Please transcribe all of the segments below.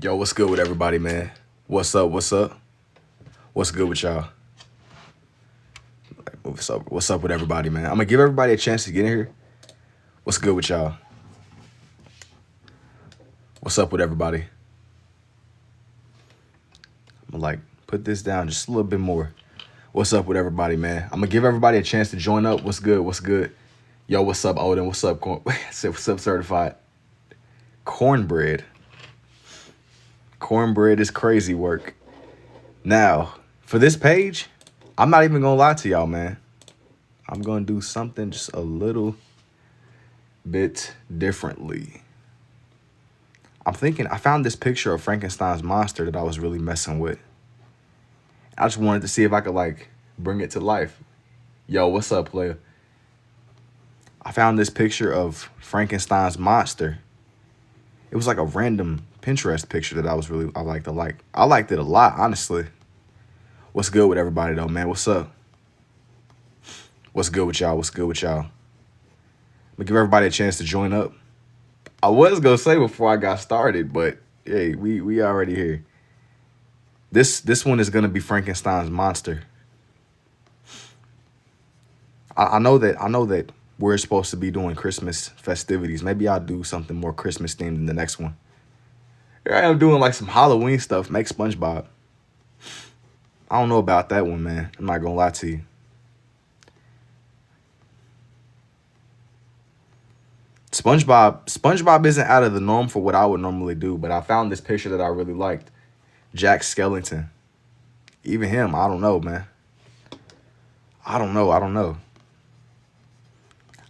Yo, what's good with everybody, man? What's up? What's up? What's good with y'all? What's up? What's up with everybody, man? I'm gonna give everybody a chance to get in here. What's good with y'all? What's up with everybody? I'm gonna put this down just a little bit more. What's up with everybody, man? I'm gonna give everybody a chance to join up. What's good? What's good? Yo, what's up, Odin? What's up? What's up, certified? Cornbread. Cornbread is crazy work. Now, for this page, I'm not even gonna lie to y'all, man. I'm gonna do something just a little bit differently. I found this picture of Frankenstein's monster that I was really messing with. I just wanted to see if I could bring it to life. Yo, what's up, player? I found this picture of Frankenstein's monster. It was like a random Pinterest picture that I liked. I liked it a lot, honestly. What's good with everybody though, man? What's up? What's good with y'all? What's good with y'all? I'm gonna give everybody a chance to join up. I was gonna say before I got started, but hey, we already here. This one is gonna be Frankenstein's monster. I know that we're supposed to be doing Christmas festivities. Maybe I'll do something more Christmas themed in the next one. Here I am doing some Halloween stuff. Make SpongeBob. I don't know about that one, man. I'm not gonna lie to you. SpongeBob isn't out of the norm for what I would normally do, but I found this picture that I really liked. Jack Skellington. Even him, I don't know, man. I don't know.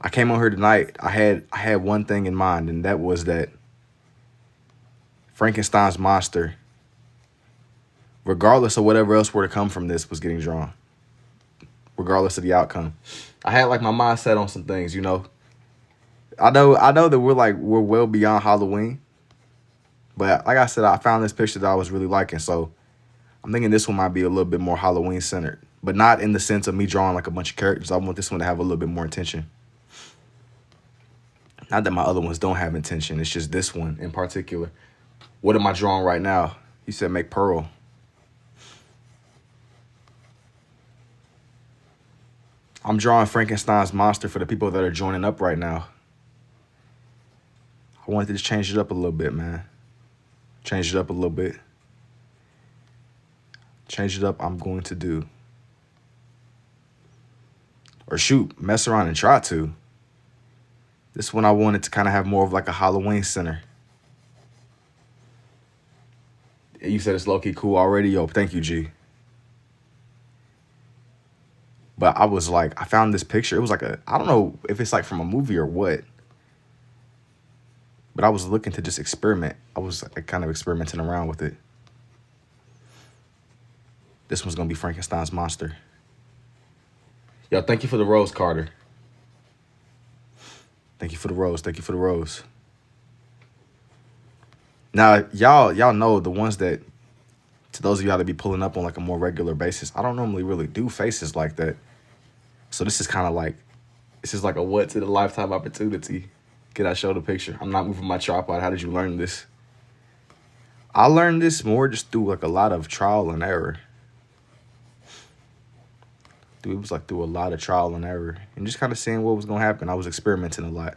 I came on here tonight. I had one thing in mind, and that was that Frankenstein's monster, regardless of whatever else were to come from this, was getting drawn. Regardless of the outcome. I had my mindset on some things, you know. I know that we're well beyond Halloween. But like I said, I found this picture that I was really liking, so I'm thinking this one might be a little bit more Halloween centered, but not in the sense of me drawing a bunch of characters. I want this one to have a little bit more intention. Not that my other ones don't have intention. It's just this one in particular. What am I drawing right now? You said make Pearl. I'm drawing Frankenstein's monster for the people that are joining up right now. I wanted to just change it up a little bit, man. Change it up a little bit. Change it up, I'm going to do. Or shoot, mess around and try to. This one I wanted to kind of have more of a Halloween center. You said it's low-key cool already? Yo, thank you, G. But I was I found this picture. It was I don't know if it's from a movie or what. But I was looking to just experiment. I was kind of experimenting around with it. This one's going to be Frankenstein's monster. Yo, thank you for the rose, Carter. Thank you for the rose. Thank you for the rose. Now, y'all know the ones that, to those of y'all that be pulling up on a more regular basis, I don't normally really do faces like that. So this is kind of this is a once in a lifetime opportunity. Can I show the picture? I'm not moving my tripod. How did you learn this? I learned this more just through a lot of trial and error. It was through a lot of trial and error and just kind of seeing what was going to happen. I was experimenting a lot.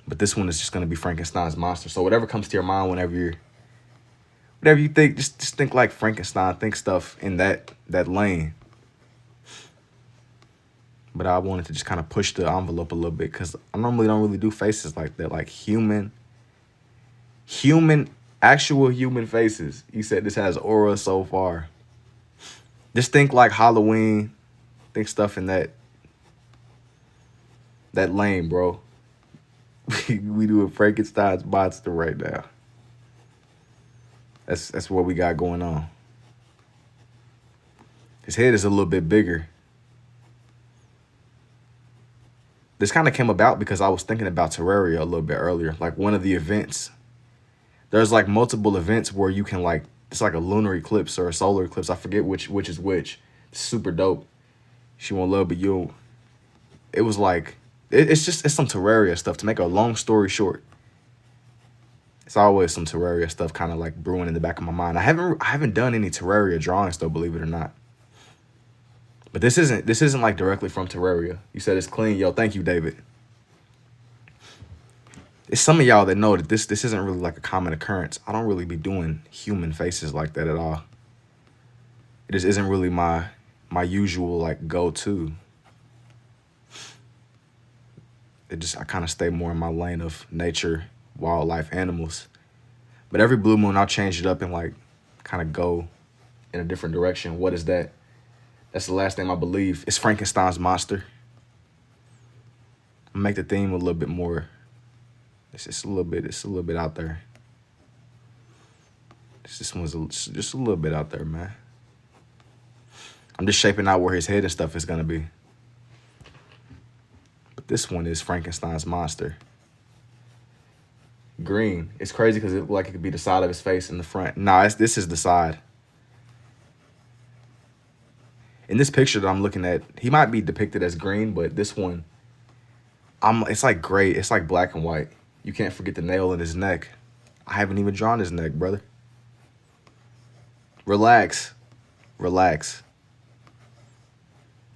But this one is just going to be Frankenstein's monster. So whatever comes to your mind whenever you think, just think like Frankenstein. Think stuff in that lane. But I wanted to just kind of push the envelope a little bit because I normally don't really do faces like that, actual human faces. You said this has aura so far. Just think Halloween. Think stuff in that lane, bro. We doing Frankenstein's monster right now. That's what we got going on. His head is a little bit bigger. This kind of came about because I was thinking about Terraria a little bit earlier. One of the events. There's multiple events where you can it's a lunar eclipse or a solar eclipse. I forget which is which. It's super dope. She won't love, but you. It was it's some Terraria stuff. To make a long story short, It's always some Terraria stuff kind of like brewing in the back of my mind. I haven't done any Terraria drawings though, believe it or not. But this isn't like directly from Terraria. You said it's clean, yo. Thank you, David. It's some of y'all that know that this isn't really like a common occurrence. I don't really be doing human faces like that at all. It just isn't really my usual like go-to. I kind of stay more in my lane of nature, wildlife, animals. But every blue moon I'll change it up and like kind of go in a different direction. What is that? That's the last name I believe. It's Frankenstein's monster. I'll make the theme a little bit more. It's a little bit out there. This one's just a little bit out there, man. I'm just shaping out where his head and stuff is gonna be. But this one is Frankenstein's monster. Green. It's crazy because it looked like it could be the side of his face in the front. Nah, this is the side. In this picture that I'm looking at, he might be depicted as green, but this one, it's like gray. It's like black and white. You can't forget the nail in his neck. I haven't even drawn his neck, brother. Relax. Relax.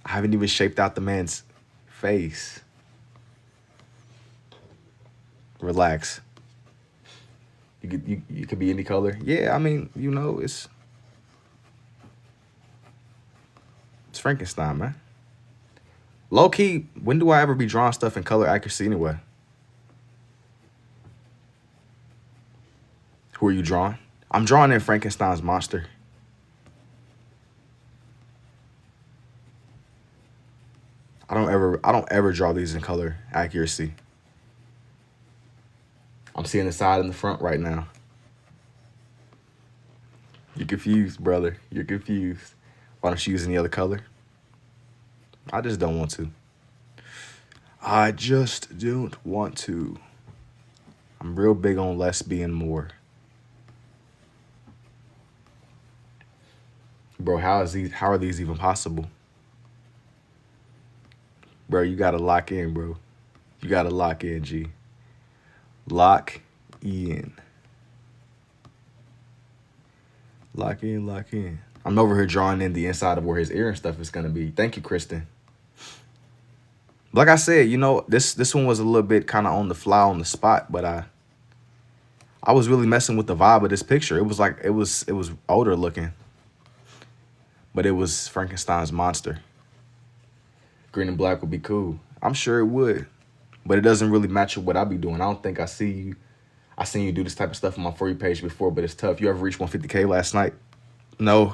I haven't even shaped out the man's face. Relax. You could be any color. Yeah, I mean, you know, it's Frankenstein, man. Low key, when do I ever be drawing stuff in color accuracy anyway? Who are you drawing? I'm drawing in Frankenstein's monster. I don't ever draw these in color accuracy. I'm seeing the side and the front right now. You're confused, brother. You're confused. Why don't you use any other color? I just don't want to. I just don't want to. I'm real big on less being more. Bro, how are these even possible? Bro, you gotta lock in, bro. You gotta lock in, G. Lock in. Lock in, lock in. I'm over here drawing in the inside of where his ear and stuff is gonna be. Thank you, Kristen. Like I said, you know, this one was a little bit kind of on the fly, on the spot, but I was really messing with the vibe of this picture. It was like it was older looking, but it was Frankenstein's monster. Green and black would be cool. I'm sure it would, but it doesn't really match with what I be doing. I don't think I seen you do this type of stuff on my For You page before, but it's tough. You ever reached 150K last night? No.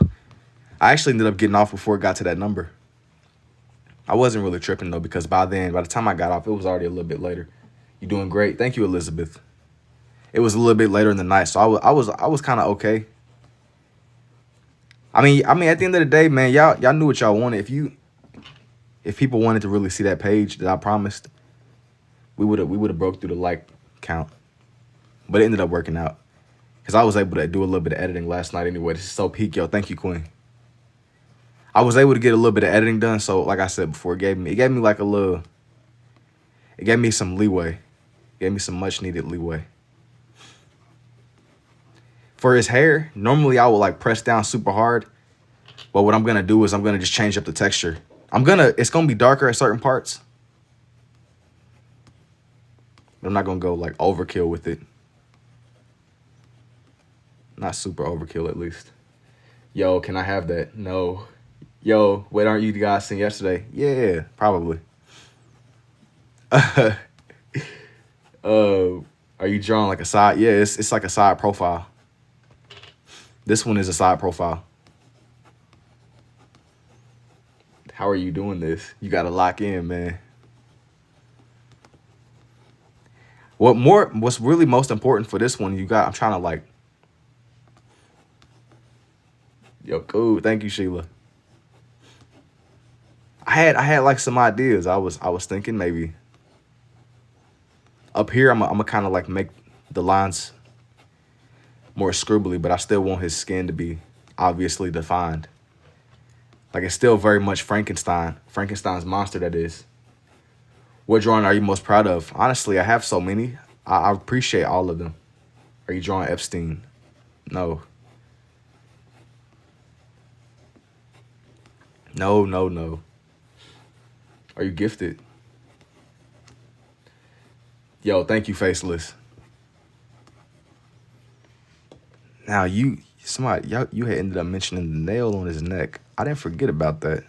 I actually ended up getting off before it got to that number. I wasn't really tripping though, because by the time I got off, it was already a little bit later. You're doing great. Thank you, Elizabeth. It was a little bit later in the night, so I was kind of okay. I mean, at the end of the day, man, y'all knew what y'all wanted. If people wanted to really see that page that I promised, we would have broke through the like count. But it ended up working out because I was able to do a little bit of editing last night anyway. This is so peak, yo. Thank you, Queen. I was able to get a little bit of editing done. So like I said before, it gave me like it gave me some leeway. It gave me some much needed leeway. For his hair, normally I would like press down super hard. But what I'm going to do is I'm going to just change up the texture. It's going to be darker at certain parts. But I'm not going to go like overkill with it. Not super overkill, at least. Yo, can I have that? No. Yo, wait, aren't you the guy I seen yesterday? Yeah, probably. Are you drawing like a side? Yeah, it's like a side profile. This one is a side profile. How are you doing this? You got to lock in, man. What's really most important for this one, I'm trying to like, yo, cool. Thank you, Sheila. I had like some ideas. I was thinking maybe up here I'm gonna kind of like make the lines more scribbly, but I still want his skin to be obviously defined. Like it's still very much Frankenstein's monster, that is. What drawing are you most proud of? Honestly, I have so many. I appreciate all of them. Are you drawing Epstein? No. No, no, no. Are you gifted? Yo, thank you, Faceless. Now, you had ended up mentioning the nail on his neck. I didn't forget about that.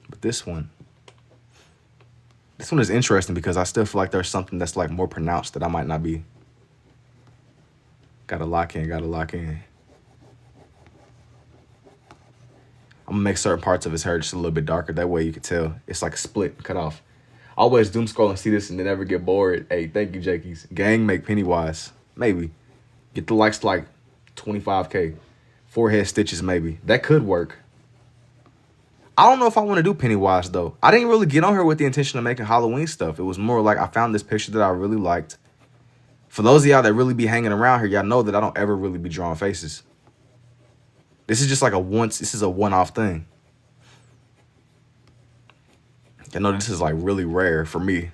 But this one is interesting because I still feel like there's something that's like more pronounced that I might not be. Gotta lock in. I'm gonna make certain parts of his hair just a little bit darker. That way you can tell it's like a split, cut off. I always doom scroll and see this and then never get bored. Hey, thank you, Jakeys. Gang make Pennywise. Maybe. Get the likes to like 25K. Forehead stitches, maybe. That could work. I don't know if I want to do Pennywise, though. I didn't really get on here with the intention of making Halloween stuff. It was more like I found this picture that I really liked. For those of y'all that really be hanging around here, y'all know that I don't ever really be drawing faces. This is just like this is a one-off thing. I know this is like really rare for me.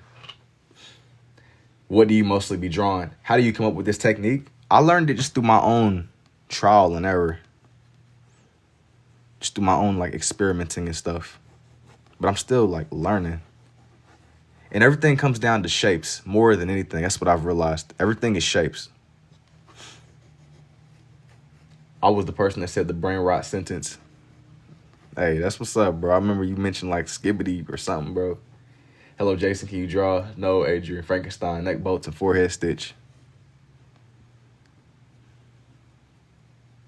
What do you mostly be drawing? How do you come up with this technique? I learned it just through my own trial and error. Just through my own like experimenting and stuff. But I'm still like learning. And everything comes down to shapes more than anything. That's what I've realized. Everything is shapes. I was the person that said the brain rot sentence. Hey, that's what's up, bro. I remember you mentioned like skibbity or something, bro. Hello, Jason. Can you draw? No, Adrian. Frankenstein, neck bolts, and forehead stitch.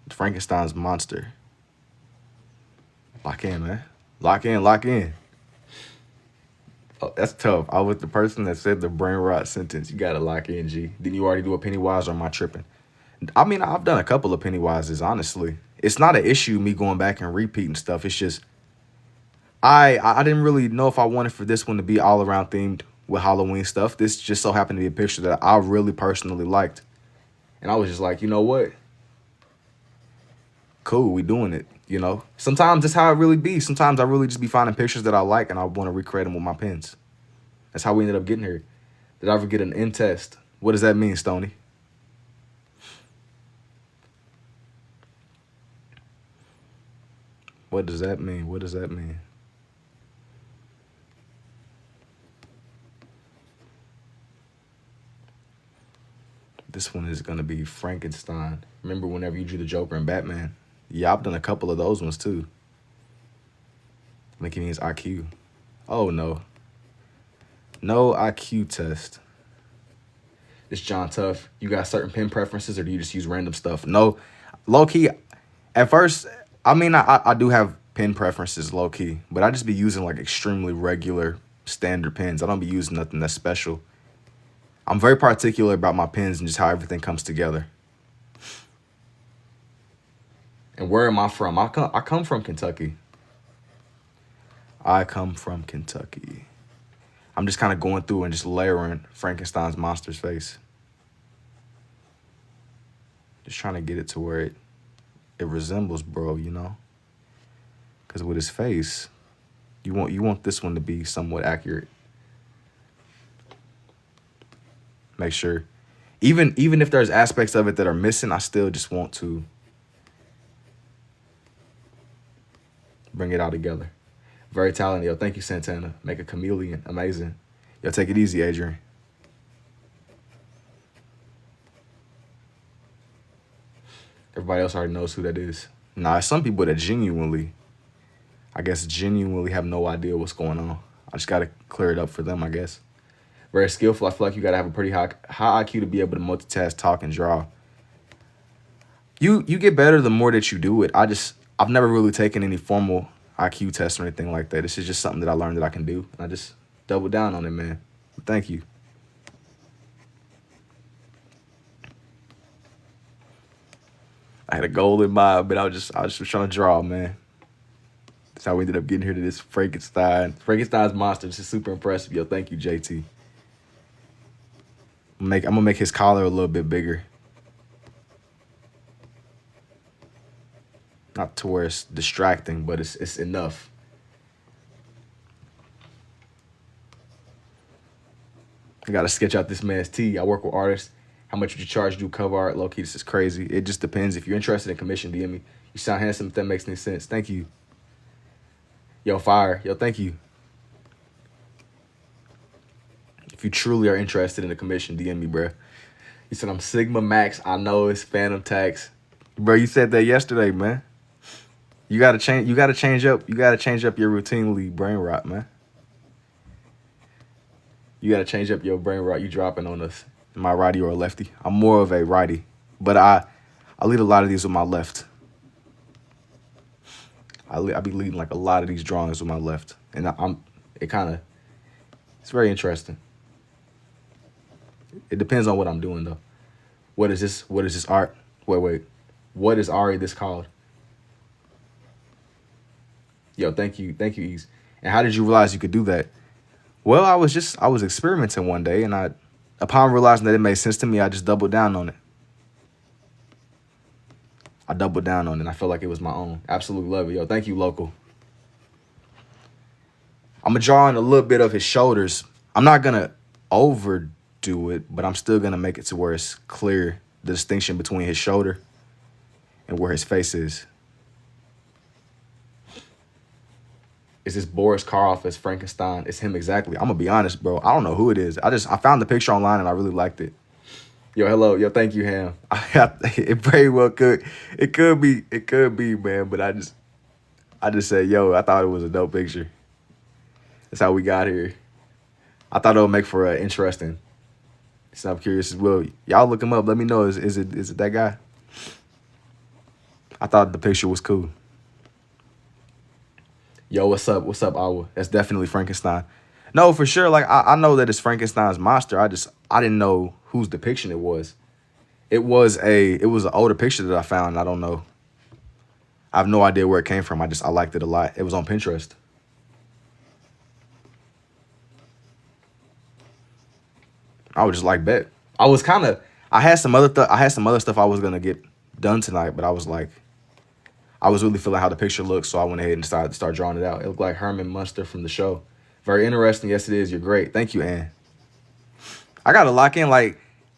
Frankenstein's monster. Lock in, man. Lock in. Oh, that's tough. I was the person that said the brain rot sentence. You gotta lock in, G. Didn't you already do a Pennywise or am I tripping? I mean, I've done a couple of Pennywises, honestly. It's not an issue me going back and repeating stuff. It's just I didn't really know if I wanted for this one to be all around themed with Halloween stuff. This just so happened to be a picture that I really personally liked. And I was just like, you know what? Cool, we doing it, you know? Sometimes that's how it really be. Sometimes I really just be finding pictures that I like and I want to recreate them with my pens. That's how we ended up getting here. Did I ever get an end test? What does that mean, Stoney? What does that mean? What does that mean? This one is going to be Frankenstein. Remember whenever you drew the Joker and Batman? Yeah, I've done a couple of those ones too. I think he means IQ. Oh, no. No IQ test. It's John Tuff. You got certain pen preferences or do you just use random stuff? No. Low-key, at first, I mean, I do have pen preferences low-key, but I just be using like extremely regular standard pens. I don't be using nothing that's special. I'm very particular about my pens and just how everything comes together. And where am I from? I come from Kentucky. I come from Kentucky. I'm just kind of going through and just layering Frankenstein's monster's face. Just trying to get it to where it resembles bro, you know? Because with his face, you want this one to be somewhat accurate. Make sure, even if there's aspects of it that are missing, I still just want to bring it all together. Very talented, yo. Thank you, Santana. Make a chameleon. Amazing. Yo, take it easy, Adrian. Everybody else already knows who that is. Nah, some people that genuinely have no idea what's going on. I just got to clear it up for them, I guess. Very skillful. I feel like you got to have a pretty high IQ to be able to multitask, talk, and draw. You get better the more that you do it. I've never really taken any formal IQ tests or anything like that. This is just something that I learned that I can do. And I just double down on it, man. But thank you. I had a goal in mind, but I was just trying to draw, man. That's how we ended up getting here to this Frankenstein's monster. This is super impressive. Yo, thank you, JT. I'm gonna make his collar a little bit bigger. Not to where it's distracting, but it's enough. I got to sketch out this man's T. I work with artists. How much would you charge to do cover art? Low key, this is crazy. It just depends. If you're interested in commission, DM me. You sound handsome if that makes any sense. Thank you. Yo, fire. Yo, thank you. If you truly are interested in a commission, DM me, bro. He said, I'm Sigma Max. I know it's Phantom Tax. Bro, you said that yesterday, man. You gotta change up your routinely brain rot, man. You gotta change up your brain rot you dropping on us. Am I righty or a lefty? I'm more of a righty, but I lead a lot of these with my left. I be leading like a lot of these drawings with my left, and it's very interesting. It depends on what I'm doing though. What is this art? Wait. What is Ari this called? Yo, thank you, Ease. And how did you realize you could do that? Well, I was experimenting one day, and upon realizing that it made sense to me, I just doubled down on it. I doubled down on it, and I felt like it was my own. Absolutely love it. Yo, thank you, Local. I'm going to draw in a little bit of his shoulders. I'm not going to overdo it, but I'm still going to make it to where it's clear the distinction between his shoulder and where his face is. Is this Boris Karloff as Frankenstein? It's him exactly. I'm going to be honest, bro. I don't know who it is. I found the picture online, and I really liked it. Yo, hello. Yo, thank you, Ham. It very well could. It could be, man. But I just said, yo, I thought it was a dope picture. That's how we got here. I thought it would make for interesting. So I'm curious as well. Y'all look him up. Let me know. Is it that guy? I thought the picture was cool. Yo, what's up? What's up, Awa? That's definitely Frankenstein. No, for sure. Like I know that it's Frankenstein's monster. I didn't know whose depiction it was. It was an older picture that I found. I don't know. I have no idea where it came from. I liked it a lot. It was on Pinterest. I was just like, bet. I had some other stuff I was gonna get done tonight, but I was really feeling how the picture looked, so I went ahead and decided to start drawing it out. It looked like Herman Munster from the show. Very interesting. Yes, it is. You're great. Thank you, Ann. I gotta lock in.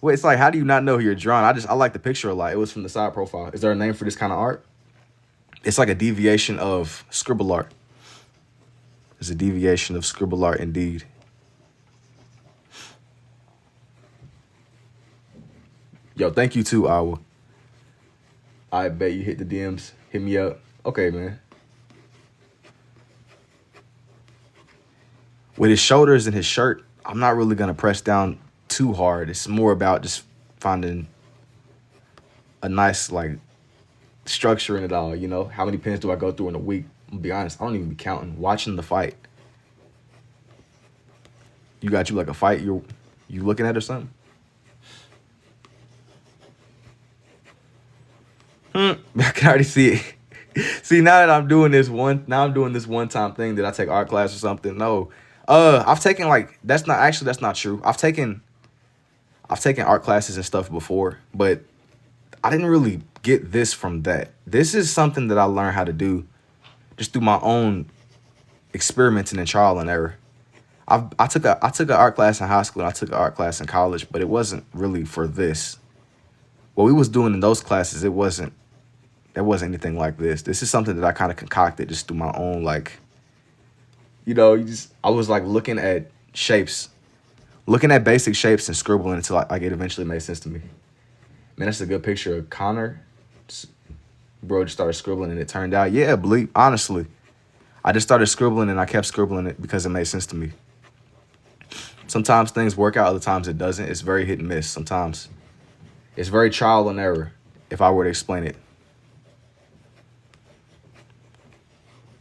It's like, how do you not know who you're drawing? I like the picture a lot. It was from the side profile. Is there a name for this kind of art? It's like a deviation of scribble art. It's a deviation of scribble art, indeed. Yo, thank you too, Awa. I bet you hit the DMs. Hit me up. Okay, man. With his shoulders and his shirt, I'm not really going to press down too hard. It's more about just finding a nice, structure in it all, you know? How many pins do I go through in a week? I'm going to be honest, I don't even be counting. Watching the fight. You got you like a fight you looking at or something? I can already see it. See, now that I'm doing this one time thing. Did I take art class or something? No. I've taken that's not true. I've taken art classes and stuff before, but I didn't really get this from that. This is something that I learned how to do just through my own experimenting and trial and error. I took an art class in high school and I took an art class in college, but it wasn't really for this. What we was doing in those classes, there wasn't anything like this. This is something that I kind of concocted just through my own, I was looking at shapes, looking at basic shapes and scribbling until it eventually made sense to me. Man, that's a good picture of Connor. Bro just started scribbling and it turned out, yeah, bleep, honestly. I just started scribbling and I kept scribbling it because it made sense to me. Sometimes things work out, other times it doesn't. It's very hit and miss. Sometimes it's very trial and error, if I were to explain it.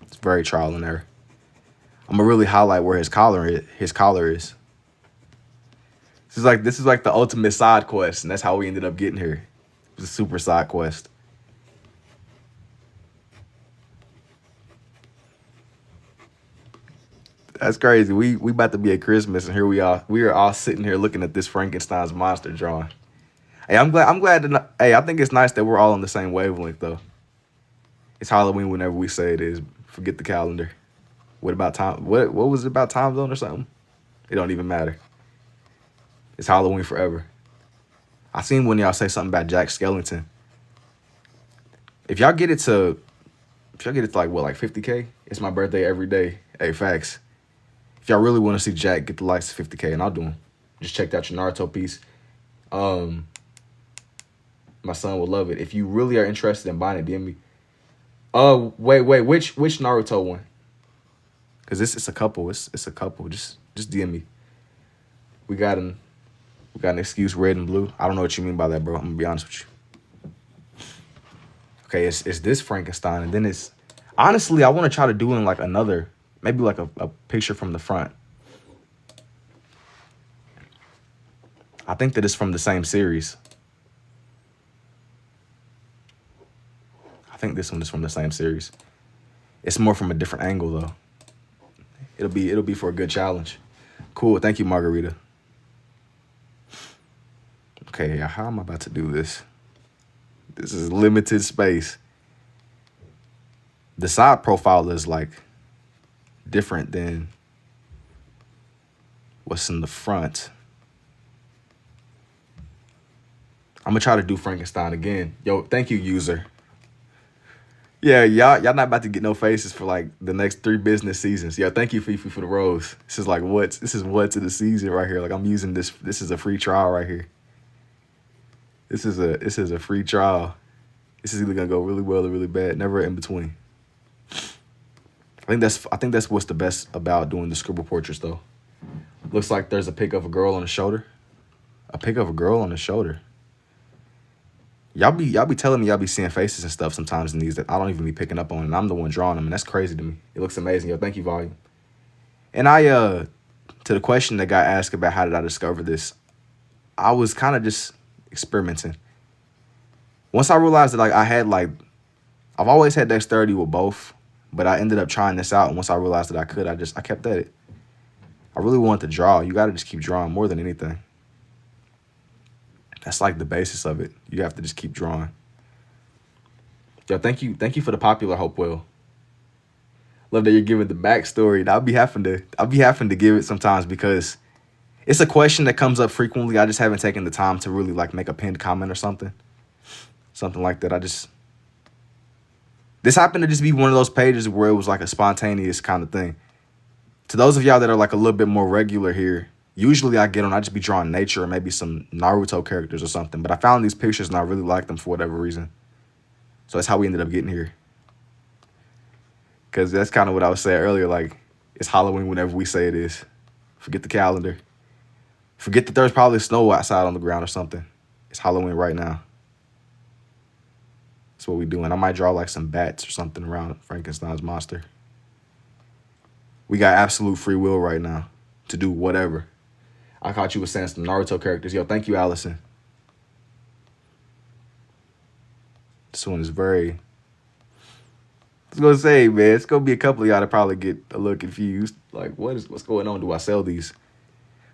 It's very trial and error. I'm gonna really highlight where his collar is. This is like the ultimate side quest, and that's how we ended up getting here. It was a super side quest. That's crazy. We about to be at Christmas, and here we are. We are all sitting here looking at this Frankenstein's monster drawing. Hey, I'm glad to. Hey, I think it's nice that we're all on the same wavelength, though. It's Halloween whenever we say it is. Forget the calendar. What about time? What was it about time zone or something? It don't even matter. It's Halloween forever. I seen when y'all say something about Jack Skellington. If y'all get it to, if y'all get it to like what, like 50K, it's my birthday every day. Hey, facts. If y'all really want to see Jack get the likes of 50K, and I'll do them. Just checked out your Naruto piece. My son will love it. If you really are interested in buying it, DM me. Wait, which Naruto one? Cause it's a couple. It's a couple. Just DM me. We got an excuse, red and blue. I don't know what you mean by that, bro. I'm gonna be honest with you. Okay, it's this Frankenstein, and then it's honestly I want to try to do in like another, maybe like a picture from the front. I think that it's from the same series. I think this one is from the same series. It's more from a different angle though. It'll be for a good challenge. Cool. Thank you, Margarita. Okay, how am I about to do this? This is limited space. The side profile is like different than what's in the front. I'm gonna try to do Frankenstein again. Yo, thank you, user. Yeah, y'all not about to get no faces for like the next 3 business seasons. Yo, thank you, Fifi, for the rose. This is like this is what's in the season right here. Like I'm using this. This is a free trial right here. This is a free trial. This is either gonna go really well or really bad. Never in between. I think that's what's the best about doing the scribble portraits though. Looks like there's a pic of a girl on the shoulder. A pic of a girl on the shoulder. Y'all be telling me y'all be seeing faces and stuff sometimes in these that I don't even be picking up on, and I'm the one drawing them, and that's crazy to me. It looks amazing. Yo, thank you, Volume. And to the question that got asked about how did I discover this, I was kind of just experimenting. Once I realized that like I've always had dexterity with both, but I ended up trying this out, and once I realized that I could, I kept at it. I really wanted to draw. You got to just keep drawing more than anything. That's like the basis of it. You have to just keep drawing. Yo, thank you for the popular Hopewell. Love that you're giving the backstory. I'll be having to give it sometimes because it's a question that comes up frequently. I just haven't taken the time to really like make a pinned comment or something like that. This happened to just be one of those pages where it was like a spontaneous kind of thing. To those of y'all that are like a little bit more regular here, usually I just be drawing nature or maybe some Naruto characters or something. But I found these pictures and I really liked them for whatever reason. So that's how we ended up getting here. Because that's kind of what I was saying earlier. Like, it's Halloween whenever we say it is. Forget the calendar. Forget that there's probably snow outside on the ground or something. It's Halloween right now. That's what we doing. I might draw like some bats or something around Frankenstein's monster. We got absolute free will right now to do whatever. I caught you with saying some Naruto characters. Yo, thank you, Allison. This one is very... I was going to say, man, it's going to be a couple of y'all that probably get a little confused. Like, what's going on? Do I sell these?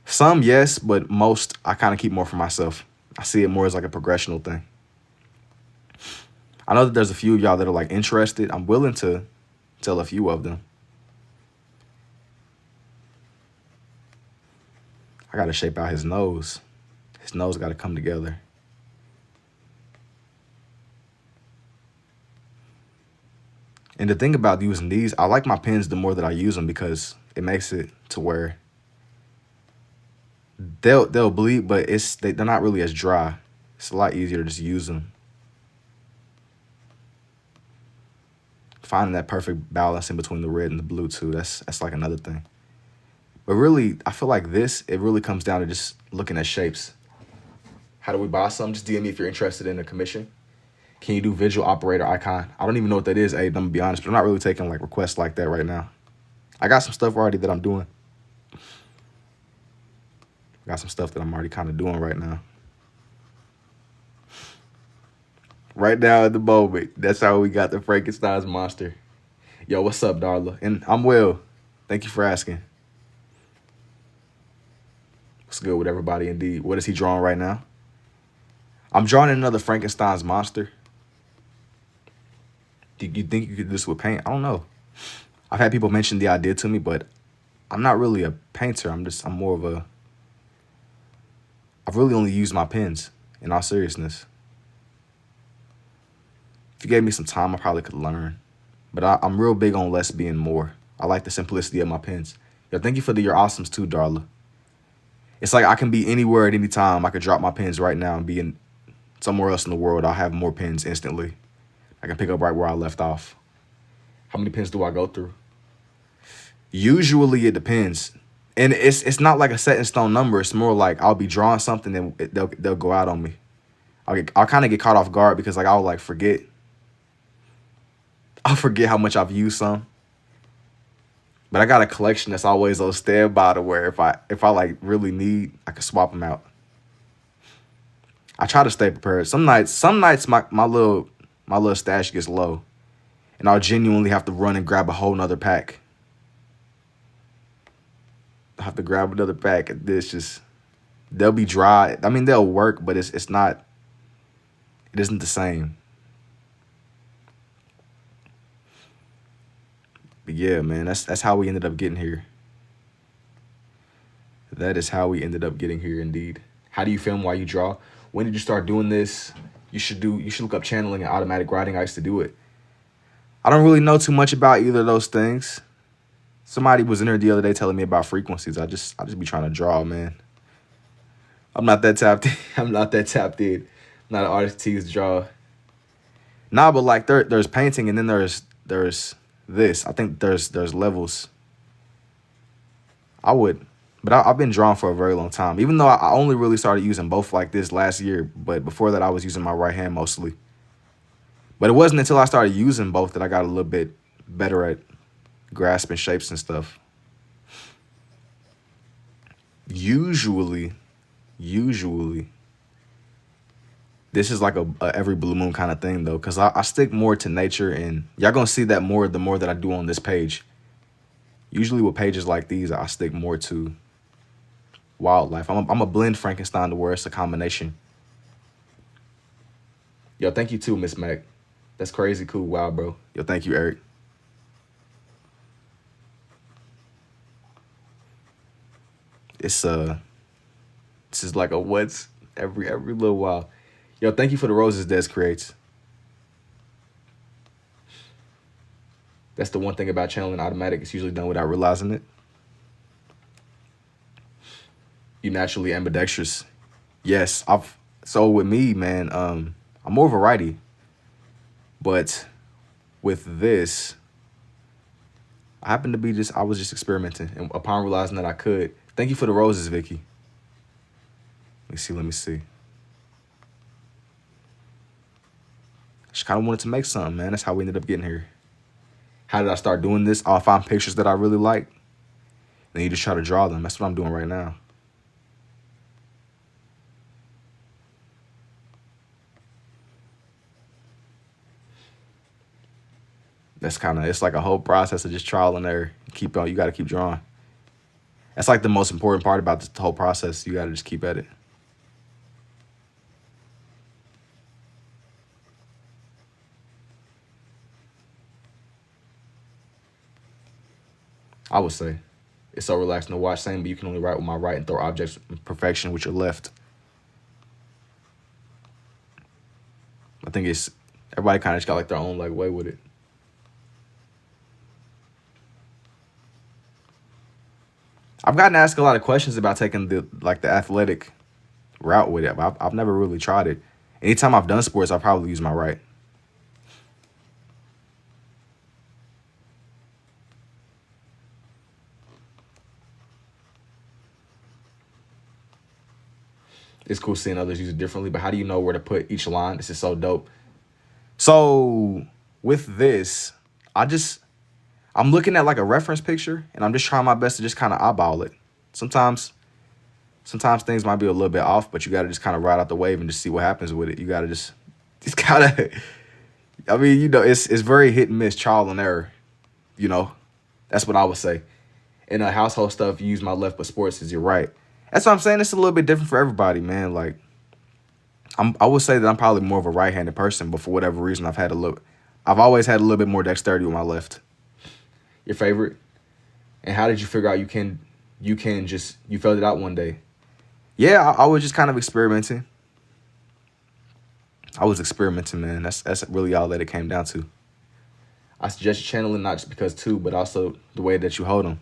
Some, yes, but most, I kind of keep more for myself. I see it more as like a progressional thing. I know that there's a few of y'all that are like interested. I'm willing to tell a few of them. I got to shape out his nose. His nose got to come together. And the thing about using these, I like my pens the more that I use them because it makes it to where they'll bleed, but they're not really as dry. It's a lot easier to just use them. Finding that perfect balance in between the red and the blue too, that's like another thing. But really, I feel like it really comes down to just looking at shapes. How do we buy some? Just DM me if you're interested in a commission. Can you do visual operator icon? I don't even know what that is, Abe, I'm gonna be honest, but I'm not really taking like requests like that right now. I got some stuff already that I'm doing. I got some stuff that I'm already kind of doing right now. Right now at the moment, that's how we got the Frankenstein's monster. Yo, what's up, Darla? And I'm well. Thank you for asking. What's good with everybody indeed? What is he drawing right now? I'm drawing another Frankenstein's monster. Do you think you could do this with paint? I don't know. I've had people mention the idea to me, but I'm not really a painter. I'm more of a I've really only used my pens, in all seriousness. If you gave me some time, I probably could learn. But I'm real big on less being more. I like the simplicity of my pens. Yo, thank you for your awesomes too, Darla. It's like I can be anywhere at any time. I could drop my pens right now and be in somewhere else in the world. I'll have more pens instantly. I can pick up right where I left off. How many pens do I go through? Usually it depends. And it's not like a set in stone number. It's more like I'll be drawing something and they'll go out on me. I'll kind of get caught off guard because like I'll like forget. I'll forget how much I've used some. But I got a collection that's always on standby to where if I like really need, I can swap them out. I try to stay prepared. Some nights my little stash gets low, and I'll genuinely have to run and grab a whole nother pack. I have to grab another pack, and this just they'll be dry. I mean, they'll work, but it's not. It isn't the same. But yeah, man, that's how we ended up getting here. That is how we ended up getting here, indeed. How do you film while you draw? When did you start doing this? You should look up channeling and automatic writing. I used to do it. I don't really know too much about either of those things. Somebody was in there the other day telling me about frequencies. I just be trying to draw, man. I'm not that tapped in. I'm not that tapped in. I'm not an artist to draw. Nah, but like there's painting and then there's this. I think there's levels. But I've been drawing for a very long time. Even though I only really started using both like this last year. But before that, I was using my right hand mostly. But it wasn't until I started using both that I got a little bit better at grasping shapes and stuff. Usually, this is like a every blue moon kind of thing, though, because I stick more to nature, and y'all going to see that more the more that I do on this page. Usually with pages like these, I stick more to wildlife. I'm a blend Frankenstein to where it's a combination. Yo, thank you too, Miss Mac. That's crazy cool. Wow, bro. Yo, thank you, Eric. This is like a once every little while. Yo, thank you for the roses Des creates. That's the one thing about channeling automatic. It's usually done without realizing it. You naturally ambidextrous. Yes, so with me, man, I'm more of a righty. But with this, I was just experimenting. And upon realizing that I could, thank you for the roses, Vicky. Let me see. Just kind of wanted to make something, man. That's how we ended up getting here. How did I start doing this? I'll find pictures that I really like. Then you just try to draw them. That's what I'm doing right now. It's like a whole process of just trial and error. You got to keep drawing. That's like the most important part about this whole process. You got to just keep at it. I would say it's so relaxing to watch. Same, but you can only write with my right and throw objects in perfection with your left. I think everybody kind of just got like their own like way with it. I've gotten asked a lot of questions about taking the athletic route with it, but I've never really tried it. Anytime I've done sports, I probably use my right. It's cool seeing others use it differently, but how do you know where to put each line? This is so dope. So with this, I'm looking at like a reference picture, and I'm just trying my best to just kind of eyeball it. Sometimes things might be a little bit off, but you got to just kind of ride out the wave and just see what happens with it. You got to just kind of, I mean, it's very hit and miss, trial and error. That's what I would say. In household stuff, you use my left, but sports is your right. That's what I'm saying. It's a little bit different for everybody, man. Like, I would say that I'm probably more of a right-handed person, but for whatever reason, I've always had a little bit more dexterity with my left. Your favorite? And how did you figure out you figured it out one day? Yeah, I was just kind of experimenting. I was experimenting, man. That's really all that it came down to. I suggest you channeling not just because too, but also the way that you hold them.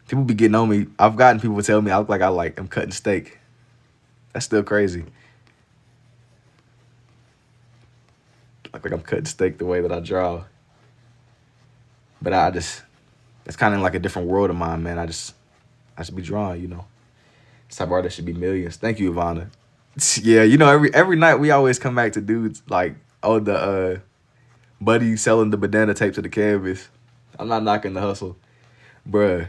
People be getting on me. I've gotten people tell me I look like I'm cutting steak. That's still crazy. Like I'm cutting steak the way that I draw. But it's kind of like a different world of mine, man. I should be drawing, you know. This type of artist should be millions. Thank you, Ivana. Yeah, you know, every night we always come back to dudes like, oh, the buddy selling the banana tape to the canvas. I'm not knocking the hustle, bruh.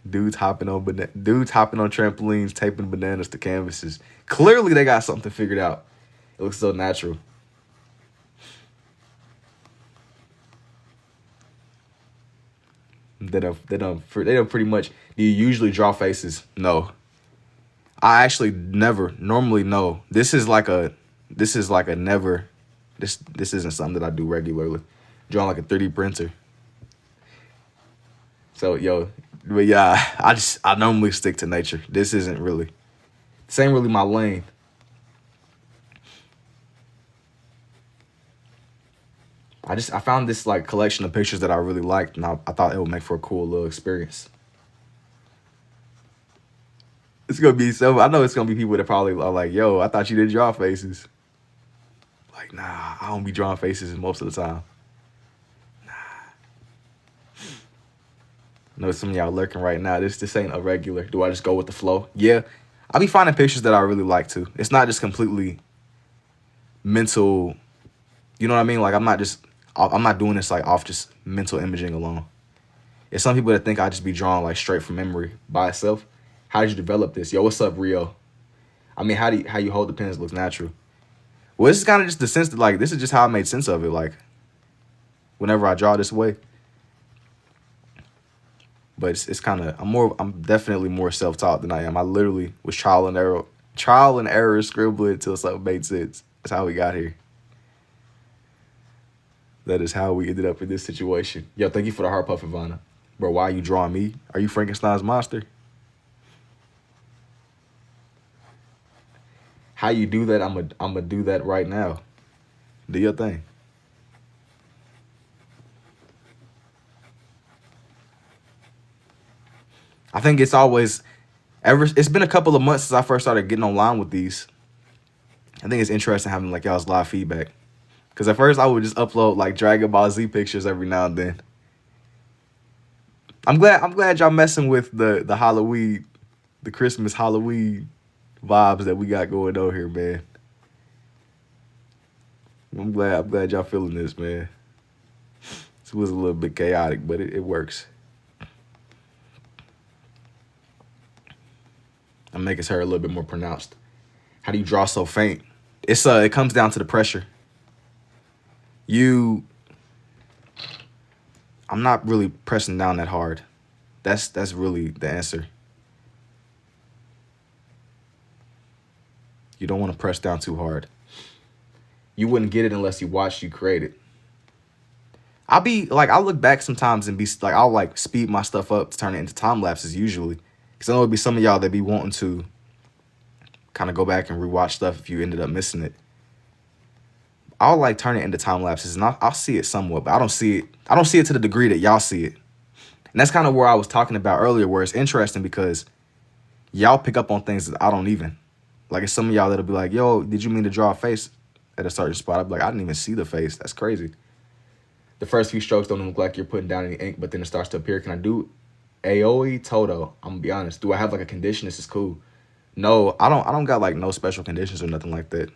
Dudes hopping on trampolines, taping bananas to canvases. Clearly, they got something figured out. It looks so natural. They don't pretty much. Do you usually draw faces? No. I actually never normally no. This is like a never. This isn't something that I do regularly. Drawing like a 3D printer. So but yeah, I normally stick to nature. This ain't really my lane. I found this like collection of pictures that I really liked, and I thought it would make for a cool little experience. It's gonna be I know it's gonna be people that probably are like, yo, I thought you did draw faces. Like, nah, I don't be drawing faces most of the time. Nah. I know some of y'all lurking right now. This ain't a regular. Do I just go with the flow? Yeah. I be finding pictures that I really like too. It's not just completely mental. You know what I mean? Like I'm not doing this like off just mental imaging alone. It's some people that think I just be drawing like straight from memory by itself. How did you develop this? Yo, what's up, Rio? I mean, how you hold the pens looks natural. Well, this is kind of just the sense that like this is just how I made sense of it. Like whenever I draw this way. But it's kind of I'm definitely more self-taught than I am. I literally was trial and error scribbling until something made sense. That's how we got here. That is how we ended up in this situation. Yo, thank you for the heart puff, Ivana. Bro, why are you drawing me? Are you Frankenstein's monster? How you do that? I'm gonna do that right now. Do your thing. I think it's been a couple of months since I first started getting online with these. I think it's interesting having like y'all's live feedback. Cause at first I would just upload like Dragon Ball Z pictures every now and then. I'm glad y'all messing with the Halloween, the Christmas Halloween vibes that we got going on here, man. I'm glad y'all feeling this, man. This was a little bit chaotic, but it works. I'm making her a little bit more pronounced. How do you draw so faint? It comes down to the pressure. I'm not really pressing down that hard. That's really the answer. You don't want to press down too hard. You wouldn't get it unless you watched you create it. I'll look back sometimes and be like, I'll like speed my stuff up to turn it into time lapses usually. Because I know it'd be some of y'all that be wanting to kind of go back and rewatch stuff if you ended up missing it. I'll like turn it into time lapses and I'll see it somewhat, but I don't see it to the degree that y'all see it. And that's kind of where I was talking about earlier, where it's interesting because y'all pick up on things that I don't even. Like it's some of y'all that'll be like, yo, did you mean to draw a face at a certain spot? I'll be like, I didn't even see the face. That's crazy. The first few strokes don't look like you're putting down any ink, but then it starts to appear. Can I do Aoi Toto? I'm gonna be honest. Do I have like a condition? This is cool. No, I don't got like no special conditions or nothing like that.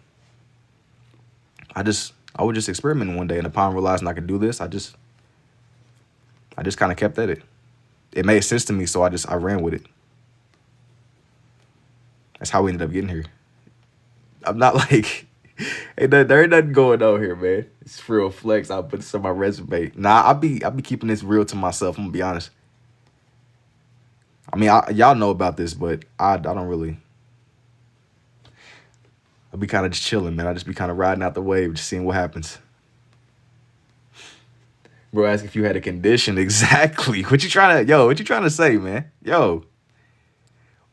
I was just experimenting one day, and upon realizing I could do this, I just kind of kept at it. It made sense to me, so I ran with it. That's how we ended up getting here. I'm not like, there ain't nothing going on here, man. It's real flex. I'll put this on my resume. Nah, I'll be keeping this real to myself. I'm gonna be honest. I mean, y'all know about this, but I don't really. I'll be kind of just chilling, man. I'll just be kind of riding out the wave, just seeing what happens. Bro, ask if you had a condition. Exactly. What you trying to say, man? Yo.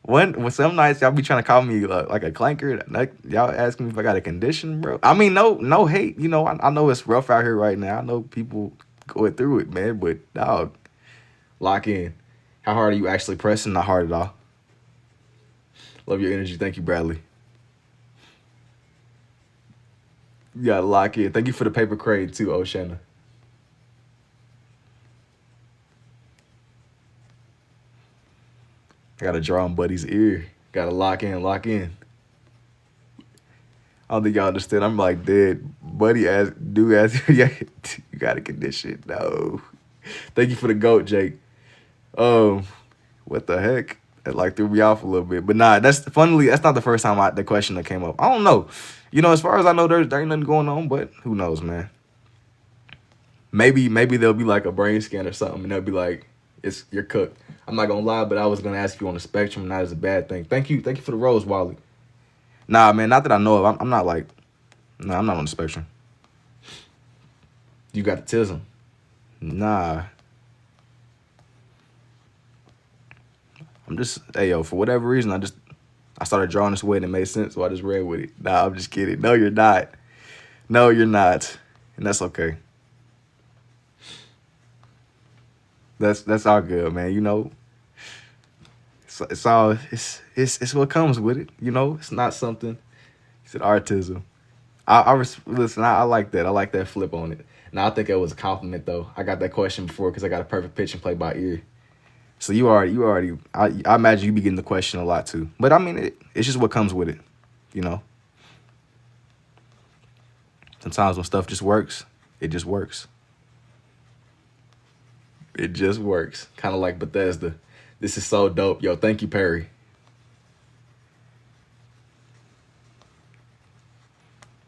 when some nights y'all be trying to call me like a clanker, like y'all asking me if I got a condition, bro. I mean, no hate. You know, I know it's rough out here right now. I know people going through it, man. But dog, lock in. How hard are you actually pressing? Not hard at all. Love your energy. Thank you, Bradley. You gotta lock in. Thank you for the paper crate too, Oshana. I gotta draw on Buddy's ear. Gotta lock in, lock in. I don't think y'all understand. I'm like dead. Buddy ask, yeah, you got a condition. No. Thank you for the goat, Jake. What the heck? That like threw me off a little bit. But nah, that's not the first time the question that came up. I don't know. You know, as far as I know, there ain't nothing going on, but who knows, man. Maybe there'll be like a brain scan or something, and they'll be like, you're cooked. I'm not gonna lie, but I was gonna ask you on the spectrum, and that is a bad thing. Thank you for the rose, Wally. Nah, man, not that I know of. I'm not like, nah, I'm not on the spectrum. You got the tism. Nah. I'm just, hey, yo, for whatever reason, I started drawing this way and it made sense, so I just ran with it. Nah, I'm just kidding. No, you're not. No, you're not. And that's okay. That's all good, man. You know, it's all it's what comes with it. You know, it's not something. It's an autism. Listen. I like that. I like that flip on it. Now I think it was a compliment though. I got that question before because I got a perfect pitch and play by ear. So you already. I imagine you be getting the question a lot too. But I mean, it's just what comes with it. You know. Sometimes when stuff just works, it just works. It just works. Kind of like Bethesda. This is so dope. Yo, thank you, Perry.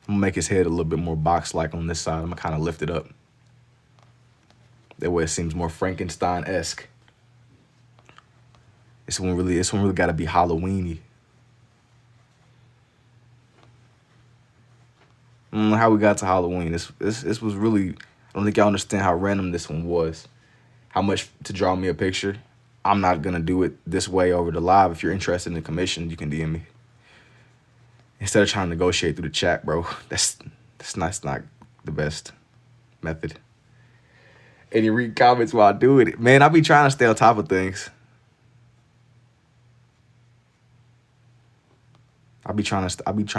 I'm going to make his head a little bit more box-like on this side. I'm going to kind of lift it up. That way it seems more Frankenstein-esque. This one really got to be Halloween-y. How we got to Halloween. This was really, I don't think y'all understand how random this one was. How much to draw me a picture. I'm not going to do it this way over the live. If you're interested in the commission, you can DM me. Instead of trying to negotiate through the chat, bro. That's not the best method. And you read comments while doing it. Man, I be trying to stay on top of things. I be trying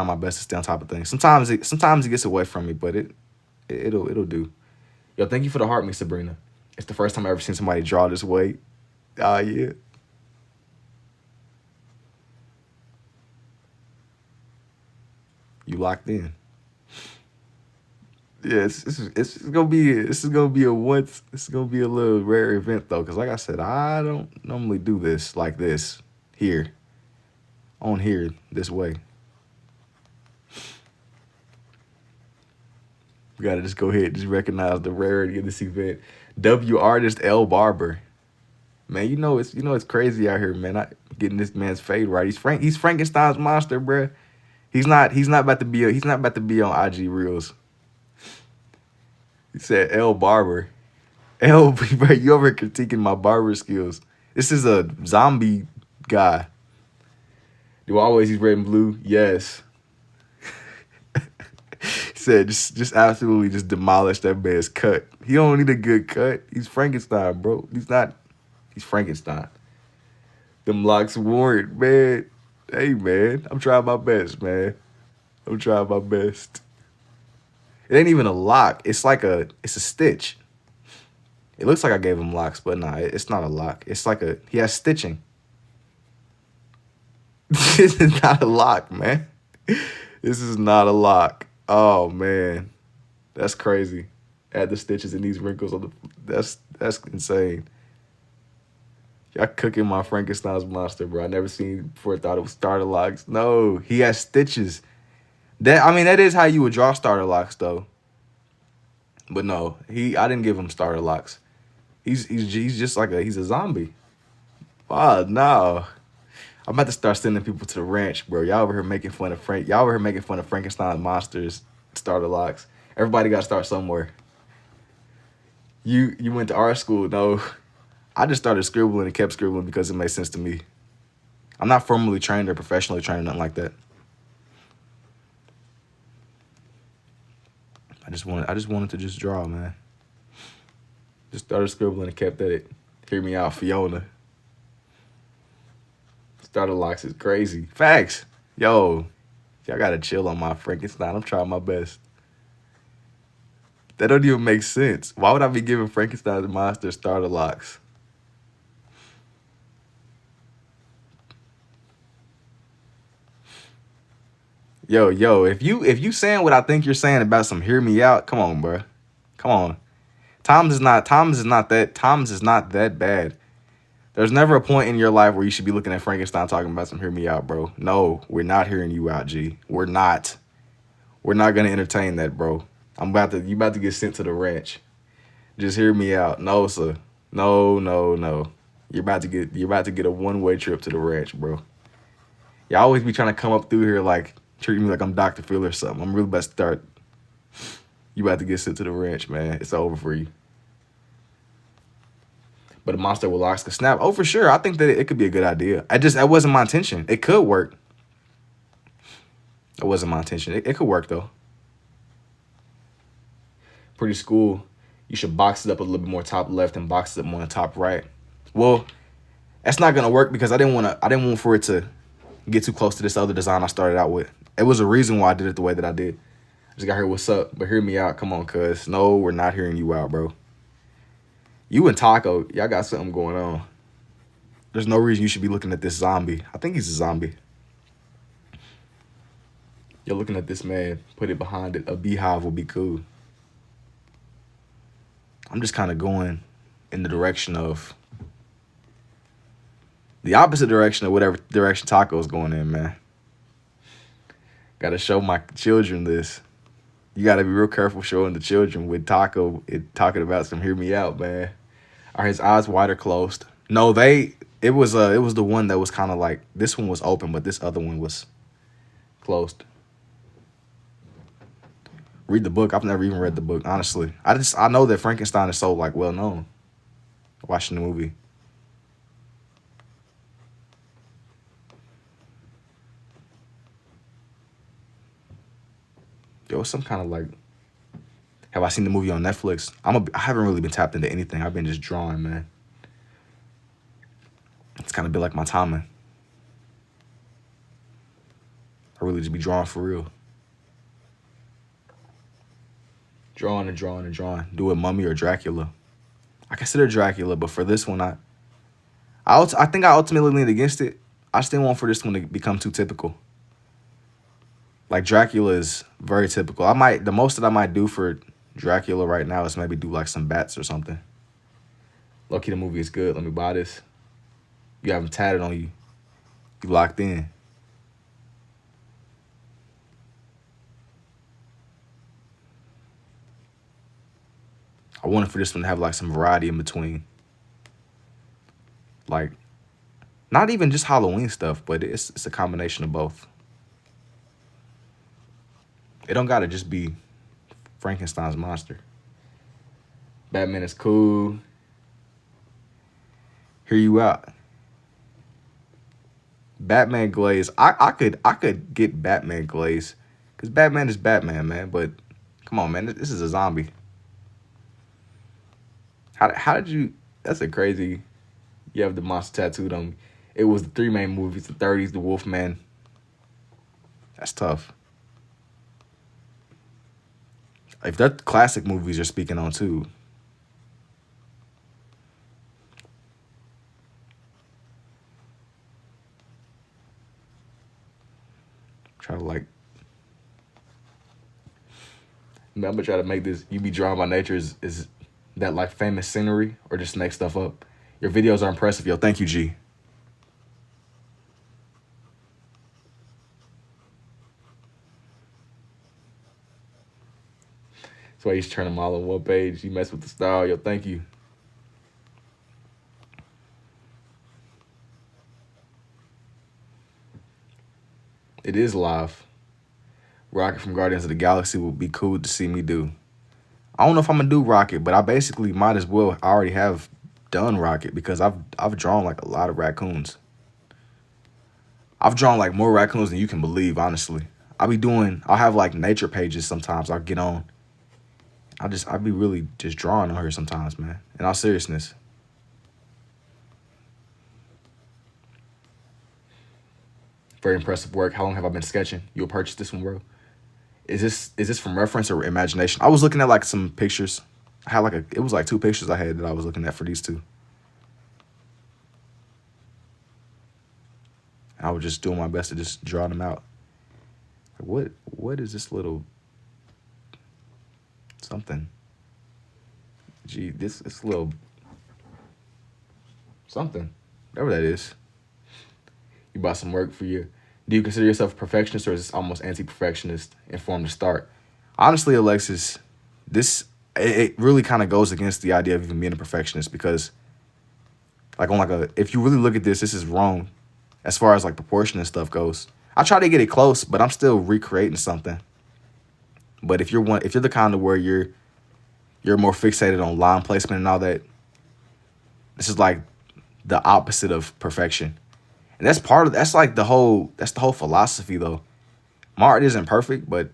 my best to stay on top of things. Sometimes it gets away from me, but it'll do. Yo, thank you for the heart, Miss Sabrina. It's the first time I've ever seen somebody draw this way. Ah, yeah. You locked in. Yeah, this is gonna be a little rare event though, because like I said, I don't normally do this like this here, on here this way. We gotta just go ahead and just recognize the rarity of this event. W artist L Barber. Man, you know it's crazy out here, man. I getting this man's fade right. He's Frankenstein's monster, bruh. He's not about to be on IG Reels. He said L Barber. L, bro, you over critiquing my barber skills. This is a zombie guy. Do I always use red and blue? Yes. He said just absolutely just demolish that man's cut. He don't need a good cut. He's Frankenstein, bro. He's Frankenstein. Them locks warrant, man. Hey, man. I'm trying my best, man. I'm trying my best. It ain't even a lock. It's a stitch. It looks like I gave him locks, but nah, it's not a lock. It's like he has stitching. This is not a lock, man. This is not a lock. Oh, man. That's crazy. Add the stitches and these wrinkles on that's insane. Y'all cooking my Frankenstein's monster, bro. I never seen it before. Thought it was starter locks. No, he has stitches. That is how you would draw starter locks, though. But no, I didn't give him starter locks. He's just like he's a zombie. Oh no, I'm about to start sending people to the ranch, bro. Y'all over here making fun of Frankenstein's monsters, starter locks. Everybody got to start somewhere. You went to art school, no. I just started scribbling and kept scribbling because it made sense to me. I'm not formally trained or professionally trained or nothing like that. I just wanted to just draw, man. Just started scribbling and kept at it. Hear me out, Fiona. Starter locks is crazy. Facts. Yo, y'all gotta chill on my Frankenstein. I'm trying my best. That don't even make sense. Why would I be giving Frankenstein's monster starter locks? Yo, if you saying what I think you're saying about some hear me out, come on, bro. Come on. Tom's is not that bad. There's never a point in your life where you should be looking at Frankenstein talking about some hear me out, bro. No, we're not hearing you out, G. We're not. We're not gonna entertain that, bro. You about to get sent to the ranch. Just hear me out. No, sir. No. You're about to get a one-way trip to the ranch, bro. Y'all always be trying to come up through here like treating me like I'm Dr. Phil or something. I'm really about to start. You about to get sent to the ranch, man. It's over for you. But a monster with locks could snap. Oh, for sure. I think that it could be a good idea. That wasn't my intention. It could work. It wasn't my intention. It could work, though. Pretty school. You should box it up a little bit more top left and box it up more on top right. Well, that's not gonna work because I didn't want for it to get too close to this other design I started out with. It was a reason why I did it the way that I did. I just got here, what's up? But hear me out. Come on, cuz. No, we're not hearing you out, bro. You and Taco, y'all got something going on. There's no reason you should be looking at this zombie. I think he's a zombie. You're looking at this man. Put it behind it. A beehive would be cool. I'm just kind of going in the direction of the opposite direction of whatever direction Taco's going in, man. Got to show my children this. You got to be real careful showing the children with Taco talking about some hear me out, man. Are his eyes wide or closed? No, it was the one that was kind of like, this one was open, but this other one was closed. Read the book. I've never even read the book, honestly. I know that Frankenstein is so like well known. Watching the movie. Yo, some kind of like, have I seen the movie on Netflix? I haven't really been tapped into anything. I've been just drawing, man. It's kind of been like my timing. I really just be drawing for real. Drawing and drawing and drawing. Do it Mummy or Dracula. I consider Dracula, but for this one, I think I ultimately leaned against it. I just didn't want for this one to become too typical. Like Dracula is very typical. The most that I might do for Dracula right now is maybe do like some bats or something. Lucky the movie is good. Let me buy this. You have them tatted on you. You locked in. I wanted for this one to have like some variety in between. Like, not even just Halloween stuff, but it's a combination of both. It don't gotta just be Frankenstein's monster. Batman is cool. Hear you out. Batman glaze. I could get Batman glaze. Because Batman is Batman, man. But come on, man. This is a zombie. How did you... That's a crazy... You have the monster tattooed on me. It was the 3 main movies. The 30s, The Wolfman. That's tough. If they're classic movies you're speaking on too. Try to like... I'm gonna try to make this... You be drawing by nature is that like famous scenery or just make stuff up? Your videos are impressive, yo. Thank you, G. That's why he's turning them all on one page. You mess with the style, yo. Thank you. It is live. Rocket from Guardians of the Galaxy would be cool to see me do. I don't know if I'm gonna do Rocket, but I basically might as well. I already have done Rocket because I've drawn like a lot of raccoons. I've drawn like more raccoons than you can believe, honestly. I'll have like nature pages sometimes I'll get on. I'll be really just drawing on her sometimes, man. In all seriousness. Very impressive work. How long have I been sketching? You'll purchase this one, bro. Is this from reference or imagination? I was looking at like some pictures. I had it was like 2 pictures I had that I was looking at for these two. I was just doing my best to just draw them out. What is this little something? Gee, this little something, whatever that is. You bought some work for you. Do you consider yourself a perfectionist, or is this almost anti-perfectionist informed to start? Honestly, Alexis, it really kind of goes against the idea of even being a perfectionist, because like if you really look at this is wrong as far as like proportion and stuff goes. I try to get it close, but I'm still recreating something. But if you're the kind of where you're more fixated on line placement and all that, this is like the opposite of perfection. And that's the whole philosophy though. My art isn't perfect, but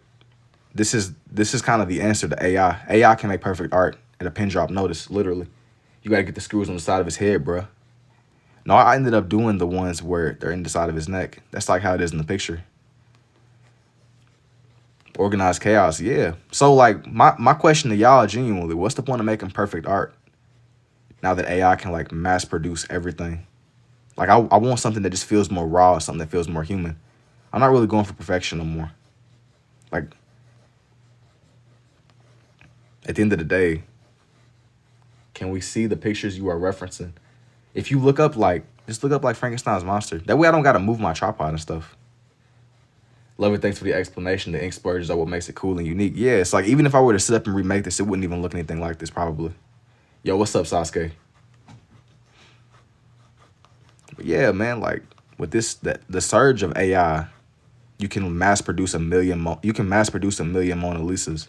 this is kind of the answer to AI. AI can make perfect art at a pin drop notice, literally. You gotta get the screws on the side of his head, bruh. No, I ended up doing the ones where they're in the side of his neck. That's like how it is in the picture. Organized chaos, yeah. So like my question to y'all genuinely, what's the point of making perfect art now that AI can like mass produce everything? Like I want something that just feels more raw, something that feels more human. I'm not really going for perfection no more. Like at the end of the day, can we see the pictures you are referencing? If you just look up like Frankenstein's monster. That way I don't gotta move my tripod and stuff. Love it, thanks for the explanation. The ink splurges are what makes it cool and unique. Yeah, it's like even if I were to sit up and remake this, it wouldn't even look anything like this probably. Yo, what's up, Sasuke? But yeah, man, like with the surge of AI, you can mass produce a million Mona Lisas.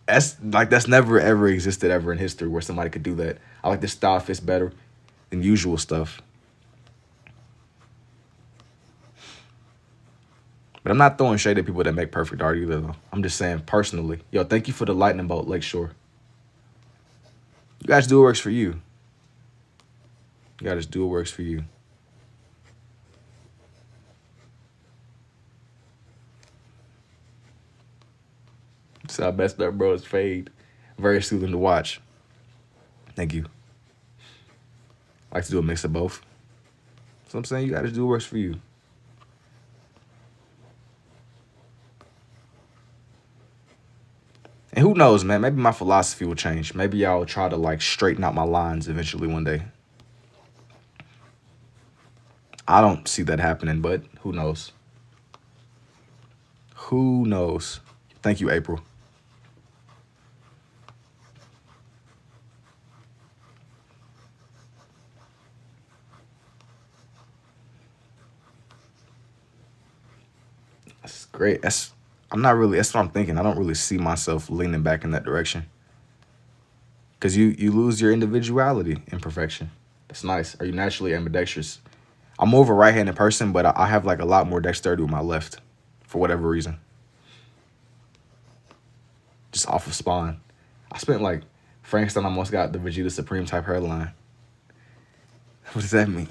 That's never ever existed ever in history where somebody could do that. I like this style fits better than usual stuff. But I'm not throwing shade at people that make perfect art either, though. I'm just saying personally. Yo, thank you for the lightning bolt, Lakeshore. You guys do what works for you. You gotta just do what works for you. So I messed up, bro. It's fade. Very soothing to watch. Thank you. I like to do a mix of both. So I'm saying you gotta do what works for you. And who knows, man? Maybe my philosophy will change. Maybe I'll try to like straighten out my lines eventually one day. I don't see that happening, but who knows? Who knows? Thank you, April. That's great. That's what I'm thinking. I don't really see myself leaning back in that direction. Because you lose your individuality in perfection. That's nice. Are you naturally ambidextrous? I'm more of a right-handed person, but I have like a lot more dexterity with my left for whatever reason. Just off of spawn. I spent like, Frankenstein almost got the Vegeta Supreme type hairline. What does that mean?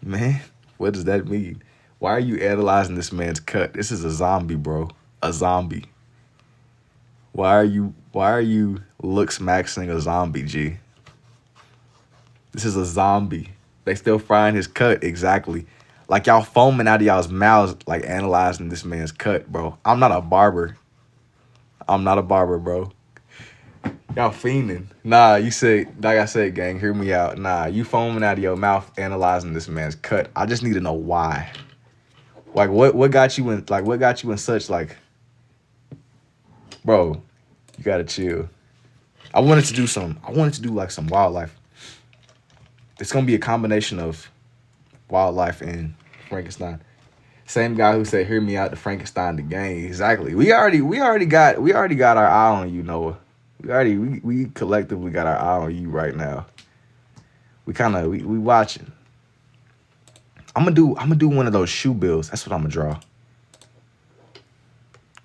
Man, what does that mean? Why are you analyzing this man's cut? This is a zombie, bro. A zombie. Why are you looks maxing a zombie, G? This is a zombie. They still frying his cut, exactly. Like y'all foaming out of y'all's mouths, like analyzing this man's cut, bro. I'm not a barber. Bro. Y'all fiending. Nah, you say, like I said, gang, hear me out. Nah, you foaming out of your mouth analyzing this man's cut. I just need to know why. Like what got you in such like, bro, you gotta chill. I wanted to do like some wildlife. It's gonna be a combination of wildlife and Frankenstein. Same guy who said, "Hear me out," to Frankenstein the game. Exactly. We already got our eye on you, Noah. We collectively got our eye on you right now. We watching. I'm gonna do one of those shoe bills. That's what I'm gonna draw.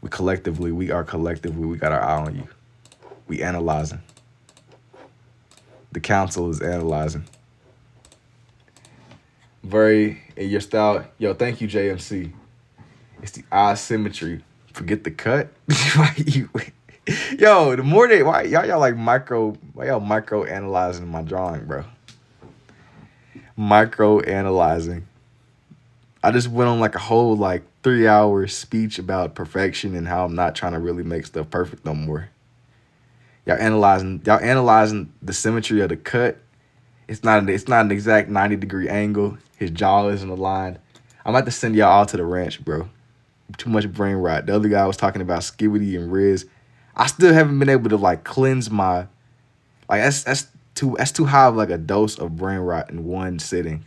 We collectively we got our eye on you. We analyzing. The council is analyzing. Very in your style. Yo, thank you, JMC. It's the eye symmetry. Forget the cut. Yo, the more they y'all like micro analyzing my drawing, bro. Micro analyzing. I just went on like a whole like 3 hour speech about perfection and how I'm not trying to really make stuff perfect no more. Y'all analyzing the symmetry of the cut. It's not an exact 90-degree angle. His jaw isn't aligned. I'm about to send y'all all to the ranch, bro. Too much brain rot. The other guy was talking about Skibbity and Riz. I still haven't been able to like cleanse my like that's too high of like a dose of brain rot in one sitting.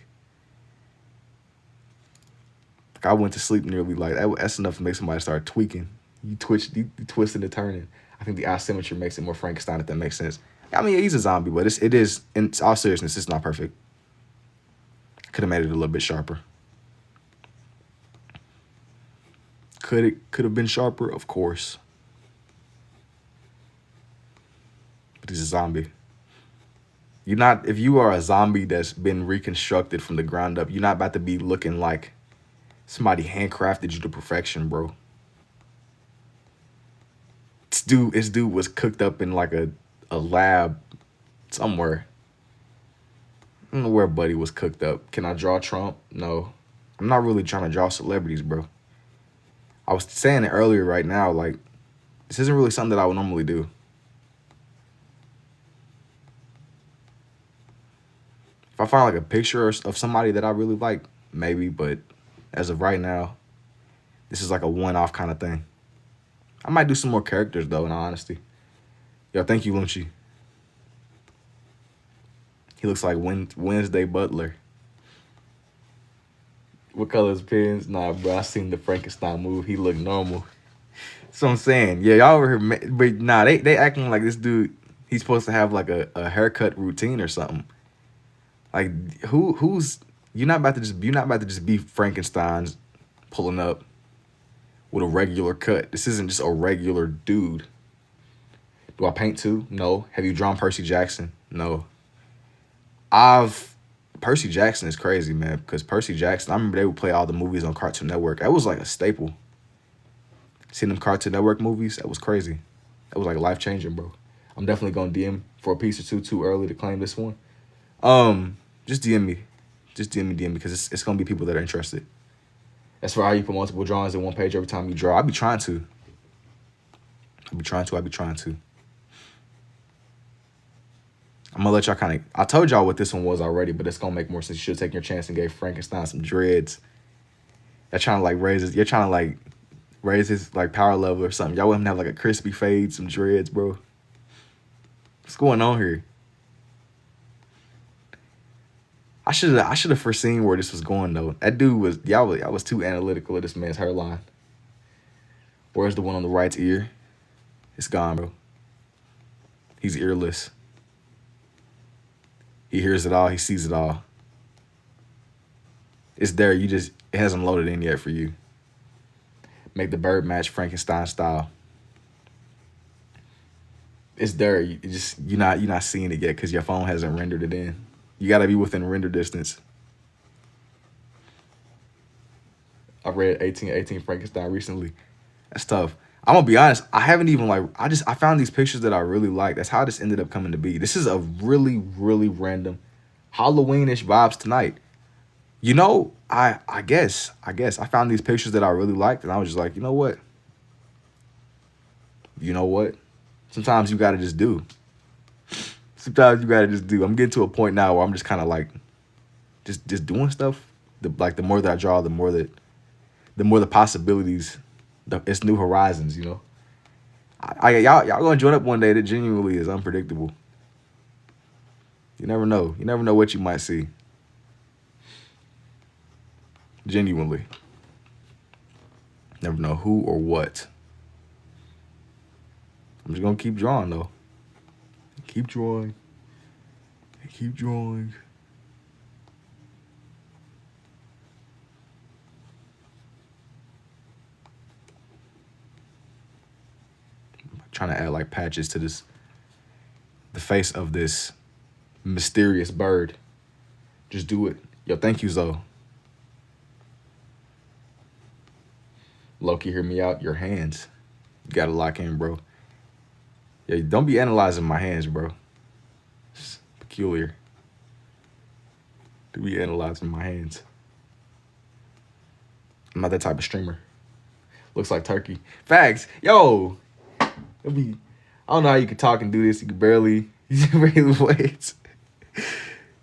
Like I went to sleep nearly like that's enough to make somebody start tweaking. You twisting and turning. I think the eye symmetry makes it more Frankenstein, if that makes sense. I mean, he's a zombie, but it is in all seriousness, it's not perfect. Could have made it a little bit sharper. Could have been sharper? Of course. But he's a zombie. If you are a zombie that's been reconstructed from the ground up, you're not about to be looking like somebody handcrafted you to perfection, bro. This dude was cooked up in like a lab somewhere. I don't know where Buddy was cooked up. Can I draw Trump? No. I'm not really trying to draw celebrities, bro. I was saying it earlier right now, like, this isn't really something that I would normally do. If I find like a picture of somebody that I really like, maybe, but as of right now, this is like a one-off kind of thing. I might do some more characters, though, in all honesty. Yo, thank you, Lunchi. He looks like Wednesday Butler. What color is pins? Nah, bro, I seen the Frankenstein move. He looked normal. That's what I'm saying. Yeah, y'all over here, but nah, they acting like this dude, he's supposed to have like a haircut routine or something. Like who's you're not about to just be Frankenstein's pulling up with a regular cut. This isn't just a regular dude. Do I paint too? No. Have you drawn Percy Jackson? No. Percy Jackson is crazy, man, because Percy Jackson, I remember they would play all the movies on Cartoon Network. That was like a staple. Seeing them Cartoon Network movies, that was crazy. That was like life-changing, bro. I'm definitely going to DM for a piece or two too early to claim this one. Just DM me. Just DM me because it's going to be people that are interested. As for how you put multiple drawings in one page every time you draw, I be trying to. I'm going to let y'all I told y'all what this one was already, but it's going to make more sense. You should have taken your chance and gave Frankenstein some dreads. You're trying to raise his like power level or something. Y'all want him to have like a crispy fade, some dreads, bro. What's going on here? I should have foreseen where this was going though. That dude was y'all was too analytical of this man's hairline. Where's the one on the right's ear? It's gone, bro. He's earless. He hears it all. He sees it all. It's there. It hasn't loaded in yet for you. Make the bird match Frankenstein style. It's there. You're not seeing it yet because your phone hasn't rendered it in. You gotta be within render distance. I read 1818 Frankenstein recently. That's tough. I'm gonna be honest. I haven't even I found these pictures that I really like. That's how this ended up coming to be. This is a really, really random Halloweenish vibes tonight. You know, I guess I found these pictures that I really liked, and I was just like, you know what? Sometimes you gotta just do. I'm getting to a point now where I'm just kind of like, just doing stuff. The more that I draw, the more the possibilities. It's new horizons, you know. Y'all gonna join up one day that genuinely is unpredictable. You never know. You never know what you might see. Genuinely. Never know who or what. I'm just gonna keep drawing though. Keep drawing. trying to add like patches to the face of this mysterious bird. Just do it. Yo, thank you, Zoe. Loki, hear me out. Your hands. You gotta lock in, bro. Yeah, don't be analyzing my hands, bro. It's peculiar. To be analyzing my hands. I'm not that type of streamer. Looks like turkey. Facts. Yo. It'll be, I don't know how you can talk and do this. You can barely wait.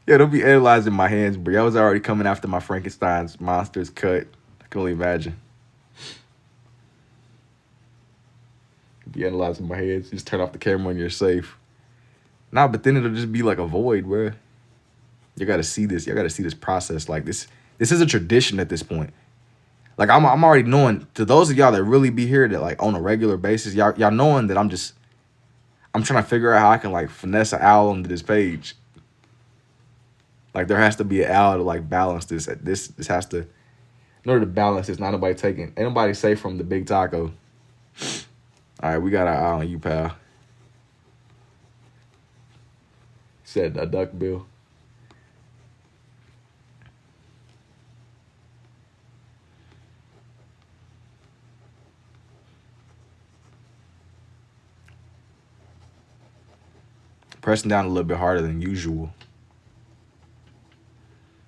Yeah, don't be analyzing my hands, bro. Y'all was already coming after my Frankenstein's monsters cut. I can only imagine. Be analyzing my hands. Just turn off the camera and you're safe. Nah, but then it'll just be like a void, bro. You gotta see this. You gotta see this process. Like this is a tradition at this point. Like I'm already knowing, to those of y'all that really be here that like on a regular basis, y'all knowing that I'm trying to figure out how I can like finesse an owl onto this page. Like there has to be an owl to like balance this. This has to, in order to balance this, not nobody taking, ain't nobody safe from the big taco. All right, we got our eye on you, pal. Said a duck bill. Pressing down a little bit harder than usual.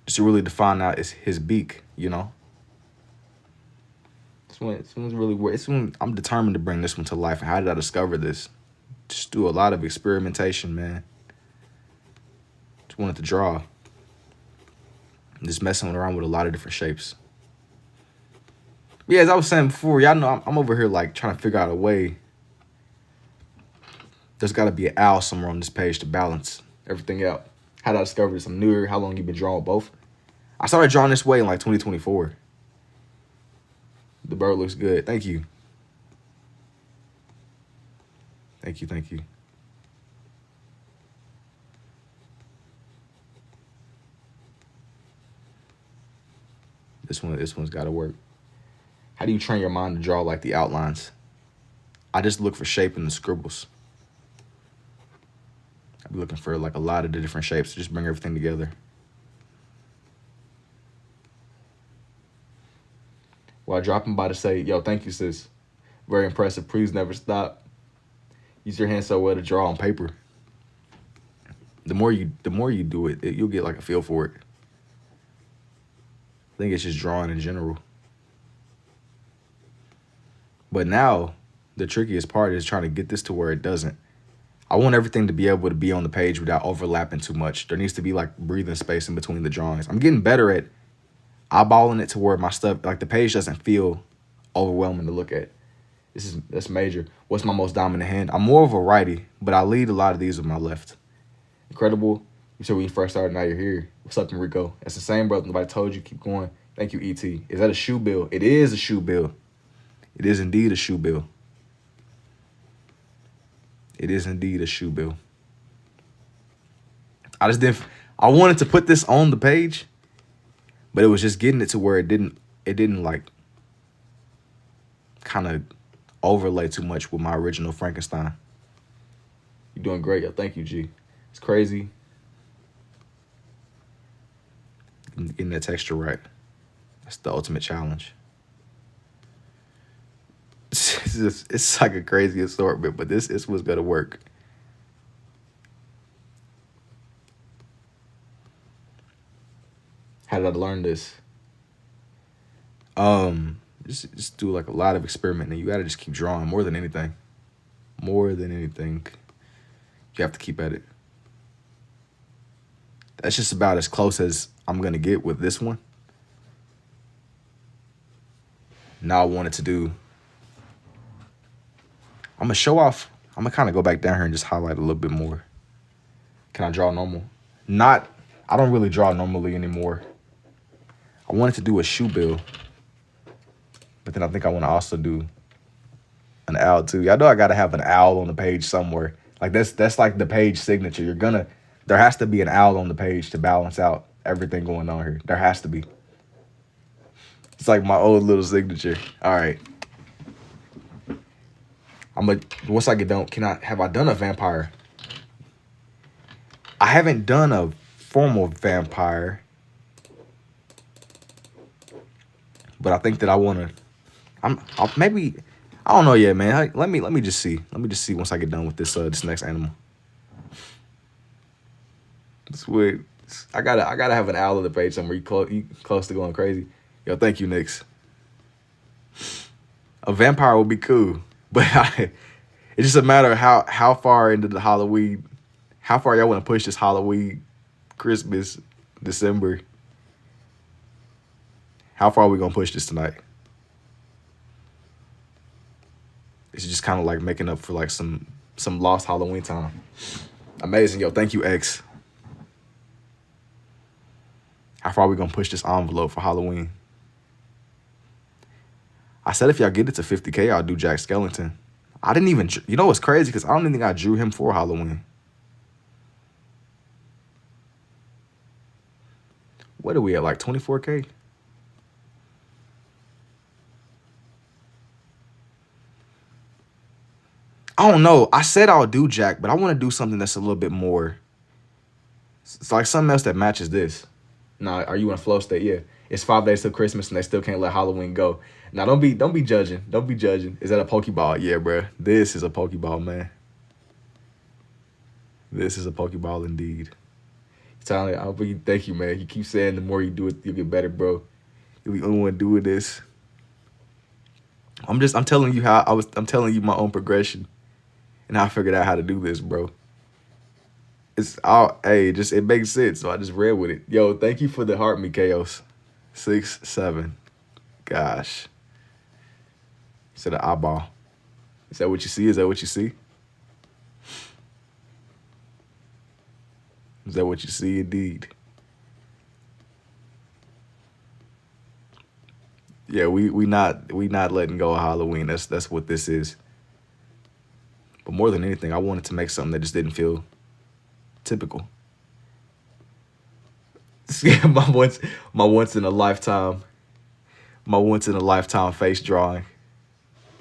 Just to really define out his beak, you know? This one's really weird. I'm determined to bring this one to life. And how did I discover this? Just do a lot of experimentation, man. Just wanted to draw. Just messing around with a lot of different shapes. But yeah, as I was saying before, y'all know I'm over here like trying to figure out a way. There's got to be an owl somewhere on this page to balance everything out. How did I discover this? I'm newer. How long you been drawing both? I started drawing this way in like 2024. The bird looks good. Thank you. Thank you. Thank you. This one's got to work. How do you train your mind to draw like the outlines? I just look for shape in the scribbles. I'll be looking for like a lot of the different shapes to just bring everything together. While dropping by to say, yo, thank you, sis. Very impressive. Please never stop. Use your hands so well to draw on paper. The more you do it, you'll get like a feel for it. I think it's just drawing in general. But now, the trickiest part is trying to get this to where it doesn't. I want everything to be able to be on the page without overlapping too much. There needs to be like breathing space in between the drawings. I'm getting better at eyeballing it to where my stuff, like the page doesn't feel overwhelming to look at. That's major. What's my most dominant hand? I'm more of a righty, but I lead a lot of these with my left. Incredible. You said when you first started, now you're here. What's up, Enrico? That's the same, brother. Nobody told you. Keep going. Thank you, ET. Is that a shoe bill? It is a shoe bill. It is indeed a shoe bill. It is indeed a shoe bill. I wanted to put this on the page, but it was just getting it to where it didn't like kind of overlay too much with my original Frankenstein. You're doing great. Yo, thank you, G. It's crazy. Getting that texture right. That's the ultimate challenge. It's like a crazy assortment, but this is what's gonna work. How did I learn this? Just do like a lot of experimenting. You gotta just keep drawing more than anything. More than anything, you have to keep at it. That's just about as close as I'm gonna get with this one. Now I wanted to do, I'm gonna show off. I'm gonna kind of go back down here and just highlight a little bit more. Can I draw normal? I don't really draw normally anymore. I wanted to do a shoe bill, but then I think I want to also do an owl too. Y'all know I gotta have an owl on the page somewhere. Like that's like the page signature. There has to be an owl on the page to balance out everything going on here. There has to be. It's like my old little signature. All right. Once I get done, have I done a vampire? I haven't done a formal vampire, but I think that I want to. Maybe I don't know yet, man. Let me just see. Let me just see once I get done with this next animal. It's weird. I gotta have an owl on the page somewhere. You close to going crazy. Yo, thank you, Nix. A vampire would be cool, but it's just a matter of how far into the Halloween, how far y'all want to push this Halloween, Christmas, December. How far are we gonna push this tonight? It's just kind of like making up for like some lost Halloween time. Amazing, yo. Thank you, X. How far are we gonna push this envelope for Halloween? I said if y'all get it to 50K, I'll do Jack Skellington. I didn't even, you know what's crazy? Because I don't even think I drew him for Halloween. What are we at, like 24K? I don't know. I said I'll do Jack, but I want to do something that's a little bit more. It's like something else that matches this. Nah, are you in a flow state? Yeah. It's 5 days till Christmas and they still can't let Halloween go. Now don't be judging. Don't be judging. Is that a Pokeball? Yeah, bro. This is a Pokeball, man. This is a Pokeball indeed. Thank you, man. You keep saying the more you do it, you get better, bro. You'll be the only one doing this. I'm telling you I'm telling you my own progression and how I figured out how to do this, bro. It makes sense. So I just read with it. Yo, thank you for the heart, Mikaos. 6, 7. Gosh. Instead of eyeball. Is that what you see? Is that what you see? Is that what you see? Indeed. Yeah, we not letting go of Halloween. That's what this is. But more than anything, I wanted to make something that just didn't feel typical. my once in a lifetime face drawing.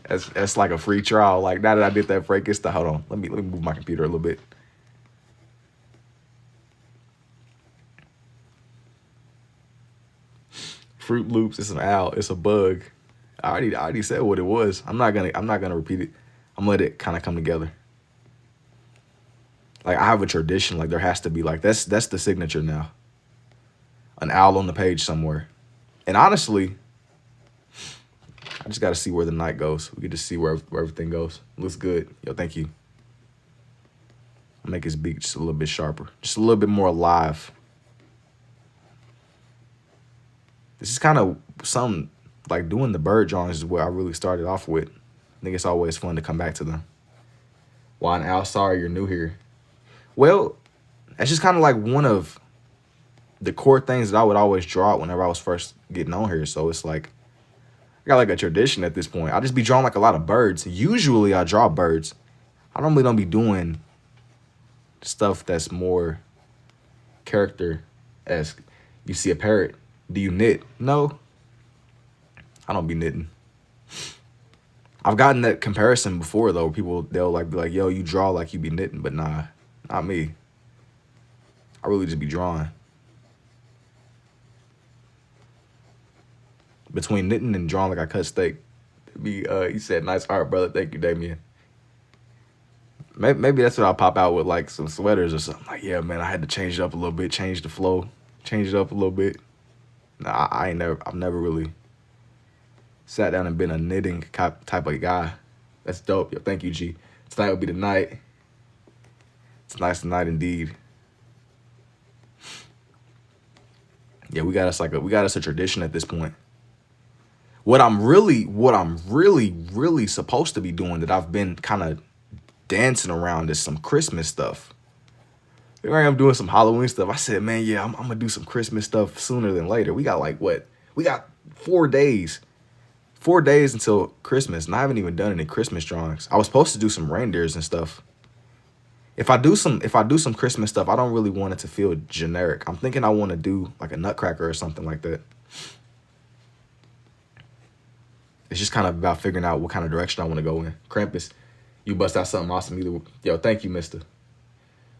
That's like a free trial. Like now that I did that Frankenstein, hold on. Let me move my computer a little bit. Fruit Loops, it's an owl, it's a bug. I already said what it was. I'm not gonna repeat it. I'm gonna let it kind of come together. Like I have a tradition, like there has to be like that's the signature now. An owl on the page somewhere. And honestly, I just gotta see where the night goes. We can just see where everything goes. Looks good. Yo, thank you. I'll make his beak just a little bit sharper. Just a little bit more alive. This is kind of something like doing the bird drawings is what I really started off with. I think it's always fun to come back to them. Why an owl? Sorry you're new here. Well, that's just kind of like one of the core things that I would always draw whenever I was first getting on here. So it's like, I got like a tradition at this point. I just be drawing like a lot of birds. Usually I draw birds. I normally don't be doing stuff that's more character-esque. You see a parrot. Do you knit? No. I don't be knitting. I've gotten that comparison before though. They'll like be like, yo, you draw like you be knitting, but nah, not me. I really just be drawing. Between knitting and drawing like I cut steak. He said, nice art, brother. Thank you, Damien. Maybe that's what I'll pop out with, like some sweaters or something. Like, yeah, man, I had to change it up a little bit, change the flow, change it up a little bit. Nah, I've never really sat down and been a knitting type of guy. That's dope. Yo, thank you, G. Tonight will be the night. It's nice tonight indeed. Yeah, we got us a tradition at this point. What I'm really supposed to be doing that I've been kind of dancing around is some Christmas stuff. Here I am doing some Halloween stuff. I said, man, yeah, I'm gonna do some Christmas stuff sooner than later. We got like what? We got 4 days. 4 days until Christmas, and I haven't even done any Christmas drawings. I was supposed to do some reindeers and stuff. If I do some Christmas stuff, I don't really want it to feel generic. I'm thinking I want to do like a nutcracker or something like that. It's just kind of about figuring out what kind of direction I want to go in. Krampus, You bust out something awesome either. Yo, thank you, mister.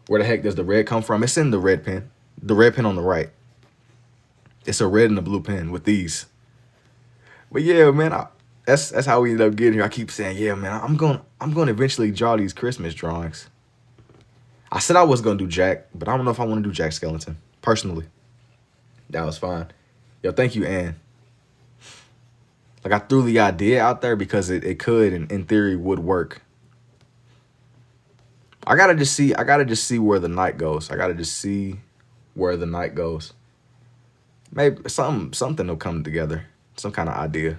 Where the heck does the red come from? It's in the red pen. The red pen on the right. It's a red and a blue pen with these. But yeah, man, that's how we ended up getting here. I keep saying, yeah, man, I'm gonna eventually draw these Christmas drawings. I said I was gonna do Jack, but I don't know if I want to do Jack Skellington personally. That was fine. Yo, thank you, Ann. Like I threw the idea out there because it could and in theory would work. I gotta just see where the night goes. I gotta just see where the night goes. Maybe something will come together. Some kind of idea.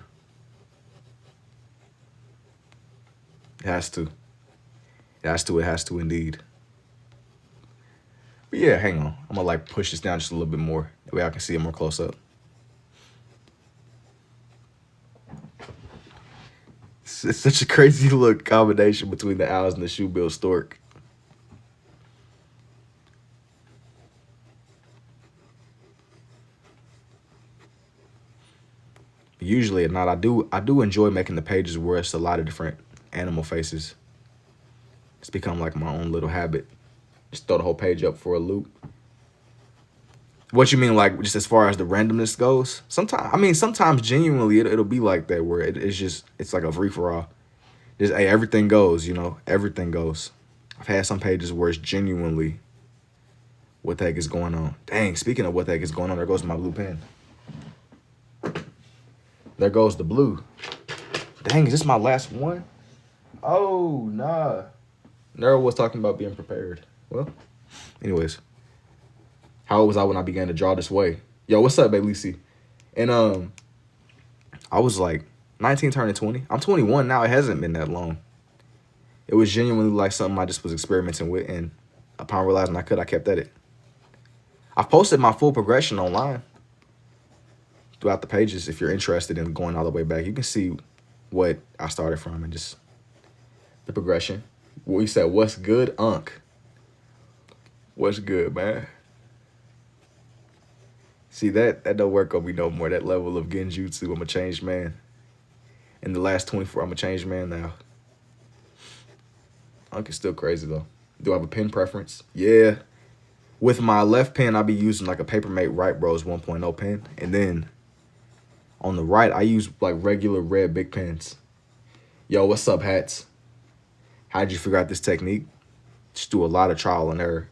It has to. It has to indeed. But yeah, hang on. I'm gonna like push this down just a little bit more. That way I can see it more close up. It's such a crazy look combination between the owls and the shoe-bill stork. Usually at night, I do enjoy making the pages where it's a lot of different animal faces. It's become like my own little habit. Just throw the whole page up for a loop. What you mean, like just as far as the randomness goes? Sometimes genuinely it'll be like that where it's like a free for all. Just hey, everything goes, you know, everything goes. I've had some pages where it's genuinely what the heck is going on. Dang, speaking of what the heck is going on, there goes my blue pen. There goes the blue. Dang, is this my last one? Oh, nah. Nero was talking about being prepared. Well, anyways. How old was I when I began to draw this way? Yo, what's up, baby Lisi? And I was like 19 turning 20. I'm 21 now. It hasn't been that long. It was genuinely like something I just was experimenting with, and upon realizing I kept at it. I've posted my full progression online throughout the pages. If you're interested in going all the way back, you can see what I started from and just the progression. We said, what's good, Unc? What's good, man? See, that don't work on me no more. That level of genjutsu, I'm a changed man. In the last 24, I'm a changed man now. Unc is still crazy, though. Do I have a pen preference? Yeah. With my left pen, I'll be using like a Papermate Right Bros 1.0 pen. And then on the right, I use like regular red big pens. Yo, what's up, Hats? How'd you figure out this technique? Just do a lot of trial and error.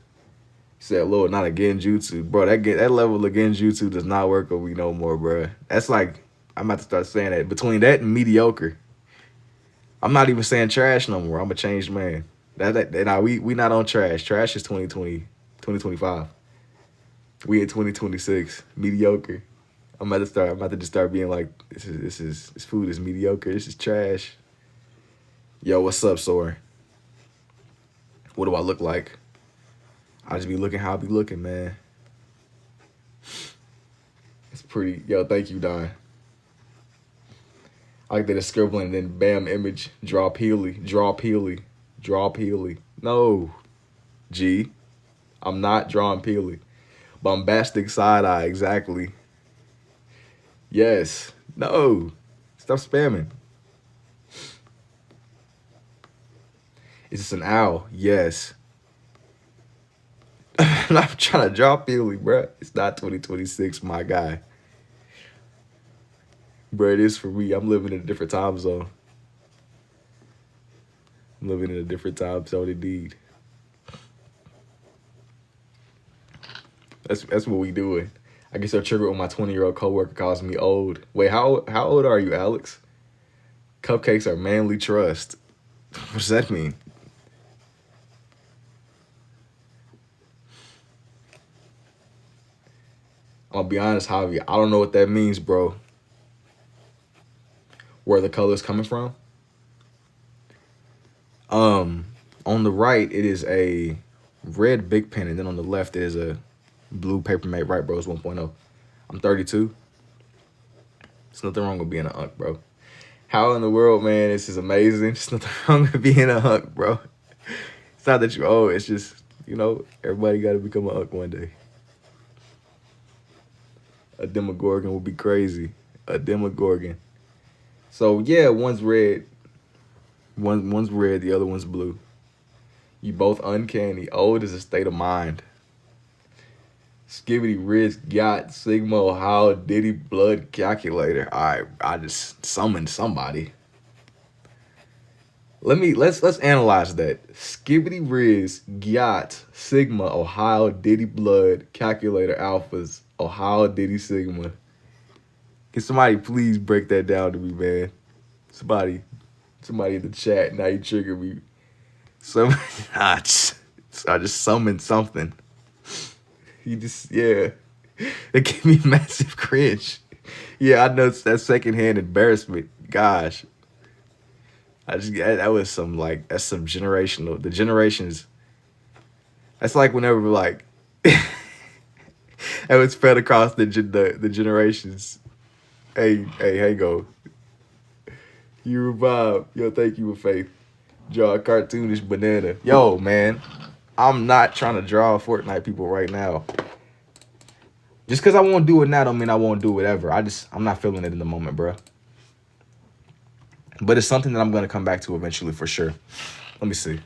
Said, Lord, not a genjutsu. Bro, that level of genjutsu does not work on me no more, bro. That's like, I'm about to start saying that. Between that and mediocre, I'm not even saying trash no more. I'm a changed man. We not on trash. Trash is 2020, 2025. We in 2026. Mediocre. I'm about to just start being like, this food is mediocre. This is trash. Yo, what's up, Soren? What do I look like? I just be looking how I be looking, man. It's pretty. Yo, thank you, Don. I like that it's scribbling, then bam, image, draw Peely, draw Peely, draw Peely. No, G. I'm not drawing Peely. Bombastic side eye, exactly. Yes. No. Stop spamming. Is this an owl? Yes. I'm trying to draw Peely, bro. It's not 2026, my guy. Bro, it is for me. I'm living in a different time zone. I'm living in a different time zone indeed. That's what we doing. I get so triggered when my 20-year-old coworker calls me old. Wait, how old are you, Alex? Cupcakes are manly trust. What does that mean? I'm gonna be honest, Javi. I don't know what that means, bro. Where the color's coming from? On the right, it is a red big pen, and then on the left, it is a blue Papermate Right Bros 1.0. I'm 32. There's nothing wrong with being an unk, bro. How in the world, man? This is amazing. There's nothing wrong with being a unk, bro. It's not that you're old. It's just, you know, everybody got to become an unk one day. A Demogorgon would be crazy. A Demogorgon. So, yeah, one's red. One's red, the other one's blue. You both uncanny. Old is a state of mind. Skibbity Riz got Sigma Ohio Diddy blood calculator. Alright, I just summoned somebody. Let's analyze that. Skibbity Riz got Sigma Ohio Diddy blood calculator alphas. Ohio Diddy Sigma. Can somebody please break that down to me, man? Somebody in the chat. Now you trigger me. I just summoned something. Yeah. It gave me massive cringe. Yeah, I know it's that secondhand embarrassment. Gosh. That was that's some generational. The generations. That's like whenever like it was spread across the generations. Hey, go. You revive. Yo, thank you with faith. Draw a cartoonish banana. Yo, man. I'm not trying to draw Fortnite people right now. Just because I won't do it now don't mean I won't do it ever. I'm not feeling it in the moment, bro. But it's something that I'm going to come back to eventually for sure. Let me see.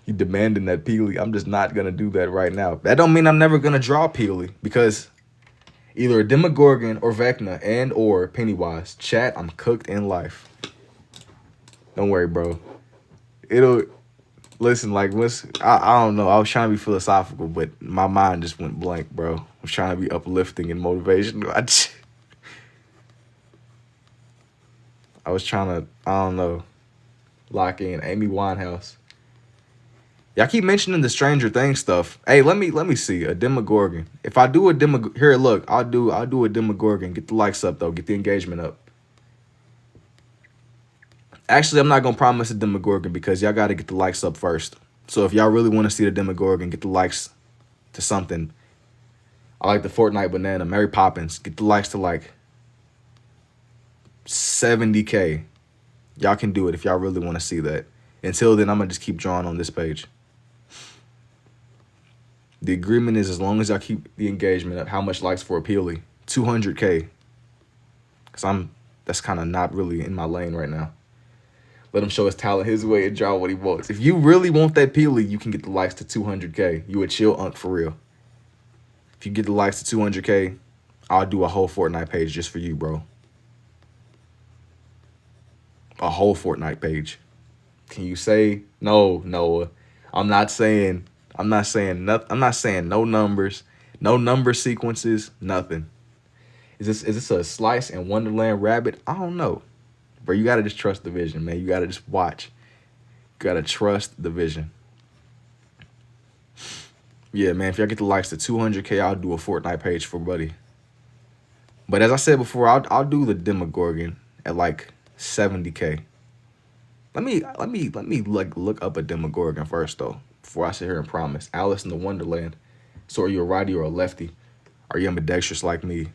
You demanding that Peely. I'm just not going to do that right now. That don't mean I'm never going to draw Peely because either a Demogorgon or Vecna and or Pennywise. Chat, I'm cooked in life. Don't worry, bro. Listen, like, I don't know. I was trying to be philosophical, but my mind just went blank, bro. I was trying to be uplifting and motivational. I was trying to, I don't know, lock in Amy Winehouse. Y'all keep mentioning the Stranger Things stuff. Hey, let me see a Demogorgon. If I do a here, look, I'll do a Demogorgon. Get the likes up though. Get the engagement up. Actually, I'm not gonna promise a Demogorgon because y'all gotta get the likes up first. So if y'all really want to see the Demogorgon, get the likes to something. I like the Fortnite banana, Mary Poppins. Get the likes to like 70K. Y'all can do it if y'all really want to see that. Until then, I'm gonna just keep drawing on this page. The agreement is as long as y'all keep the engagement up. How much likes for a Peely? 200K. Cause that's kind of not really in my lane right now. Let him show his talent his way and draw what he wants. If you really want that Peely, you can get the likes to 200K. You a chill unk for real. If you get the likes to 200K, I'll do a whole Fortnite page just for you, bro. A whole Fortnite page. Can you say no, Noah? I'm not saying nothing. I'm not saying no numbers, no number sequences, nothing. Is this a Slice and Wonderland rabbit? I don't know. Bro, you gotta just trust the vision, man. You gotta just watch. You gotta trust the vision. Yeah, man, if y'all get the likes to 200K, I'll do a Fortnite page for Buddy. But as I said before, I'll do the Demogorgon at like 70K. Let me like look up a Demogorgon first though, before I sit here and promise. Alice in the Wonderland. So are you a righty or a lefty? Are you ambidextrous like me?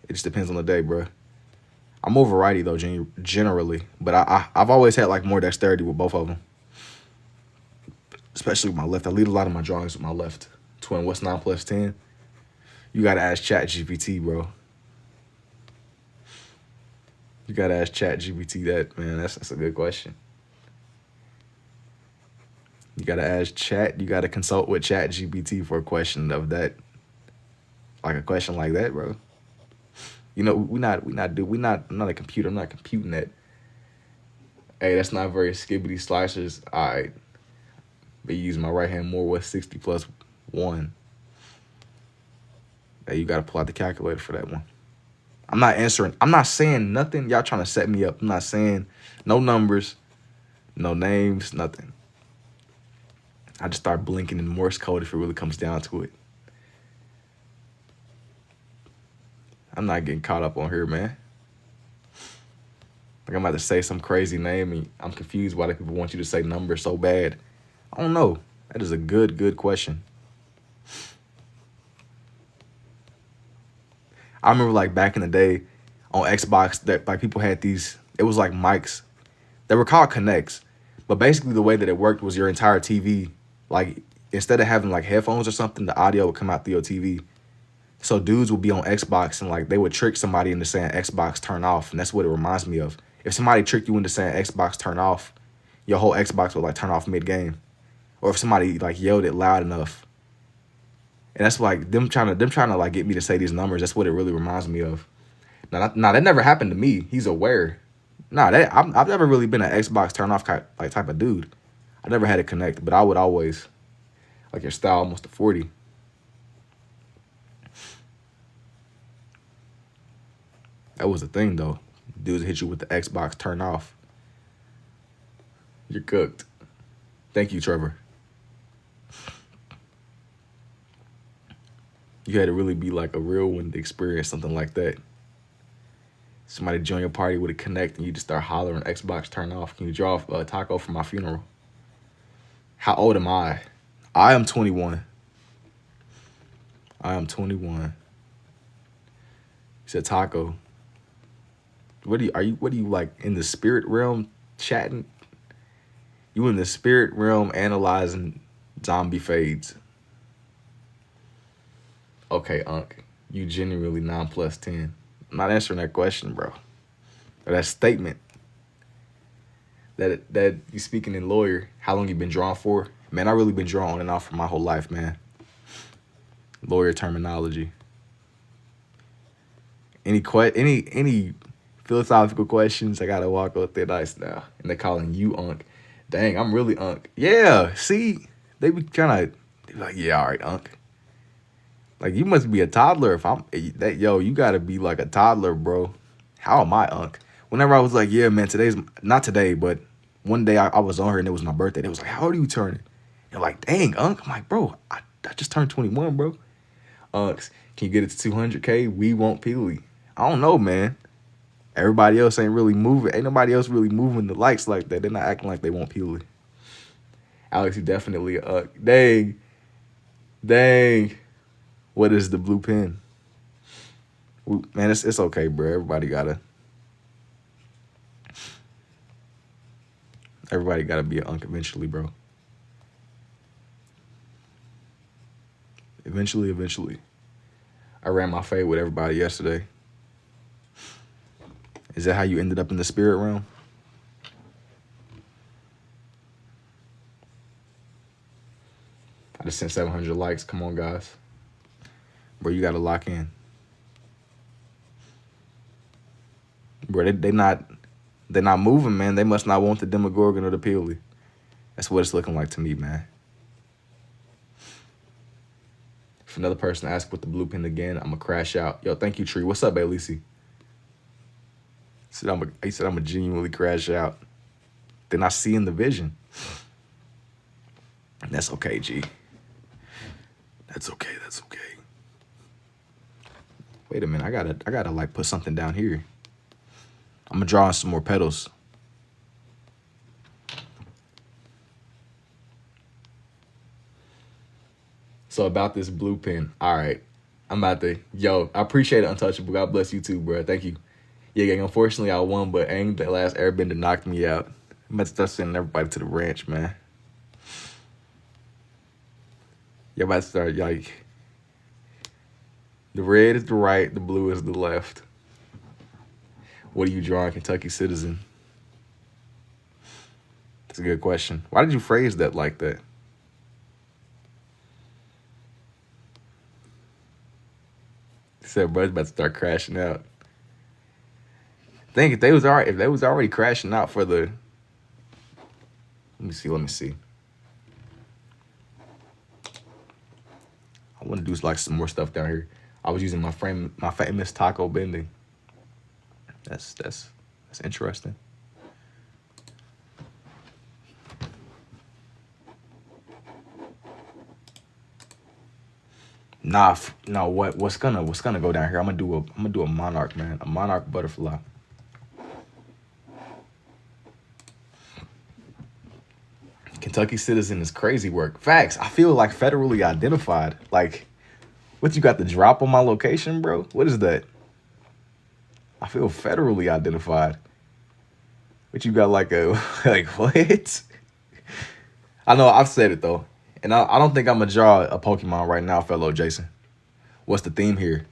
It just depends on the day, bro. I'm over righty though, generally, but I've always had like more dexterity with both of them, especially with my left. I lead a lot of my drawings with my left. Twin, what's 9 plus 10? You gotta ask ChatGPT, bro. You gotta ask ChatGPT that, man. That's a good question. You gotta ask Chat. You gotta consult with ChatGPT for a question of that, like a question like that, bro. You know, I'm not a computer. I'm not computing that. Hey, that's not very skibbity slicers. All right. But use my right hand more. What's 60 plus 1? Hey, you got to pull out the calculator for that one. I'm not answering. I'm not saying nothing. Y'all trying to set me up. I'm not saying no numbers, no names, nothing. I just start blinking in Morse code if it really comes down to it. I'm not getting caught up on here, man. Like I'm about to say some crazy name and I'm confused why the people want you to say numbers so bad. I don't know. That is a good question. I remember like back in the day on Xbox that like people had these, it was like mics. They were called Connects. But basically the way that it worked was your entire TV, like instead of having like headphones or something, the audio would come out through your TV. So dudes would be on Xbox and like they would trick somebody into saying Xbox turn off. And that's what it reminds me of. If somebody tricked you into saying Xbox turn off, your whole Xbox would like turn off mid-game. Or if somebody like yelled it loud enough. And that's like them trying to like get me to say these numbers. That's what it really reminds me of. Now that never happened to me. He's aware. I've never really been an Xbox turn off type of dude. I never had it connect, but I would always like your style almost a 40. That was the thing though. Dudes hit you with the Xbox turn off. You're cooked. Thank you, Trevor. You had to really be like a real one to experience something like that. Somebody join your party with a connect and you just start hollering Xbox turn off. Can you draw a taco for my funeral? How old am I? I am 21. I am 21. You said taco. What are you like in the spirit realm chatting? You in the spirit realm analyzing zombie fades. Okay, Unc. You genuinely 9 plus 10. I'm not answering that question, bro. Or that statement. That you speaking in lawyer. How long you been drawing for? Man, I really been drawing on and off for my whole life, man. Lawyer terminology. Any philosophical questions? I gotta walk up thin ice now. And they calling you Unc. Dang, I'm really Unc. Yeah, see? They be trying to be like, yeah, all right, Unc. Like, you must be a toddler if I'm that. Yo, you gotta be like a toddler, bro. How am I, Unc? Whenever I was like, yeah, man, today's not today, but one day I was on her and it was my birthday. It was like, how old are you turning? They're like, dang, Unc. I'm like, bro, I just turned 21, bro. Uncs, can you get it to 200K? We want Peely. I don't know, man. Everybody else ain't really moving. Ain't nobody else really moving the likes like that. They're not acting like they want Peely. Alex, you definitely dang. What is the blue pen? Man, it's okay, bro. Everybody gotta be an Unc eventually, bro. Eventually. I ran my fade with everybody yesterday. Is that how you ended up in the spirit realm? I just sent 700 likes. Come on, guys. Bro, you gotta lock in. Bro, they're not moving, man. They must not want the Demogorgon or the Peely. That's what it's looking like to me, man. If another person asks with the blue pen again, I'm gonna crash out. Yo, thank you, Tree. What's up, Elise? He said I'm gonna genuinely crash out. They're not seeing the vision. And that's okay, G. That's okay. Wait a minute, I gotta like put something down here. I'm gonna draw on some more petals. So about this blue pen, all right, I'm about to, yo, I appreciate it, Untouchable. God bless you too, bro. Thank you. Yeah, gang, unfortunately I won, but Aang, that last airbender knocked me out. I'm about to start sending everybody to the ranch, man. Y'all about to start, like, the red is the right, the blue is the left. What are you drawing, Kentucky Citizen? That's a good question. Why did you phrase that like that? He said, bro, it's about to start crashing out. Think if they was already crashing out for the. Let me see. I want to do like some more stuff down here. I was using my famous taco bending. That's interesting. Nah, no. What's gonna go down here? I'm gonna do a monarch, man. A monarch butterfly. Kentucky Citizen is crazy work. Facts. I feel like federally identified. Like, what, you got the drop on my location, bro? What is that? I feel federally identified. What, you got like a like what? I know I've said it though. And I don't think I'm gonna draw a Pokemon right now, fellow Jason. What's the theme here?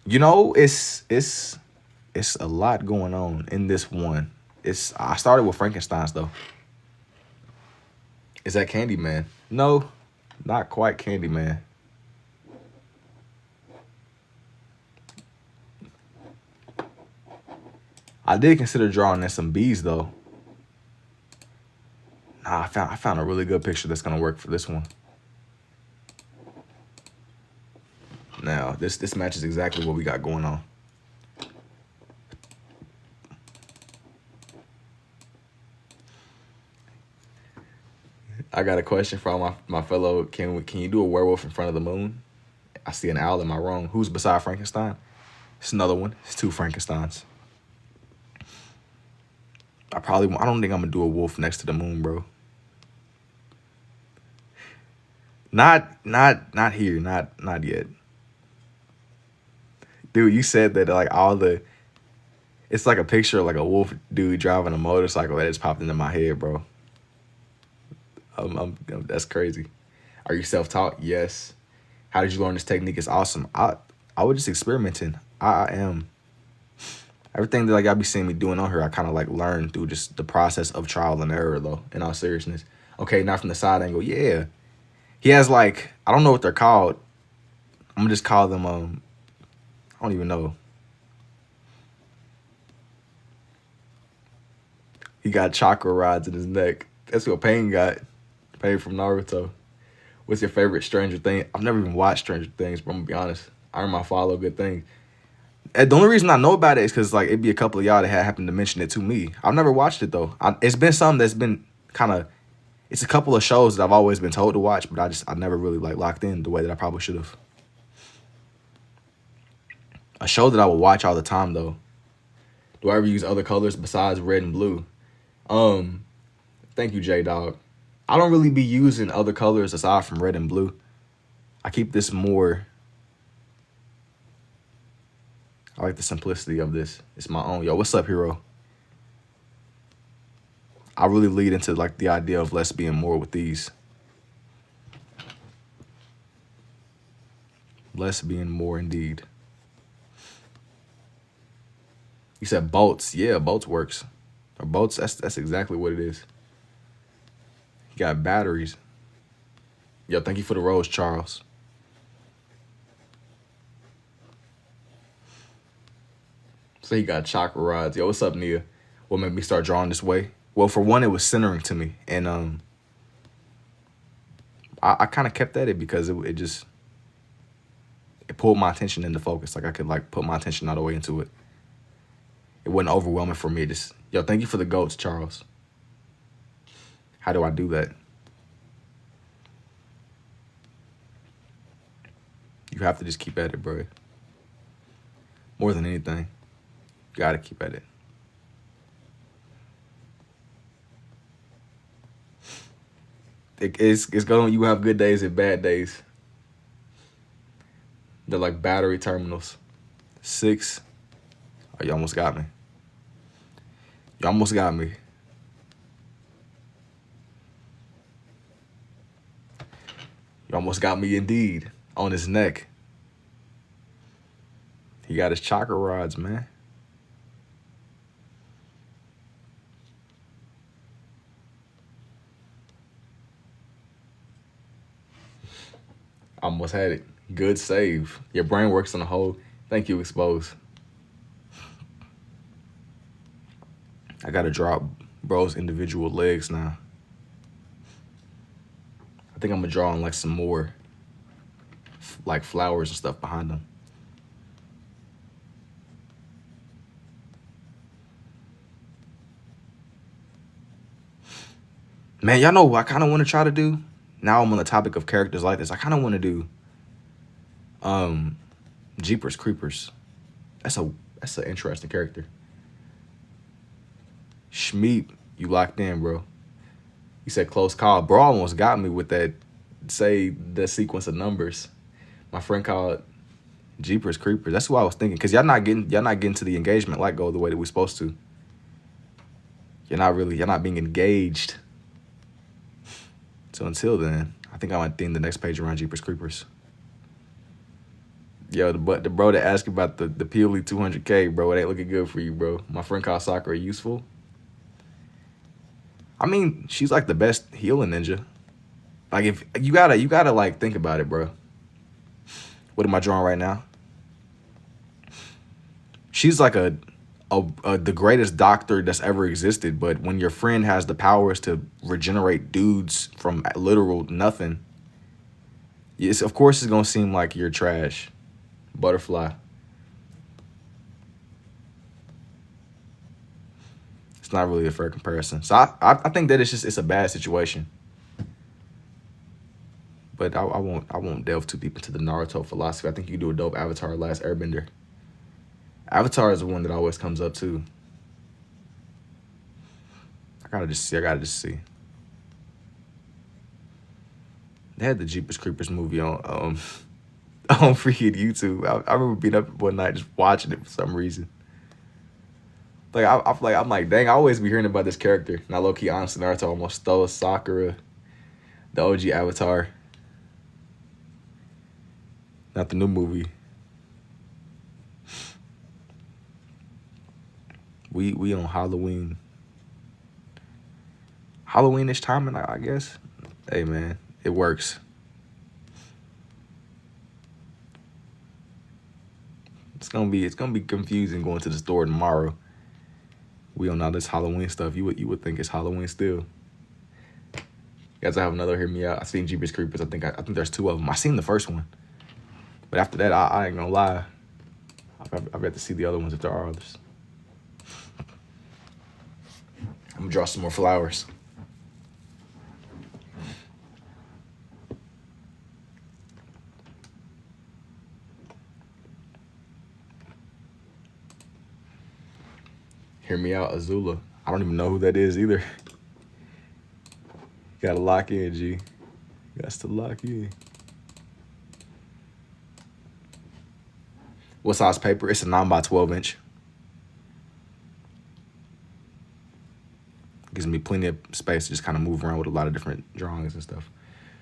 You know, it's a lot going on in this one. I started with Frankenstein's though. Is that Candyman? No, not quite Candyman. I did consider drawing in some bees though. Nah, I found a really good picture that's gonna work for this one. Now, this matches exactly what we got going on. I got a question for all my fellow. Can you do a werewolf in front of the moon? I see an owl. Am I wrong? Who's beside Frankenstein? It's another one. It's two Frankensteins. I don't think I'm gonna do a wolf next to the moon, bro. Not here. Not yet. Dude, you said that like it's like a picture of like a wolf dude driving a motorcycle that just popped into my head, bro. That's crazy. Are you self-taught? Yes. How did you learn this technique? It's awesome. I was just experimenting. I am. Everything that like y'all be seeing me doing on here, I kind of like learned through just the process of trial and error, though. In all seriousness. Okay, not from the side angle. Yeah, he has like I don't know what they're called. I'm gonna just call them. I don't even know. He got chakra rods in his neck. That's what Pain got. Pain from Naruto. What's your favorite Stranger Thing? I've never even watched Stranger Things, but I'm gonna be honest. I remember I follow good things. And the only reason I know about it is because like it'd be a couple of y'all that had happened to mention it to me. I've never watched it though. It's been something that's been kind of. It's a couple of shows that I've always been told to watch, but I never really like locked in the way that I probably should have. A show that I would watch all the time though. Do I ever use other colors besides red and blue? Thank you, J-Dog. I don't really be using other colors aside from red and blue. I keep this more. I like the simplicity of this. It's my own. Yo, what's up, hero? I really lead into like the idea of less being more with these. Less being more indeed. You said bolts. Yeah, bolts works. Or bolts, that's exactly what it is. You got batteries. Yo, thank you for the rose, Charles. So he got chakra rods. Yo, what's up, Nia? What made me start drawing this way? Well, for one, it was centering to me. And I kind of kept at it because it pulled my attention into focus. Like I could like put my attention all the way into it. It wasn't overwhelming for me. Yo, thank you for the goats, Charles. How do I do that? You have to just keep at it, bro. More than anything, you gotta keep at it. It's going. You have good days and bad days. They're like battery terminals. 6. Oh, you almost got me. You almost got me. You almost got me indeed. On his neck. He got his chakra rods, man. Almost had it. Good save. Your brain works on the whole. Thank you, Expose. I gotta drop bro's individual legs now. I think I'm gonna draw on like some more like flowers and stuff behind them. Man, y'all know what I kind of want to try to do? Now I'm on the topic of characters like this. I kind of want to do Jeepers Creepers. That's an interesting character. Schmeep, you locked in, bro. You said close call. Bro almost got me with that, the sequence of numbers. My friend called Jeepers Creepers. That's what I was thinking. Cause y'all not getting to the engagement like go the way that we're supposed to. You're not being engaged. So until then, I think I might theme the next page around Jeepers Creepers. Yo, the bro that asked about the Peely 200K, bro, it ain't looking good for you, bro. My friend called soccer useful. I mean, she's like the best healing ninja. Like if you gotta like think about it, bro. What am I drawing right now? She's like the greatest doctor that's ever existed. But when your friend has the powers to regenerate dudes from literal nothing, of course it's gonna seem like you're trash. Butterfly. It's not really a fair comparison. So I think that it's a bad situation. But I won't delve too deep into the Naruto philosophy. I think you do a dope Avatar Last Airbender. Avatar is the one that always comes up too. I gotta just see. They had the Jeepers Creepers movie on on freaking YouTube. I remember being up one night just watching it for some reason. Like I'm like, dang, I always be hearing about this character. And I low key honestly Naruto almost stole Sakura, the OG Avatar. Not the new movie. We on Halloween. Halloweenish timing, I guess. Hey man, it works. It's gonna be confusing going to the store tomorrow. We on all this Halloween stuff. You would think it's Halloween still. Guys, I have another Hear Me Out. I seen Jeepers Creepers. I think there's 2 of them. I seen the first one, but after that, I ain't gonna lie. I've got to see the other ones if there are others. I'm gonna draw some more flowers. Hear Me Out, Azula. I don't even know who that is either. You gotta lock in, G. You got to lock in. What size paper? It's a 9x12 inch. Gives me plenty of space to just kind of move around with a lot of different drawings and stuff.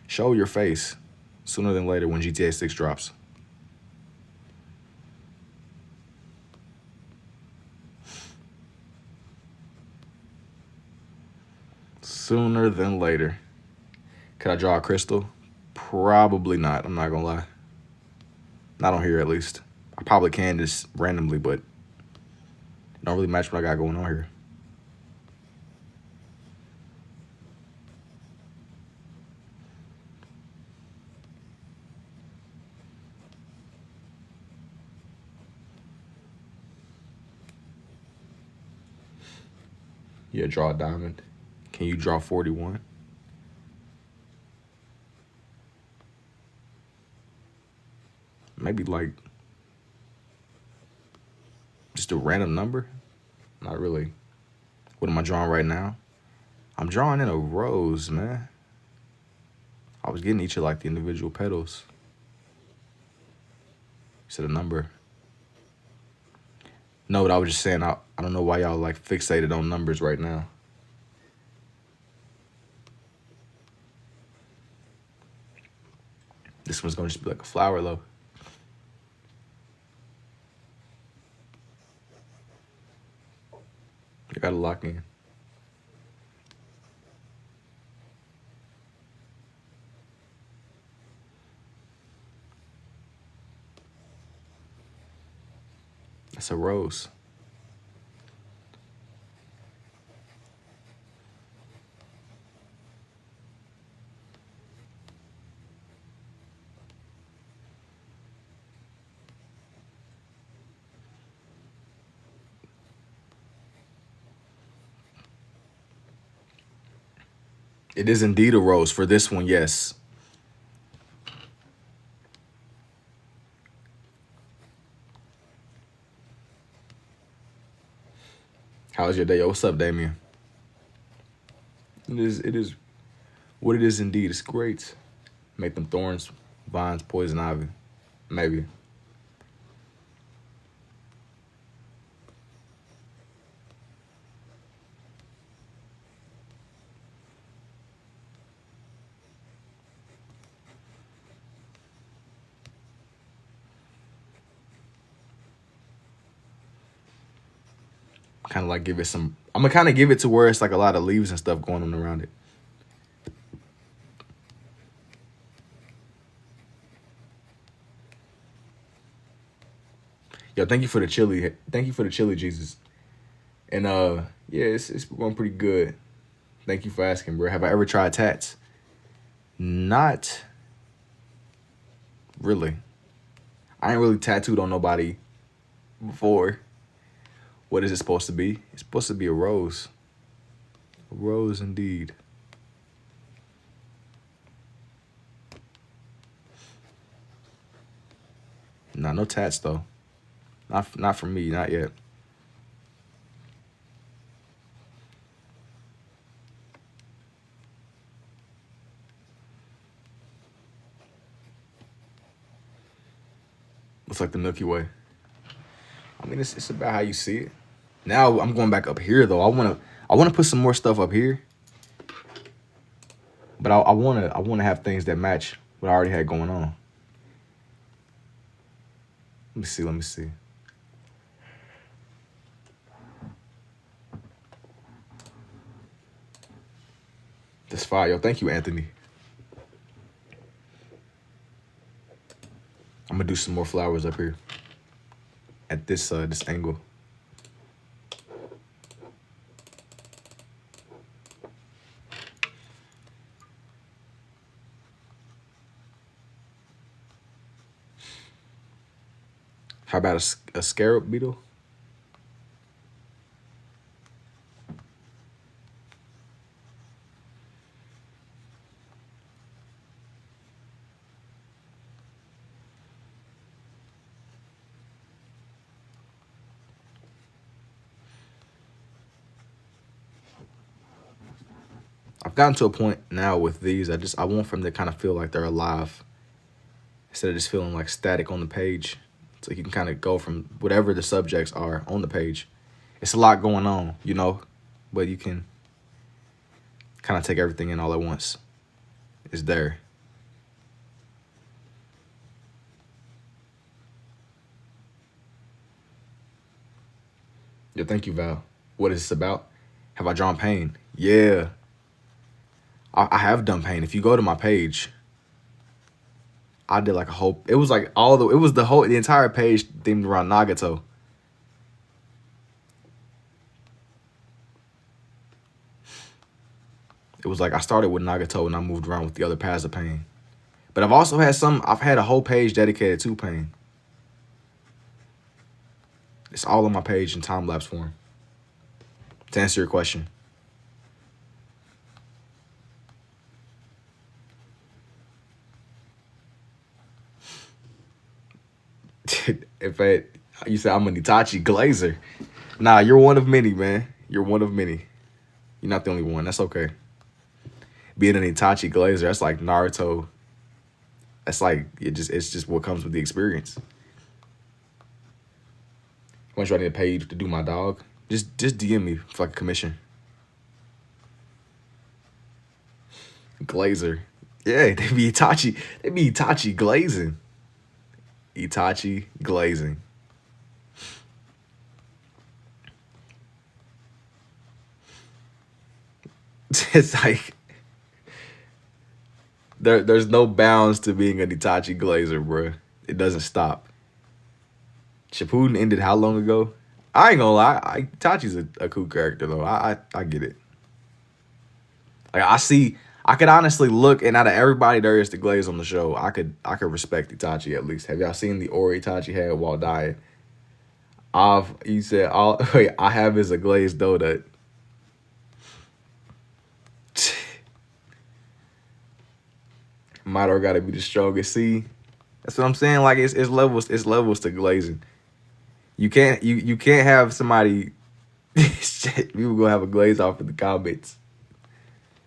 Show your face sooner than later when GTA 6 drops. Sooner than later. Could I draw a crystal? Probably not. I'm not gonna lie. Not on here, at least. I probably can just randomly, but it don't really match what I got going on here. Yeah, draw a diamond. Can you draw 41? Maybe like just a random number? Not really. What am I drawing right now? I'm drawing in a rose, man. I was getting each of like the individual petals. Said a number. No, but I was just saying, I don't know why y'all like fixated on numbers right now. This one's gonna just be like a flower though. You gotta lock in. That's a rose. It is indeed a rose for this one, yes. How was your day? Yo, what's up, Damien? It is what it is indeed. It's great. Make them thorns, vines, poison ivy. Maybe. Kind of like give it some. I'm gonna kind of give it to where it's like a lot of leaves and stuff going on around it. Yo, thank you for the chili. Thank you for the chili, Jesus. And yeah, it's going pretty good. Thank you for asking, bro. Have I ever tried tats? Not really. I ain't really tattooed on nobody before. What is it supposed to be? It's supposed to be a rose. A rose indeed. Nah, no tats though. Not for me, not yet. Looks like the Milky Way. I mean, it's about how you see it. Now I'm going back up here though. I wanna put some more stuff up here, but I wanna have things that match what I already had going on. Let me see. That's fire, yo. Thank you, Anthony. I'm gonna do some more flowers up here at this angle. How about a scarab beetle? I've gotten to a point now with these, I want them to kind of feel like they're alive instead of just feeling like static on the page. So you can kind of go from whatever the subjects are on the page. It's a lot going on, you know, but you can kind of take everything in all at once. It's there. Yeah, thank you, Val. What is this about? Have I drawn pain? Yeah. I have done pain. If you go to my page, I did like a whole, it was like the entire page themed around Nagato. It was like I started with Nagato and I moved around with the other paths of pain. But I've had a whole page dedicated to pain. It's all on my page in time-lapse form. To answer your question. You said I'm an Itachi Glazer. Nah, you're one of many, man. You're one of many. You're not the only one. That's okay. Being an Itachi Glazer, that's like Naruto. That's like it's just what comes with the experience. Once you need a page to do my dog, just DM me for like a commission. Glazer. Yeah, they be Itachi glazing. Itachi glazing. It's like there's no bounds to being an Itachi glazer, bro. It doesn't stop. Shippuden ended how long ago? I ain't gonna lie. Itachi's a cool character though. I get it. Like I could honestly look, and out of everybody there is to glaze on the show, I could respect Itachi at least. Have y'all seen the aura Itachi had while dying? You said wait, I have is a glazed donut. Madara gotta be the strongest. See, that's what I'm saying. Like it's levels to glazing. You can't have somebody. People gonna have a glaze off in the comments.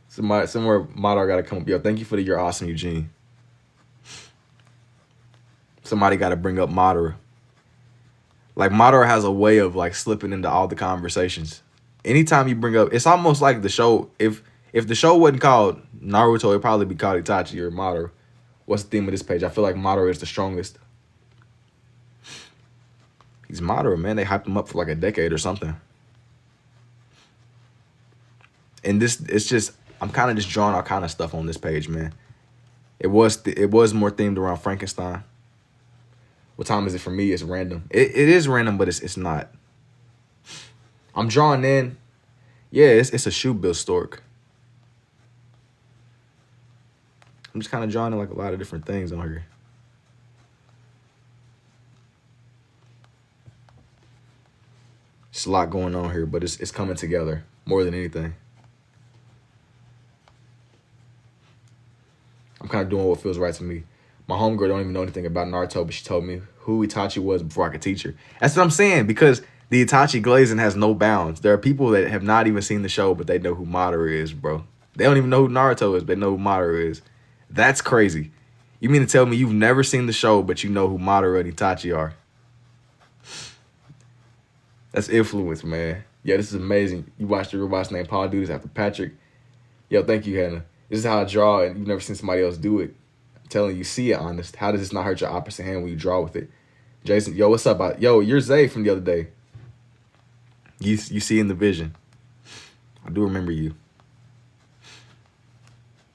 Somewhere Madara gotta come up. Yo, thank you for you're awesome, Eugene. Somebody gotta bring up Madara. Like Madara has a way of like slipping into all the conversations. Anytime you bring up, it's almost like the show. If the show wasn't called Naruto, it'd probably be called Itachi or Madara. What's the theme of this page? I feel like Madara is the strongest. He's Madara, man. They hyped him up for like a decade or something. And this, it's just, I'm kind of just drawing all kind of stuff on this page, man. It was more themed around Frankenstein. What time is it for me? It's random. It is random, but it's not. I'm drawing in. Yeah, it's a shoe-bill stork. I'm just kind of drawing in like a lot of different things on here. It's a lot going on here, but it's coming together more than anything. I'm kind of doing what feels right to me. My homegirl don't even know anything about Naruto, but she told me who Itachi was before I could teach her. That's what I'm saying, because the Itachi glazing has no bounds. There are people that have not even seen the show, but they know who Madara is, bro. They don't even know who Naruto is, but they know who Madara is. That's crazy. You mean to tell me you've never seen the show, but you know who Madara and Itachi are? That's influence, man. Yeah, this is amazing. You watched the robots named Paul do this after Patrick. Yo, thank you, Hannah. This is how I draw, and you've never seen somebody else do it. I'm telling you, see it, honest. How does this not hurt your opposite hand when you draw with it? Jason, yo, what's up? Yo, you're Zay from the other day. You see in the vision. I do remember you.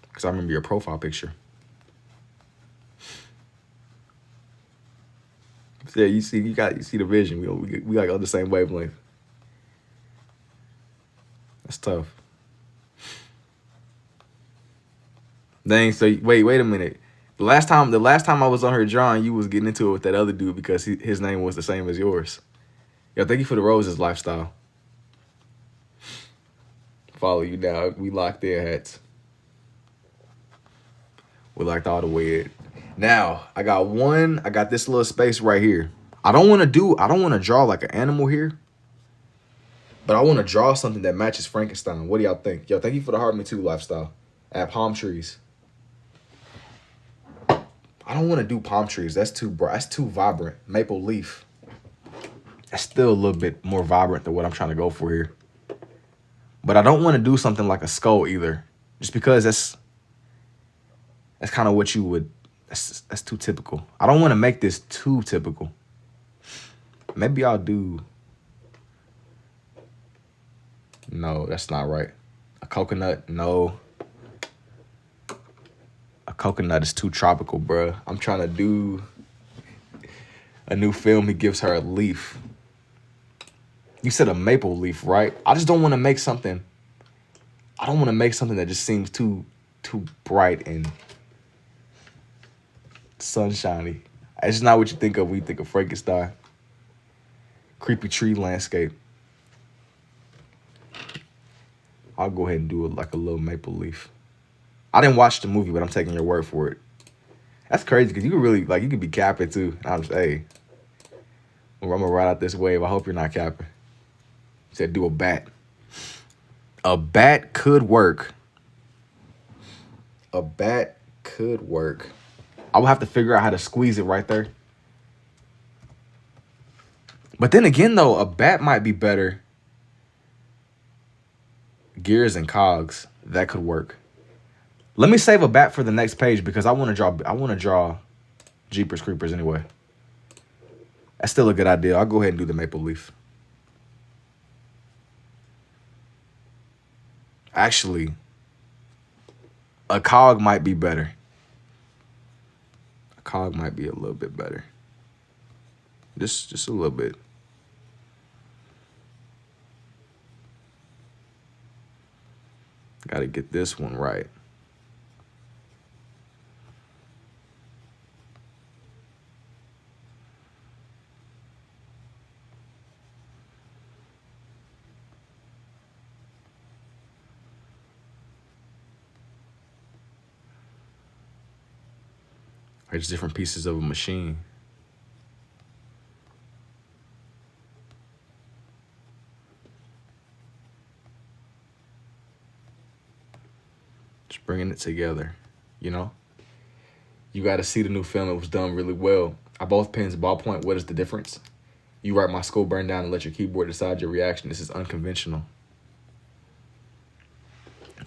Because I remember your profile picture. Yeah, you see the vision. We like on the same wavelength. That's tough. Dang, so wait a minute. The last time I was on her drawing, you was getting into it with that other dude because his name was the same as yours. Yo, thank you for the roses, lifestyle. Follow you now. We locked in, hats. We locked all the way in. Now, I got this little space right here. I don't want to draw like an animal here. But I want to draw something that matches Frankenstein. What do y'all think? Yo, thank you for the Heart Me Too, lifestyle. At palm trees. I don't want to do palm trees. That's too bright. That's too vibrant. Maple leaf. That's still a little bit more vibrant than what I'm trying to go for here. But I don't want to do something like a skull either. Just because that's kind of what you would... That's too typical. I don't want to make this too typical. Maybe I'll do... No, that's not right. A coconut? No. A coconut is too tropical, bruh. I'm trying to do a new film. He gives her a leaf. You said a maple leaf, right? I just don't want to make something. I don't want to make something that just seems too bright and sunshiny. It's not what you think of when you think of Frankenstein. Creepy tree landscape. I'll go ahead and do it like a little maple leaf. I didn't watch the movie, but I'm taking your word for it. That's crazy because you could really, you could be capping too. I'm just, hey, I'm going to ride out this wave. I hope you're not capping. You said do a bat. A bat could work. A bat could work. I would have to figure out how to squeeze it right there. But then again, though, a bat might be better. Gears and cogs, that could work. Let me save a bat for the next page because I want to draw Jeepers Creepers anyway. That's still a good idea. I'll go ahead and do the maple leaf. Actually, a cog might be better. A cog might be a little bit better. Just a little bit. Got to get this one right. It's different pieces of a machine. Just bringing it together, you know? You got to see the new film. It was done really well. I both pens ballpoint. What is the difference? You write my school burned down and let your keyboard decide your reaction. This is unconventional.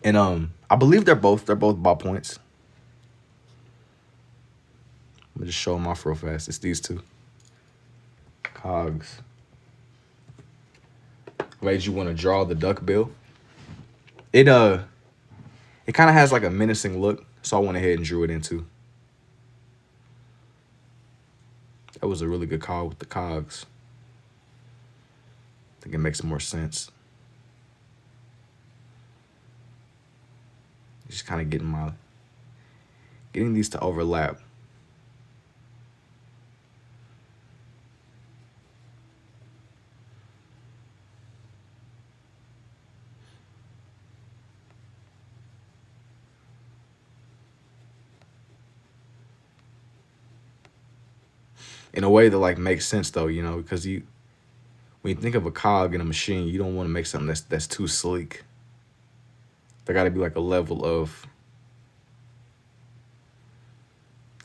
And I believe they're both ballpoints. I'm gonna just show them off real fast. It's these two. Cogs. Made you want to draw the duck bill. It it kind of has like a menacing look, so I went ahead and drew it into. That was a really good call with the cogs. I think it makes more sense. Just kind of getting these to overlap. In a way that like makes sense though, you know, because when you think of a cog in a machine, you don't want to make something that's too sleek. There got to be like a level of.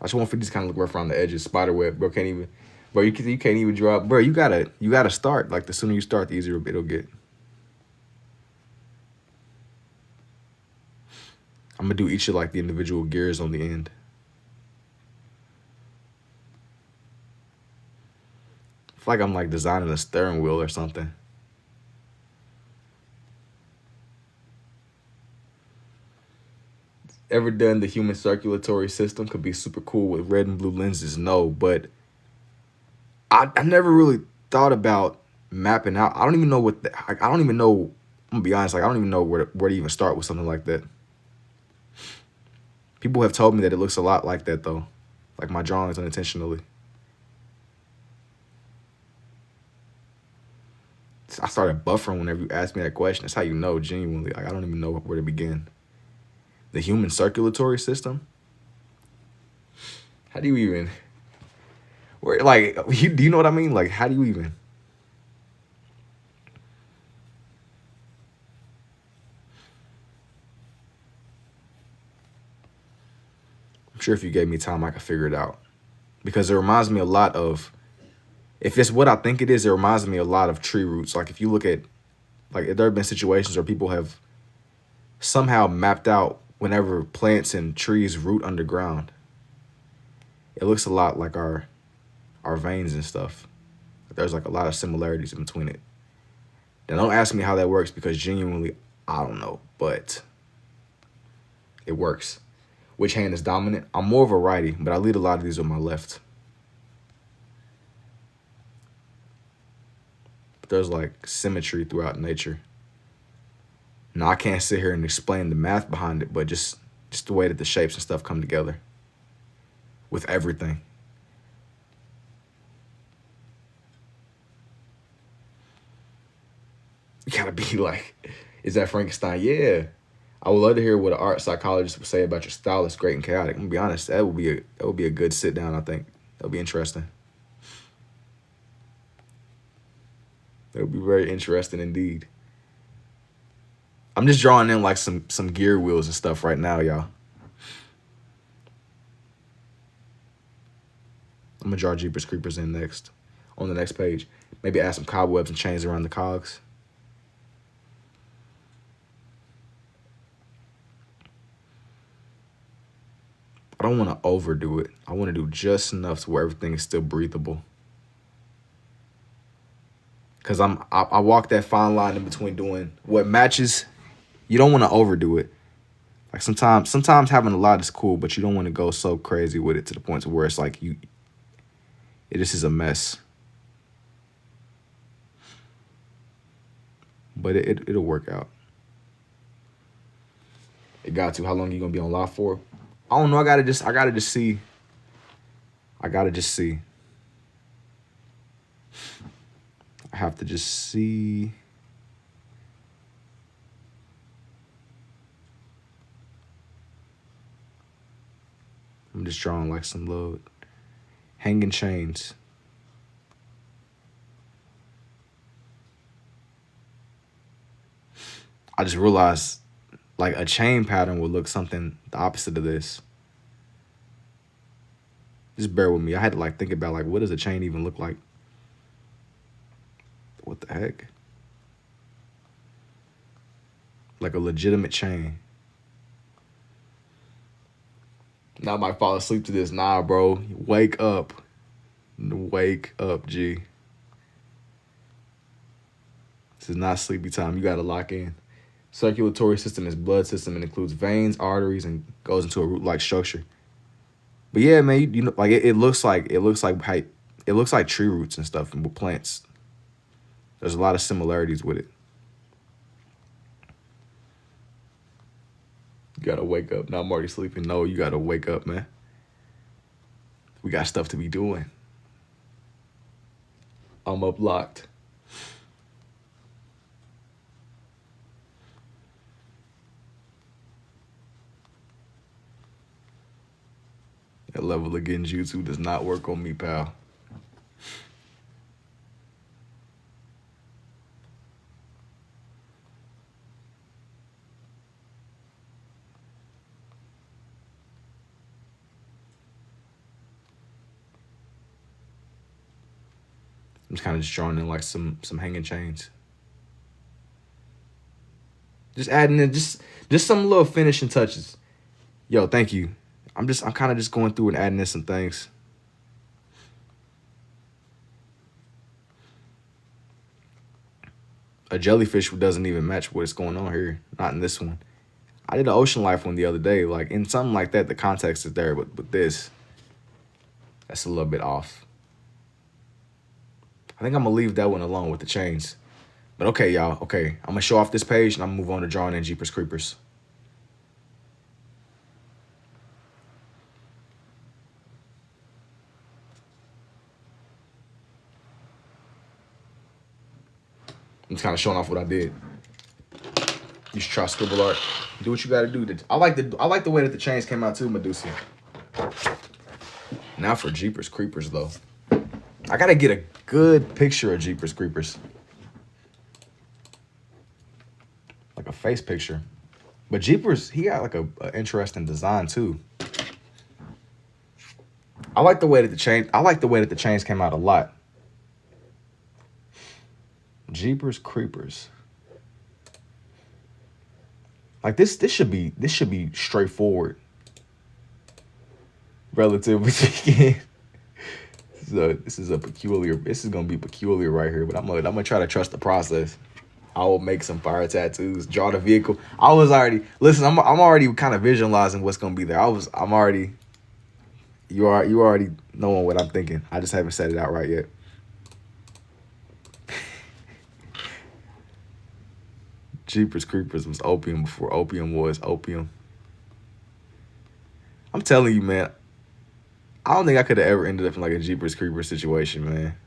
I just want for these kind of look rough around the edges. Spider web, bro. Can't even, bro. You can't even draw, bro. You gotta start. Like the sooner you start, the easier it'll get. I'm gonna do each of like the individual gears on the end. I feel like I'm like designing a steering wheel or something. Ever done the human circulatory system? Could be super cool with red and blue lenses. No, but I never really thought about mapping out. I don't even know I don't even know. I'm gonna be honest. Like I don't even know where to even start with something like that. People have told me that it looks a lot like that though, like my drawings unintentionally. I started buffering whenever you asked me that question. That's how you know genuinely. Like I don't even know where to begin. The human circulatory system? How do you even, where, like, do you know what I mean? Like, how do you even? I'm sure if you gave me time, I could figure it out. Because it reminds me a lot of, if it's what I think it is, it reminds me a lot of tree roots. Like, if you look at, like, there have been situations where people have somehow mapped out whenever plants and trees root underground. It looks a lot like our veins and stuff. There's like a lot of similarities in between it. Now don't ask me how that works because genuinely I don't know, but it works. Which hand is dominant? I'm more of a righty, but I lead a lot of these with my left. But there's like symmetry throughout nature. Now I can't sit here and explain the math behind it, but just the way that the shapes and stuff come together with everything. You gotta be like, is that Frankenstein? Yeah. I would love to hear what an art psychologist would say about your style. It's great and chaotic. I'm gonna be honest, that would be a good sit down, I think. That would be interesting. That would be very interesting indeed. I'm just drawing in like some gear wheels and stuff right now, y'all. I'm gonna draw Jeepers Creepers in next, on the next page. Maybe add some cobwebs and chains around the cogs. I don't want to overdo it. I want to do just enough to where everything is still breathable. Cause I walk that fine line in between doing what matches. You don't want to overdo it. Like sometimes having a lot is cool, but you don't want to go so crazy with it to the point to where it's like it just is a mess. But it'll work out. It got to. How long you gonna be on live for? I don't know. I gotta just see. I have to just see. I'm just drawing like some little hanging chains. I just realized like a chain pattern would look something the opposite of this. Just bear with me. I had to like think about like what does a chain even look like? What the heck? Like a legitimate chain. Now I might fall asleep to this. Nah, bro. Wake up. Wake up, G. This is not sleepy time. You gotta lock in. Circulatory system is blood system and includes veins, arteries, and goes into a root-like structure. But yeah, man, you know, like it looks like it looks like tree roots and stuff and with plants. There's a lot of similarities with it. You gotta wake up. Now I'm already sleeping. No, you gotta wake up, man. We got stuff to be doing. I'm up locked. That level of genjutsu does not work on me, pal. I'm just kind of just drawing in like some hanging chains. Just adding in just some little finishing touches. Yo, thank you. I'm kind of just going through and adding in some things. A jellyfish doesn't even match what's going on here. Not in this one. I did an ocean life one the other day. Like in something like that, the context is there, but with this, that's a little bit off. I think I'm gonna leave that one alone with the chains. But okay, y'all. Okay, I'm gonna show off this page and I'm gonna move on to drawing in Jeepers Creepers. I'm just kind of showing off what I did. You should try scribble art. Do what you gotta do. I like the way that the chains came out too, Medusa. Now for Jeepers Creepers though. I gotta get a good picture of Jeepers Creepers. Like a face picture. But Jeepers, he got like a interesting design too. I like the way that the chains came out a lot. Jeepers Creepers. Like this should be straightforward. Relatively speaking. This is gonna be peculiar right here, but I'm gonna try to trust the process. I will make some fire tattoos, draw the vehicle. I'm already kind of visualizing what's gonna be there. You already knowing what I'm thinking. I just haven't set it out right yet. Jeepers Creepers was opium before opium was opium. I'm telling you, man. I don't think I could have ever ended up in like a Jeepers Creepers situation, man.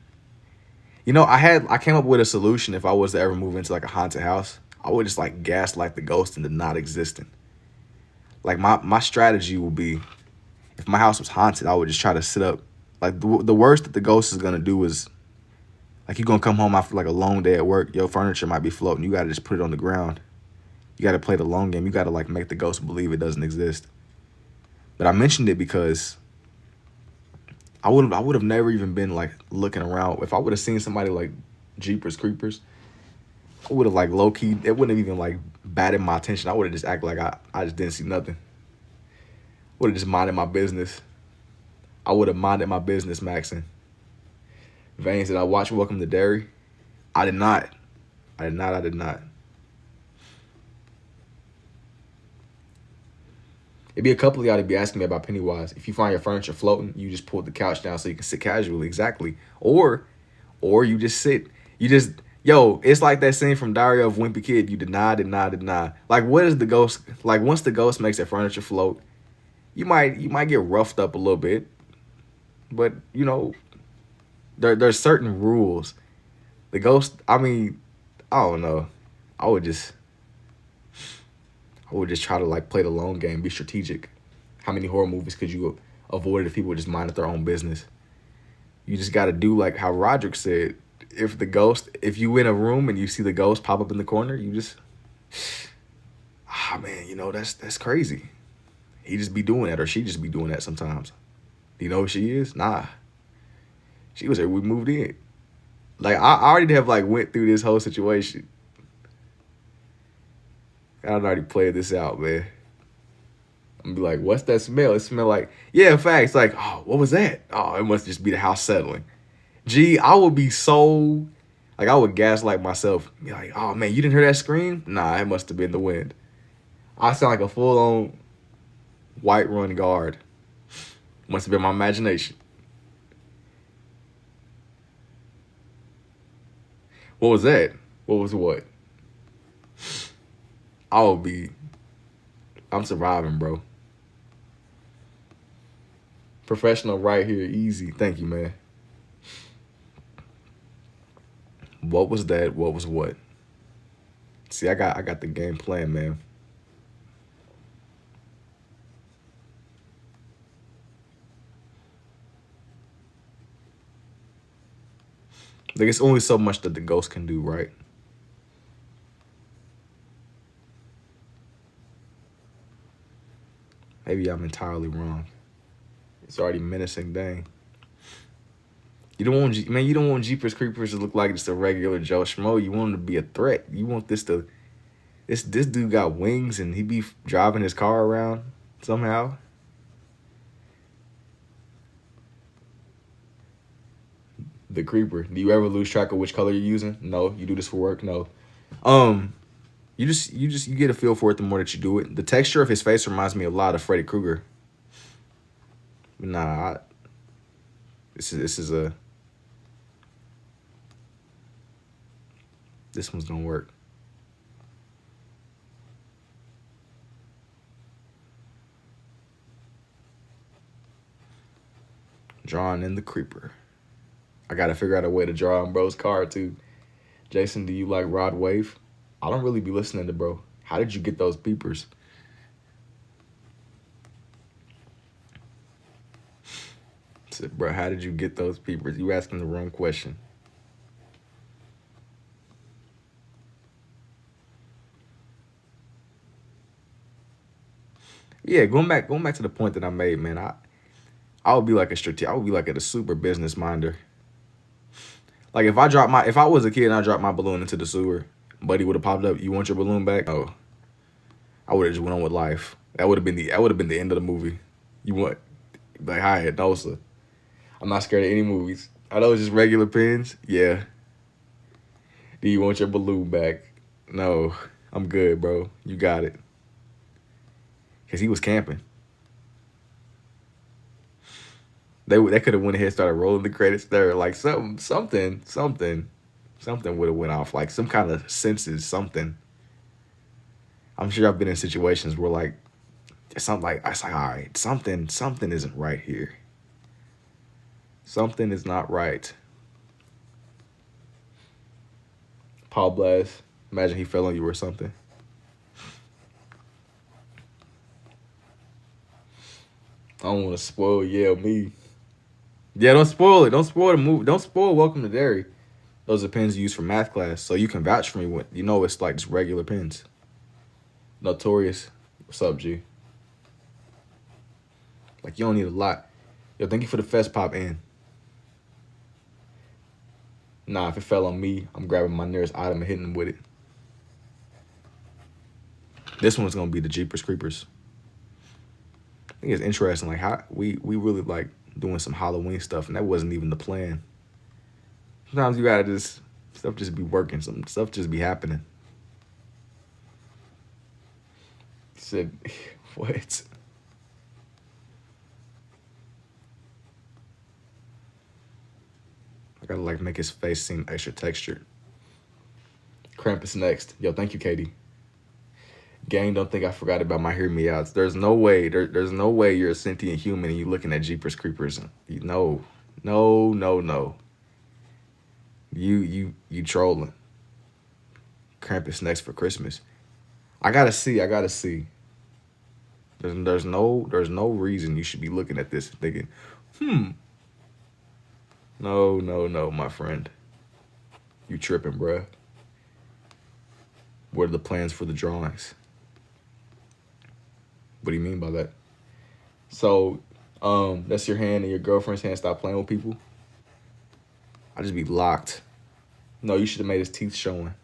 You know, I came up with a solution if I was to ever move into like a haunted house. I would just like gaslight the ghost into not existing. Like my strategy would be, if my house was haunted, I would just try to sit up. Like the worst that the ghost is gonna do is, like you're gonna come home after like a long day at work, your furniture might be floating. You gotta just put it on the ground. You gotta play the long game. You gotta like make the ghost believe it doesn't exist. But I mentioned it because I would have never even been like looking around. If I would have seen somebody like Jeepers Creepers, I would have like low key. It wouldn't have even like batted my attention. I would have just acted like I just didn't see nothing. Would have just minded my business. I would have minded my business, Maxon. Veins, did I watch Welcome to Derry? I did not. I did not. It'd be a couple of y'all to be asking me about Pennywise. If you find your furniture floating, you just pull the couch down so you can sit casually. Exactly. Or you just sit. It's like that scene from Diary of a Wimpy Kid. You deny. Like, what is the ghost? Like, once the ghost makes their furniture float, you might get roughed up a little bit. But, you know, there's certain rules. The ghost, I don't know. I would just try to like play the long game, be strategic. How many horror movies could you avoid if people just minded their own business? You just got to do like how Roderick said. If you in a room and you see the ghost pop up in the corner, you just, man, you know, that's crazy. He just be doing that, or she just be doing that sometimes. Do you know who she is? Nah. She was there when we moved in. Like, I already have like went through this whole situation. I already played this out, man. I'm be like, what's that smell? It smell like, yeah, in fact, it's like, oh, what was that? Oh, it must just be the house settling. Gee, I would be so, Like, I would gaslight myself. Be like, oh, man, you didn't hear that scream? Nah, it must have been the wind. I sound like a full-on white run guard. Must have been my imagination. What was that? What was what? I'm surviving, bro. Professional right here, easy. Thank you, man. What was that? What was what? See, I got the game plan, man. Like, it's only so much that the ghost can do, right? Maybe I'm entirely wrong. It's already menacing, dang. You don't want, man, you don't want Jeepers Creepers to look like just a regular Joe Schmo. You want him to be a threat. You want this to, this dude got wings and he be driving his car around somehow. The creeper. Do you ever lose track of which color you're using? No. You do this for work? No. You get a feel for it the more that you do it. The texture of his face reminds me a lot of Freddy Krueger. Nah, this one's gonna work. Drawing in the creeper. I gotta figure out a way to draw on bro's card too. Jason, do you like Rod Wave? I don't really be listening to bro. How did you get those peepers? I said, bro, how did you get those peepers? You asking the wrong question. Yeah, going back to the point that I made, man. I would be like a super business minder. Like, if I was a kid and I dropped my balloon into the sewer, Buddy would have popped up. You want your balloon back? Oh, I would have just went on with life. That would have been the end of the movie. You want, like, hi, no sir. I'm not scared of any movies. I know it's just regular pins. Yeah. Do you want your balloon back? No, I'm good, bro. You got it. Cause he was camping. They could have went ahead and started rolling the credits there, like something would have went off, like some kind of senses, something. I'm sure I've been in situations where like something like I was like, all right, something isn't right here. Something is not right. Paul Blast, imagine he fell on you or something. I don't want to spoil me. Yeah, don't spoil it. Don't spoil the movie. Don't spoil Welcome to Derry. Those are pens used for math class, so you can vouch for me when you know it's like just regular pens. Notorious. What's up, G? Like, you don't need a lot. Yo, thank you for the fest pop in. Nah, if it fell on me, I'm grabbing my nearest item and hitting them with it. This one's gonna be the Jeepers Creepers. I think it's interesting, like how we really like doing some Halloween stuff, and that wasn't even the plan. Sometimes you gotta stuff just be working, some stuff just be happening. He said, what? I gotta like make his face seem extra textured. Krampus next. Yo, thank you, Katie. Gang, don't think I forgot about my hear me outs. There's no way. There's no way you're a sentient human and you looking at Jeepers Creepers. No. You trolling. Krampus next for Christmas. I gotta see. There's no reason you should be looking at this and thinking, No, my friend. You tripping, bruh. What are the plans for the drawings? What do you mean by that? So, that's your hand and your girlfriend's hand. Stop playing with people. I just be locked. No, you should have made his teeth showing.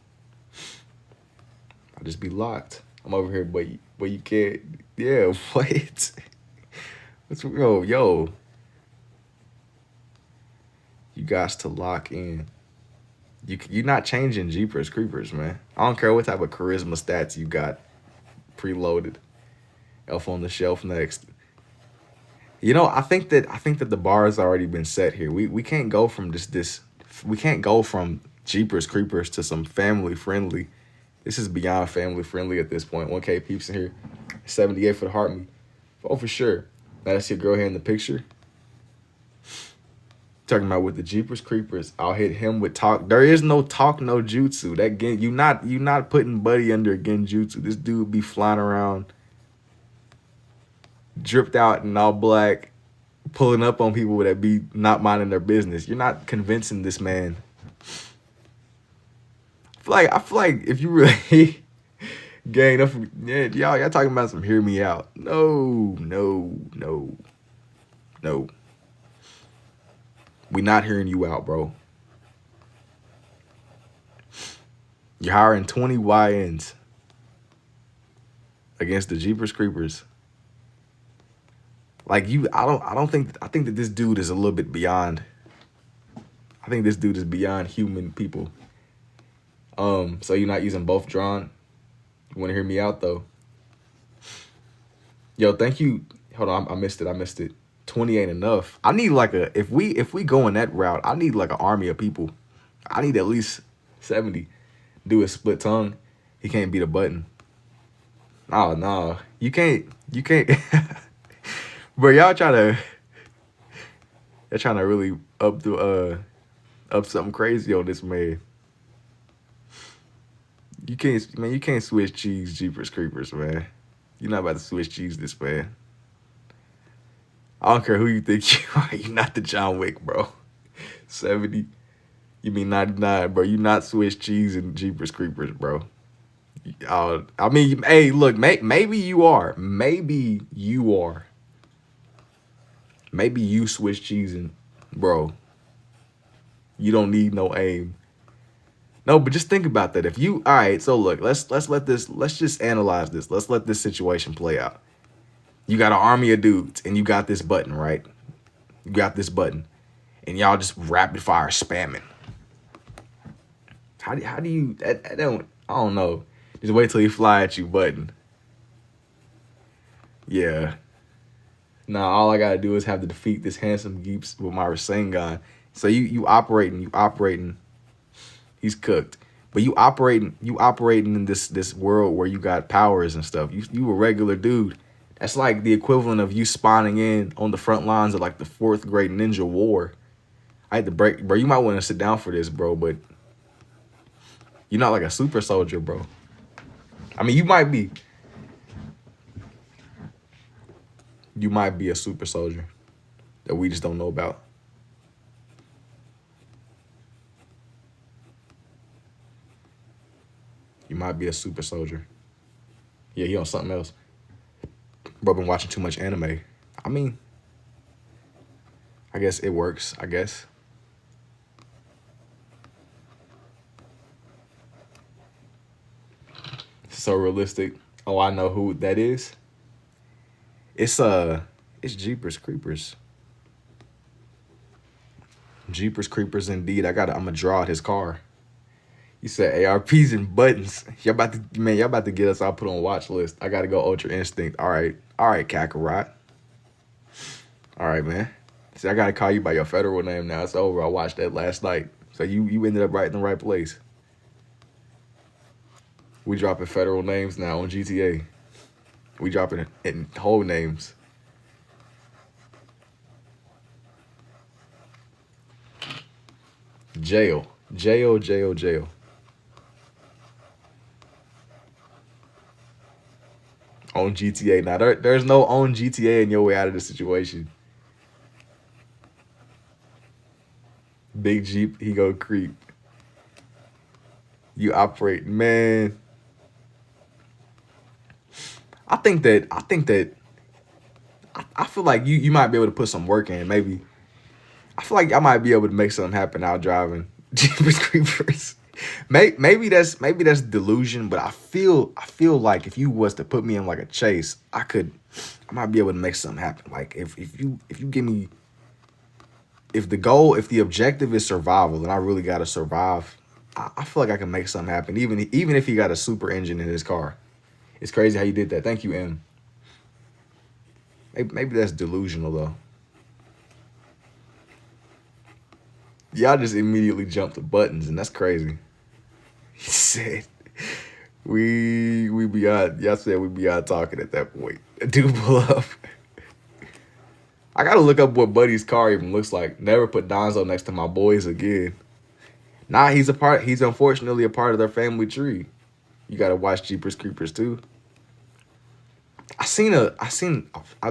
I just be locked. I'm over here, but you can't. Yeah, what? Yo. You got to lock in. You're not changing Jeepers Creepers, man. I don't care what type of charisma stats you got preloaded. Elf on the Shelf next. You know, I think that the bar has already been set here. We can't go from this we can't go from Jeepers Creepers to some family friendly. This is beyond family friendly at this point. 1K peeps in here. 78 for the heart me. Oh, for sure. Now that's your girl here in the picture. Talking about with the Jeepers Creepers, I'll hit him with talk. There is no talk, no jutsu. That you not putting Buddy under a genjutsu. This dude be flying around, dripped out in all black, pulling up on people that be not minding their business. You're not convincing this man. I feel like if you really gang up, yeah, y'all talking about some hear me out. No. We not hearing you out, bro. You're hiring 20 YNs against the Jeepers Creepers. Like I think that this dude is a little bit beyond. I think this dude is beyond human people. So you're not using both drawn. You want to hear me out though? Yo, thank you. Hold on, I missed it. 20 ain't enough. I need like if we go in that route, I need like an army of people. I need at least 70. Do a split tongue. He can't beat a button. Oh no. You can't Bro, y'all trying to really up something crazy on this man. You can't switch cheese Jeepers Creepers, man. You're not about to switch cheese this man. I don't care who you think you are. You're not the John Wick, bro. 70. You mean 99, bro. You not Swiss cheese and Jeepers Creepers, bro. I mean, hey, look, maybe you are. Maybe you are. Maybe you Swiss cheese and, bro. You don't need no aim. No, but just think about that. If you, all right, so look, let's just analyze this. Let's let this situation play out. You got an army of dudes, and you got this button, right? You got this button, and y'all just rapid fire spamming. How do you? I don't know. Just wait till he fly at you, button. Yeah. Now all I gotta do is have to defeat this handsome Geeps with my Rasengan. So you operating. He's cooked. But you operating in this world where you got powers and stuff. You a regular dude. That's like the equivalent of you spawning in on the front lines of like the 4th grade ninja war. I had to break, bro. You might want to sit down for this, bro, but you're not like a super soldier, bro. I mean, you might be. You might be a super soldier that we just don't know about. You might be a super soldier. Yeah, he on something else. Bro, been watching too much anime. I mean, I guess it works, I guess. So realistic. Oh, I know who that is. It's Jeepers Creepers. Jeepers Creepers indeed. I'm gonna draw out his car. You said ARPs and buttons. Y'all about to get us all put on watch list. I gotta go Ultra Instinct. All right, Kakarot. All right, man. See, I gotta call you by your federal name now. It's over. I watched that last night. So you ended up right in the right place. We dropping federal names now on GTA. We dropping it in whole names. Jail. On GTA. Now, there's no on GTA in your way out of the situation. Big Jeep, he go creep. You operate, man. I feel like you might be able to put some work in. Maybe. I feel like I might be able to make something happen out driving Jeepers Creepers. Maybe that's delusion, but I feel like if you was to put me in like a chase, I might be able to make something happen. Like if you give me, if the objective is survival, then I really gotta survive I feel like I can make something happen, even if he got a super engine in his car. It's crazy how you did that. Thank you, M. Maybe that's delusional though. Y'all just immediately jumped to buttons, and that's crazy. He said we be out. Y'all said we be out talking at that point. Dude, pull up. I gotta look up what Buddy's car even looks like. Never put Donzo next to my boys again. Nah, he's unfortunately a part of their family tree. You gotta watch Jeepers Creepers too. I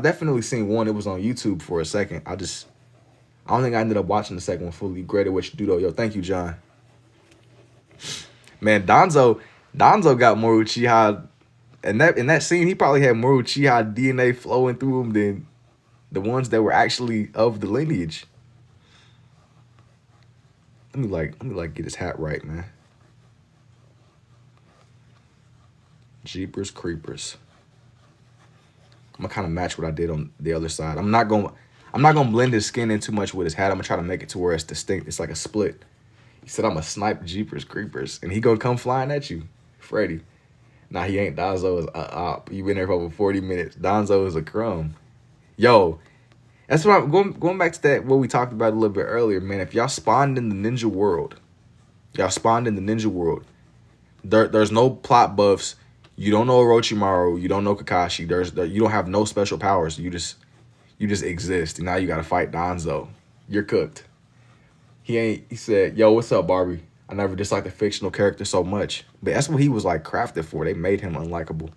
definitely seen one. It was on YouTube for a second. I don't think I ended up watching the second one fully. Great at what you do though. Yo, thank you, John. Man, Donzo got more Uchiha. In that scene, he probably had more Uchiha DNA flowing through him than the ones that were actually of the lineage. Let me get his hat right, man. Jeepers Creepers. I'm gonna kind of match what I did on the other side. I'm not gonna blend his skin in too much with his hat. I'm gonna try to make it to where it's distinct. It's like a split. He said I'm gonna snipe Jeepers Creepers, and he gonna come flying at you, Freddy. Nah, he ain't. Donzo is a op. You been there for over 40 minutes. Donzo is a crumb. Yo, that's what I'm going back to that what we talked about a little bit earlier, man. If y'all spawned in the ninja world, there's no plot buffs. You don't know Orochimaru. You don't know Kakashi. You don't have no special powers. You just exist. And now you gotta fight Donzo. You're cooked. He said, yo, what's up, Barbie? I never disliked the fictional character so much. But that's what he was like crafted for. They made him unlikable.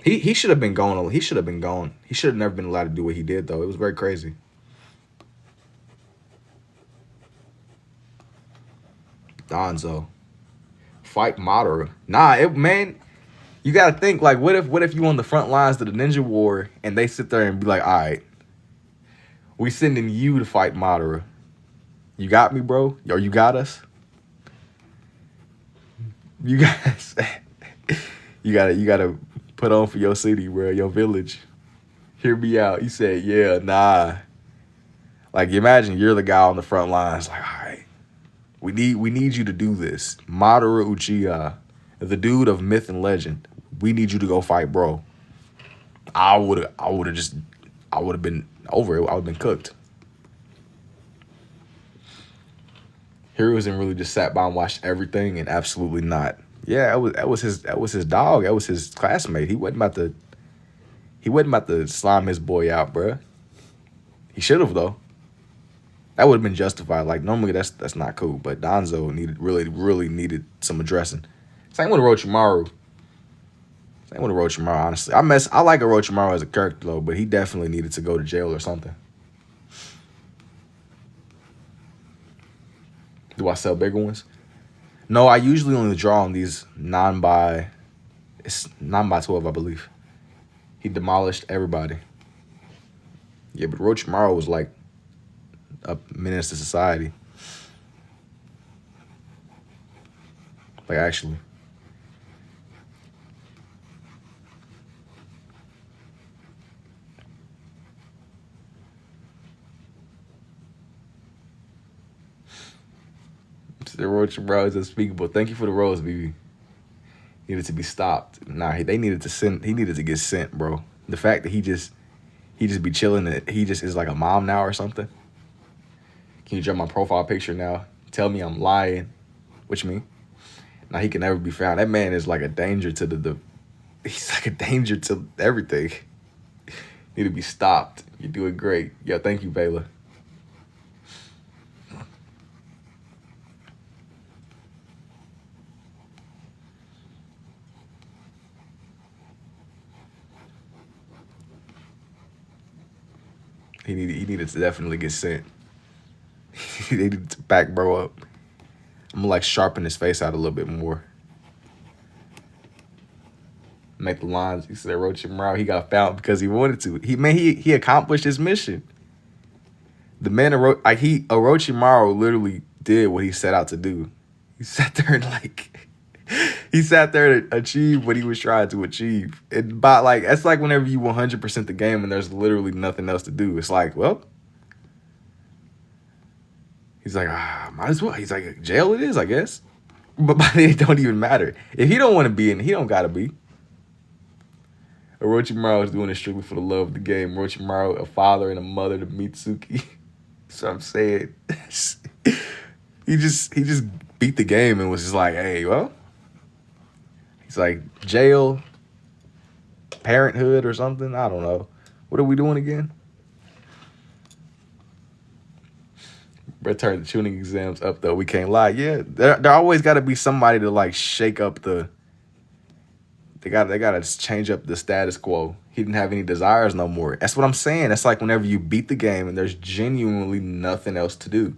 He should have been gone. He should have been gone. He should have never been allowed to do what he did, though. It was very crazy. Donzo. Fight Madara. Nah, man, you gotta think, like, what if you on the front lines of the ninja war and they sit there and be like, all right, we sending you to fight Madara. You got me, bro? Or you got us? You guys, you gotta put on for your city, bro, your village. Hear me out. He said, yeah, nah. Like, imagine you're the guy on the front lines, like, all right, we need you to do this. Madara Uchiha, the dude of myth and legend. We need you to go fight, bro. I would have been over it. I would have been cooked. Hiruzen really just sat by and watched everything, and absolutely not. Yeah, that was his dog. That was his classmate. He wasn't about to slime his boy out, bruh. He should have though. That would have been justified. Like normally that's not cool, but Donzo really needed some addressing. Same with Orochimaru. Honestly, I like Orochimaru as a character though, but he definitely needed to go to jail or something. Do I sell bigger ones? No, I usually only draw on these 9x 12, I believe. He demolished everybody. Yeah, but Orochimaru was like a menace to society. Like, actually. The Orochimaru is unspeakable. Thank you for the rose, BB. Needed to be stopped. Nah, they needed to send. He needed to get sent, bro. The fact that he just be chilling. And he just is like a mom now or something. Can you draw my profile picture now? Tell me I'm lying. What you mean? Now he can never be found. That man is like a danger to he's like a danger to everything. Need to be stopped. You're doing great. Yo, thank you, Vela. He needed to definitely get sent. He needed to back bro up. I'm gonna like sharpen his face out a little bit more. Make the lines. He said Orochimaru, he got found because he wanted to. He accomplished his mission. The man Orochimaru literally did what he set out to do. He sat there and to achieve what he was trying to achieve. It's like whenever you 100% the game and there's literally nothing else to do. It's like, well, He's like, might as well. He's like, jail it is, I guess. But by then, it don't even matter. If he don't want to be in, he don't gotta be. Orochimaru is doing it strictly for the love of the game. Orochimaru, a father and a mother to Mitsuki. So I'm saying, he just beat the game and was just like, hey, well, he's like jail, parenthood or something. I don't know. What are we doing again? Brett turned the tuning exams up though. We can't lie. Yeah, there always got to be somebody to like shake up the. They gotta change up the status quo. He didn't have any desires no more. That's what I'm saying. That's like whenever you beat the game and there's genuinely nothing else to do.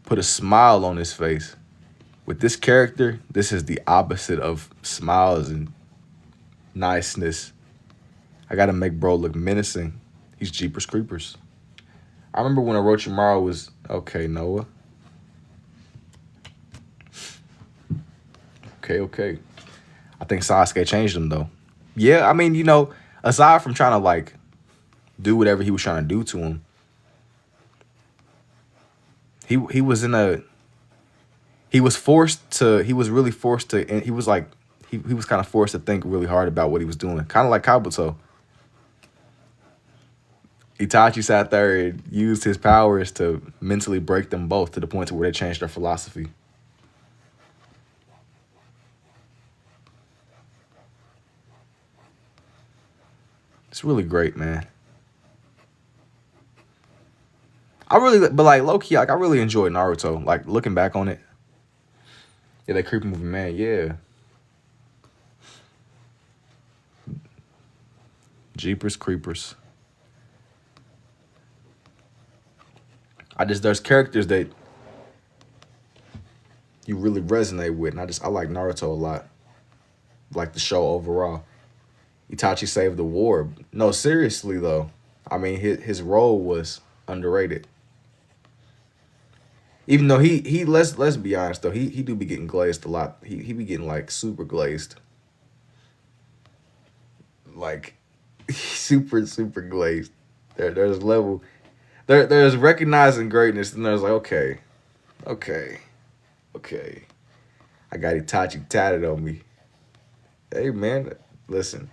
Put a smile on his face. With this character, this is the opposite of smiles and niceness. I gotta make bro look menacing. He's Jeepers Creepers. I remember when Orochimaru was okay, Noah. Okay. I think Sasuke changed him though. Yeah, I mean, you know, aside from trying to like do whatever he was trying to do to him, he was really forced to, and he was like he was kind of forced to think really hard about what he was doing, kind of like Kabuto. Itachi sat there and used his powers to mentally break them both to the point to where they changed their philosophy. It's really great, man. But like low-key, like I really enjoyed Naruto. Like looking back on it. Yeah, that creepy movie, man, yeah. Jeepers Creepers. There's characters that you really resonate with, and I like Naruto a lot. Like the show overall. Itachi saved the war. No, seriously though. I mean, his role was underrated. Even though he let's be honest though, he do be getting glazed a lot. He be getting like super glazed. Like super glazed. There's level. There's recognizing greatness, and there's like, okay. I got Itachi tatted on me. Hey man, listen.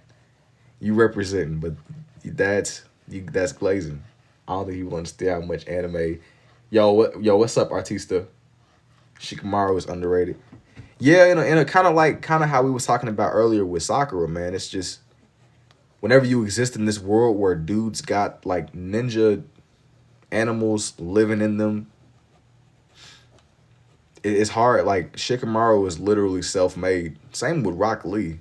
You representing, but that's glazing. I don't think you will understand how much anime. Yo, what's up, Artista? Shikamaru is underrated. Yeah, in a kind of how we was talking about earlier with Sakura, man. It's just whenever you exist in this world where dudes got like ninja animals living in them, it's hard. Like Shikamaru is literally self-made. Same with Rock Lee.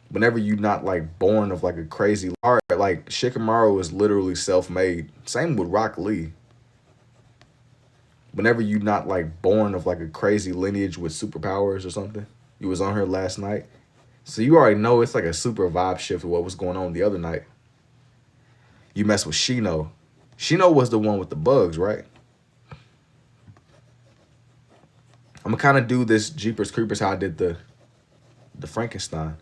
Whenever you not like born of like a crazy heart, like Shikamaru is literally self-made. Same with Rock Lee. Whenever you not like born of like a crazy lineage with superpowers or something. You was on her last night. So you already know it's like a super vibe shift of what was going on the other night. You mess with Shino. Shino was the one with the bugs, right? I'm gonna kind of do this Jeepers Creepers how I did the Frankenstein.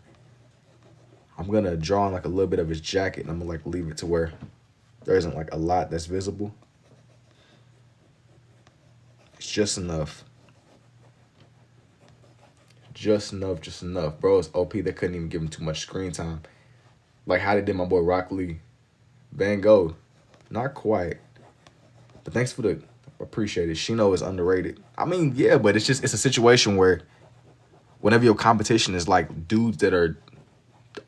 I'm gonna draw on like a little bit of his jacket and I'm gonna like leave it to where there isn't like a lot that's visible. It's just enough. Just enough. Bro, it's OP. They couldn't even give him too much screen time. Like how they did my boy Rock Lee. Van Gogh. Not quite. But thanks for the appreciate it. Shino is underrated. I mean, yeah, but it's a situation where whenever your competition is like dudes that are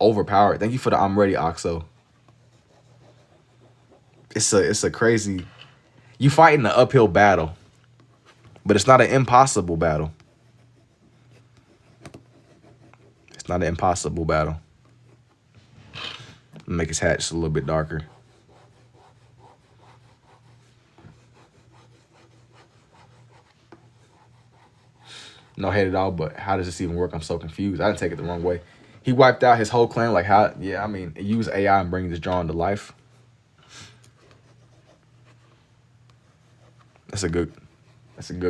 overpowered. Thank you for the I'm ready, Oxo. It's a crazy. You fighting an uphill battle, but it's not an impossible battle. It's not an impossible battle. Make his hat just a little bit darker. No hate at all, but how does this even work? I'm so confused. I didn't take it the wrong way. He wiped out his whole clan. Like how? Yeah, I mean, use AI and bring this drawing to life. That's a good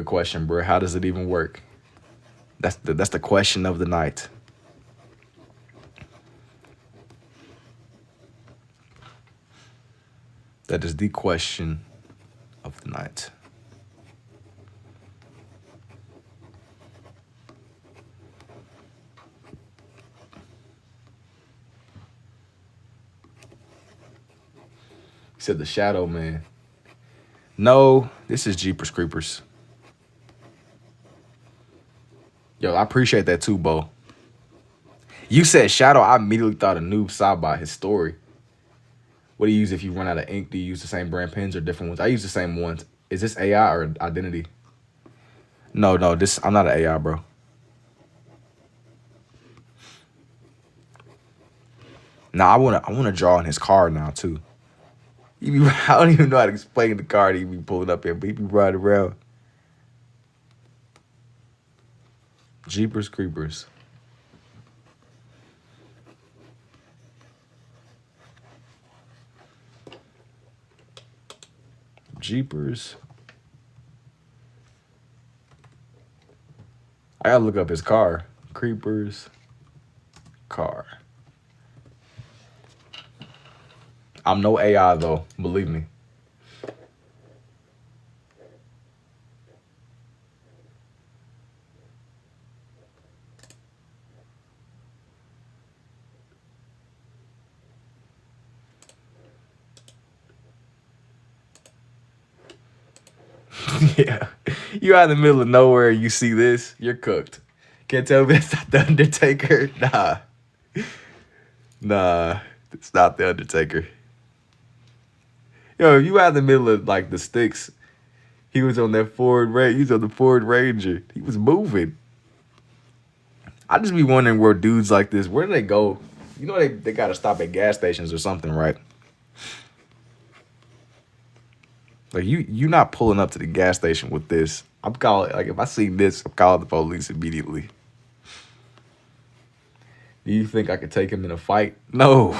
question, bro. How does it even work? That's the question of the night. That is the question of the night. said the Shadow Man. No, this is Jeepers Creepers. Yo, I appreciate that too, Bo. You said Shadow, I immediately thought of Noob Sabat, his story. What do you use if you run out of ink? Do you use the same brand pens or different ones? I use the same ones. Is this AI or identity? No, this I'm not an AI, bro. Now I wanna draw in his car now too. I don't even know how to explain the car that he be pulling up in, but he be riding around. Jeepers Creepers. Jeepers. I gotta look up his car. Creepers. Car. I'm no AI though, believe me. Yeah. You out in the middle of nowhere and you see this, you're cooked. Can't tell me that's not the Undertaker. Nah, it's not the Undertaker. Yo, you out in the middle of like the sticks. He was on that Ford Ranger. He was on the Ford Ranger. He was moving. I just be wondering where dudes like this, where do they go? You know they gotta stop at gas stations or something, right? Like you not pulling up to the gas station with this. I'm calling, like if I see this, I'm calling the police immediately. Do you think I could take him in a fight? No.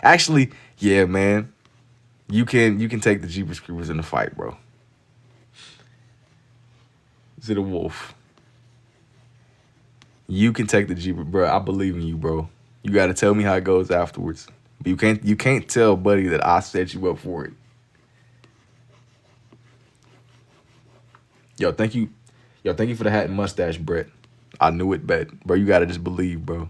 Actually, yeah, man. You can take the Jeepers Creepers in a fight, bro. Is it a wolf? You can take the Jeepers, bro. I believe in you, bro. You got to tell me how it goes afterwards. But you can't tell buddy that I set you up for it. Yo, thank you for the hat and mustache, Brett. I knew it, bro. You gotta just believe, bro.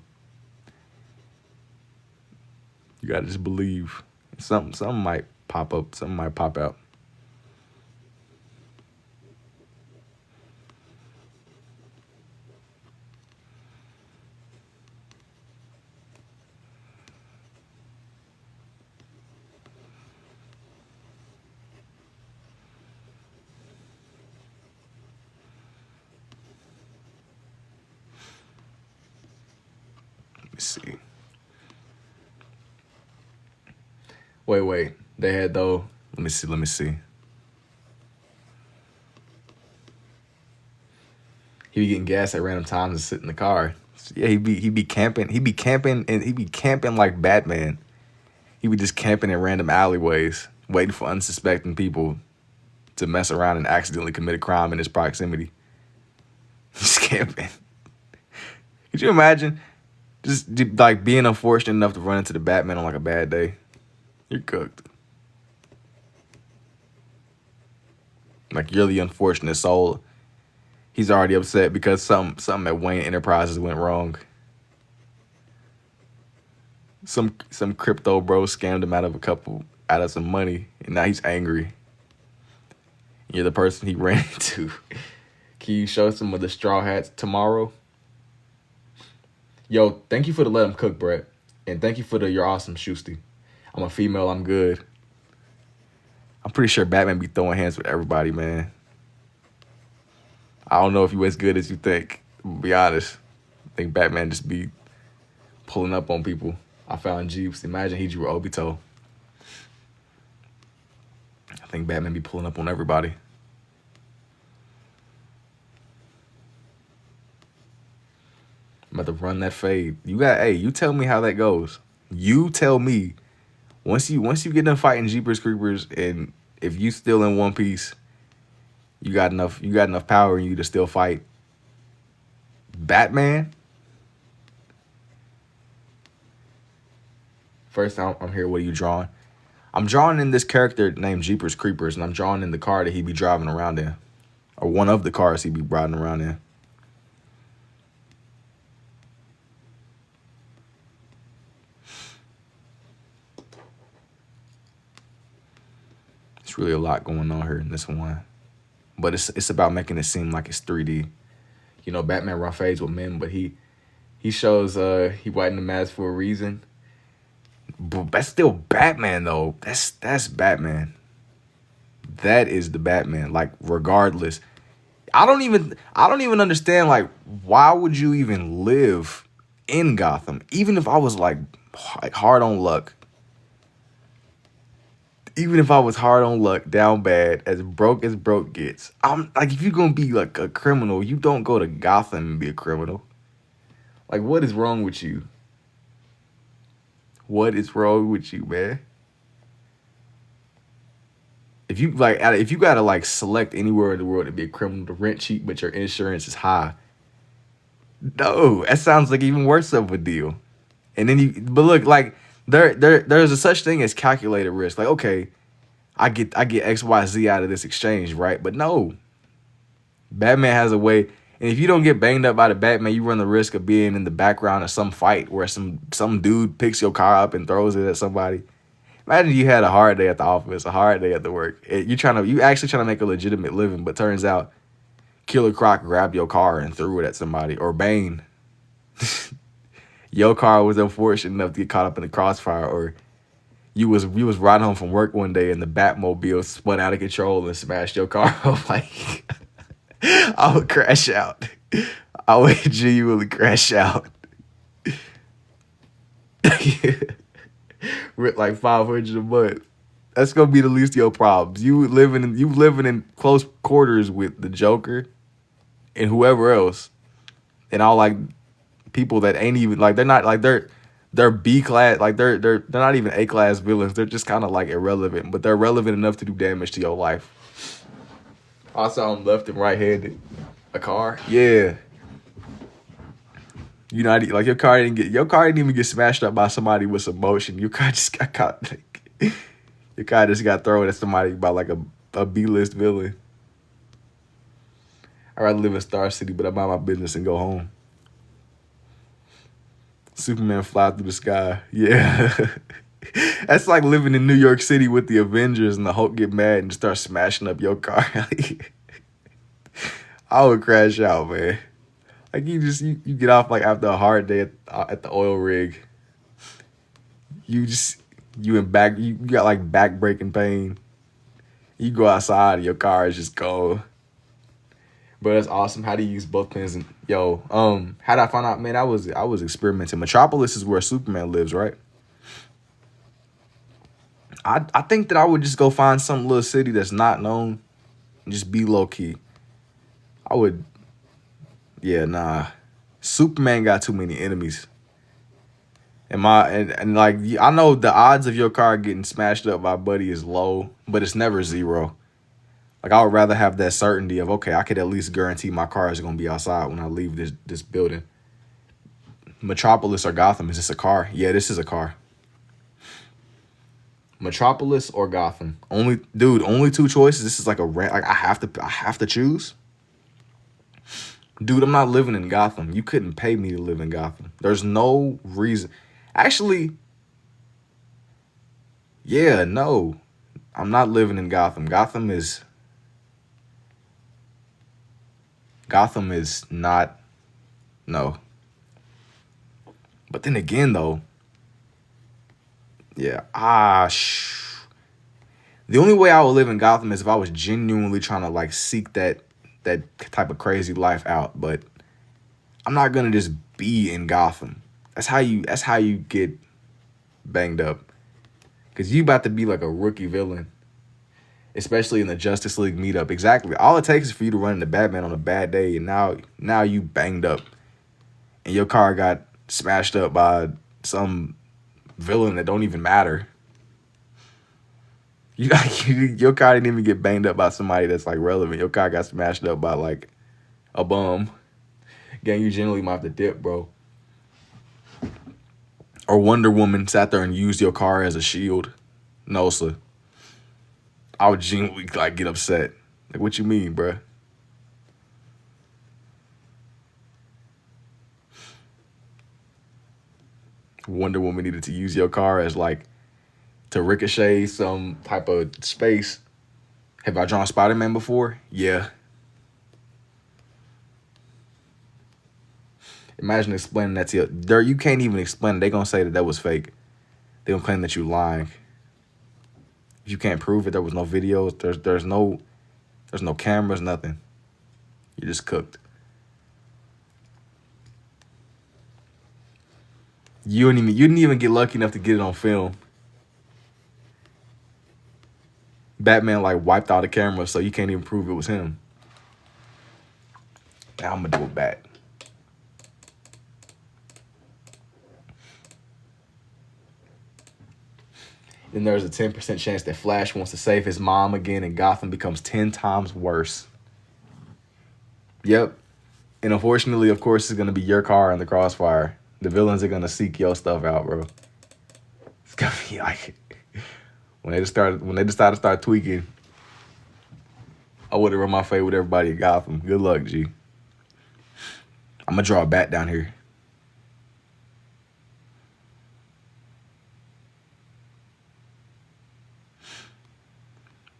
You gotta just believe. Something might pop up. Something might pop out. Let me see. Wait. They had though. Let me see. He be getting gas at random times and sit in the car. Yeah, he be camping. He be camping like Batman. He be just camping in random alleyways, waiting for unsuspecting people to mess around and accidentally commit a crime in his proximity. He's camping. Could you imagine just like being unfortunate enough to run into the Batman on like a bad day? You're cooked. Like you're the unfortunate soul. He's already upset because something at Wayne Enterprises went wrong. Some crypto bro scammed him out of some money, and now he's angry. You're the person he ran into. Can you show some of the straw hats tomorrow? Yo, thank you for the let him cook, Brett. And thank you for the you're awesome, Shusty. I'm a female, I'm good. I'm pretty sure Batman be throwing hands with everybody, man. I don't know if you as good as you think. To be honest. I think Batman just be pulling up on people. I found Jeeps. Imagine he drew Obito. I think Batman be pulling up on everybody. I'm about to run that fade. You tell me how that goes. You tell me. Once you get done fighting Jeepers Creepers, and if you still in one piece, you got enough power in you to still fight Batman. First, I'm here. What are you drawing? I'm drawing in this character named Jeepers Creepers, and I'm drawing in the car that he be driving around in, or one of the cars he be riding around in. It's really a lot going on here in this one. But it's about making it seem like it's 3D. You know, Batman rough age with men, but he shows he whitened the mask for a reason. But that's still Batman though. That's Batman. That is the Batman. Like, regardless. I don't even understand, like, why would you even live in Gotham? Even if I was like hard on luck. Even if I was hard on luck, down bad, as broke gets. I'm like, if you're gonna be like a criminal, you don't go to Gotham and be a criminal. Like, what is wrong with you? What is wrong with you, man? If you gotta like select anywhere in the world to be a criminal, to rent cheap, but your insurance is high. No, that sounds like even worse of a deal. And then but look, like there's a such thing as calculated risk. Like, okay, I get X, Y, Z out of this exchange, right? But no, Batman has a way. And if you don't get banged up by the Batman, you run the risk of being in the background of some fight where some dude picks your car up and throws it at somebody. Imagine you had a hard day at the office, a hard day at the work. You actually trying to make a legitimate living, but turns out Killer Croc grabbed your car and threw it at somebody. Or Bane. Your car was unfortunate enough to get caught up in the crossfire. Or you was riding home from work one day and the Batmobile spun out of control and smashed your car up. Like, I would crash out. I would genuinely crash out. With like 500 a month. That's gonna be the least of your problems. You living in close quarters with the Joker and whoever else, and all like people that ain't even like, they're not like, they're B class, like they're not even A class villains. They're just kind of like irrelevant, but they're relevant enough to do damage to your life. Also, I'm left and right handed. A car, yeah. You know, like your car didn't even get smashed up by somebody with some motion. Your car just got caught. Like, your car just got thrown at somebody by like a B-list villain. I'd rather live in Star City, but I mind my business and go home. Superman fly through the sky. Yeah. That's like living in New York City with the Avengers and the Hulk get mad and start smashing up your car. I would crash out, man. Like, you get off like after a hard day at the oil rig. You got like back breaking pain. You go outside and your car is just gone. But that's awesome. How do you use both pens? And how did I find out? Man, I was experimenting. Metropolis is where Superman lives, right? I think that I would just go find some little city that's not known and just be low key. I would. Yeah, nah. Superman got too many enemies. And like, I know the odds of your car getting smashed up by Buddy is low, but it's never zero. Like, I would rather have that certainty of, okay, I could at least guarantee my car is gonna be outside when I leave this building. Metropolis or Gotham? Is this a car? Yeah, this is a car. Metropolis or Gotham? Only two choices. This is like I have to choose. Dude, I'm not living in Gotham. You couldn't pay me to live in Gotham. There's no reason. Actually, yeah, no. I'm not living in Gotham. Gotham is not, no. But then again, though, yeah, the only way I would live in Gotham is if I was genuinely trying to like seek that type of crazy life out. But I'm not gonna just be in Gotham. That's how you get banged up. Cause you about to be like a rookie villain. Especially in the Justice League meetup. Exactly. All it takes is for you to run into Batman on a bad day, and now you banged up. And your car got smashed up by some villain that don't even matter. Your car didn't even get banged up by somebody that's like relevant. Your car got smashed up by like a bum. Gang, you generally might have to dip, bro. Or Wonder Woman sat there and used your car as a shield. No, sir. I would genuinely like get upset. Like, what you mean, bruh? Wonder Woman needed to use your car as like to ricochet some type of space. Have I drawn Spider-Man before? Yeah. Imagine explaining that to you. You can't even explain it. They're going to say that was fake. They're going to claim that you lying. If you can't prove it, there was no videos. There's no cameras, nothing. You're just cooked. You didn't even get lucky enough to get it on film. Batman like wiped out the camera, so you can't even prove it was him. Now I'm gonna do a bat. Then there's a 10% chance that Flash wants to save his mom again and Gotham becomes 10 times worse. Yep. And unfortunately, of course, it's going to be your car in the crossfire. The villains are going to seek your stuff out, bro. It's going to be like... When they decided to start tweaking, I would have run my fade with everybody at Gotham. Good luck, G. I'm going to draw a bat down here.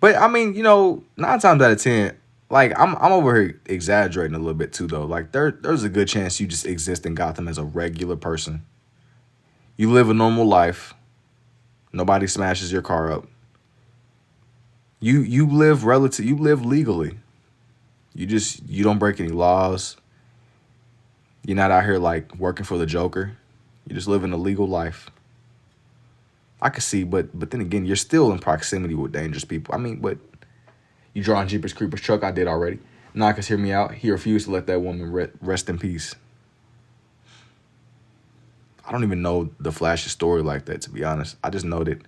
But, I mean, 9 times out of 10, like, I'm over here exaggerating a little bit, too, though. Like, there's a good chance you just exist in Gotham as a regular person. You live a normal life. Nobody smashes your car up. You live legally. You don't break any laws. You're not out here, like, working for the Joker. You just live in a legal life. I could see, but then again, you're still in proximity with dangerous people. I mean, but you drawing Jeepers Creepers truck, I did already. Knockers, hear me out. He refused to let that woman rest in peace. I don't even know the Flash's story like that, to be honest. I just know that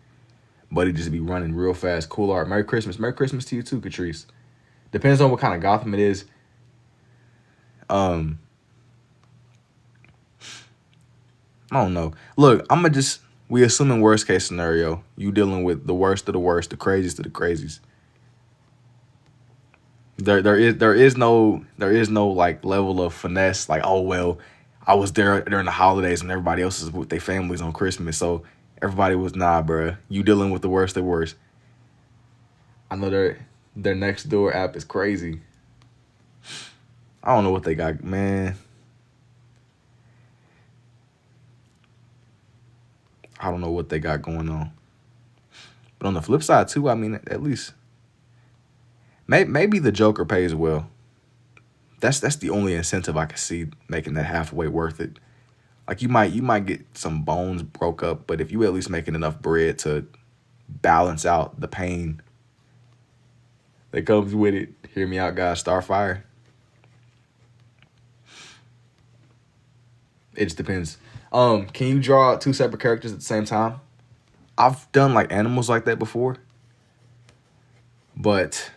Buddy just be running real fast. Cool art. Merry Christmas. Merry Christmas to you too, Catrice. Depends on what kind of Gotham it is. I don't know. Look, we assuming worst case scenario. You dealing with the worst of the worst, the craziest of the crazies. There is no like level of finesse. Like, oh well, I was there during the holidays when everybody else is with their families on Christmas, so everybody was bruh. You dealing with the worst of the worst. I know their next door app is crazy. I don't know what they got, man. I don't know what they got going on. But on the flip side, too, I mean, at least maybe the Joker pays well. That's the only incentive I can see making that halfway worth it. Like, you might get some bones broke up, but if you at least making enough bread to balance out the pain that comes with it, hear me out, guys, Starfire. It just depends. Can you draw 2 separate characters at the same time? I've done like animals like that before, but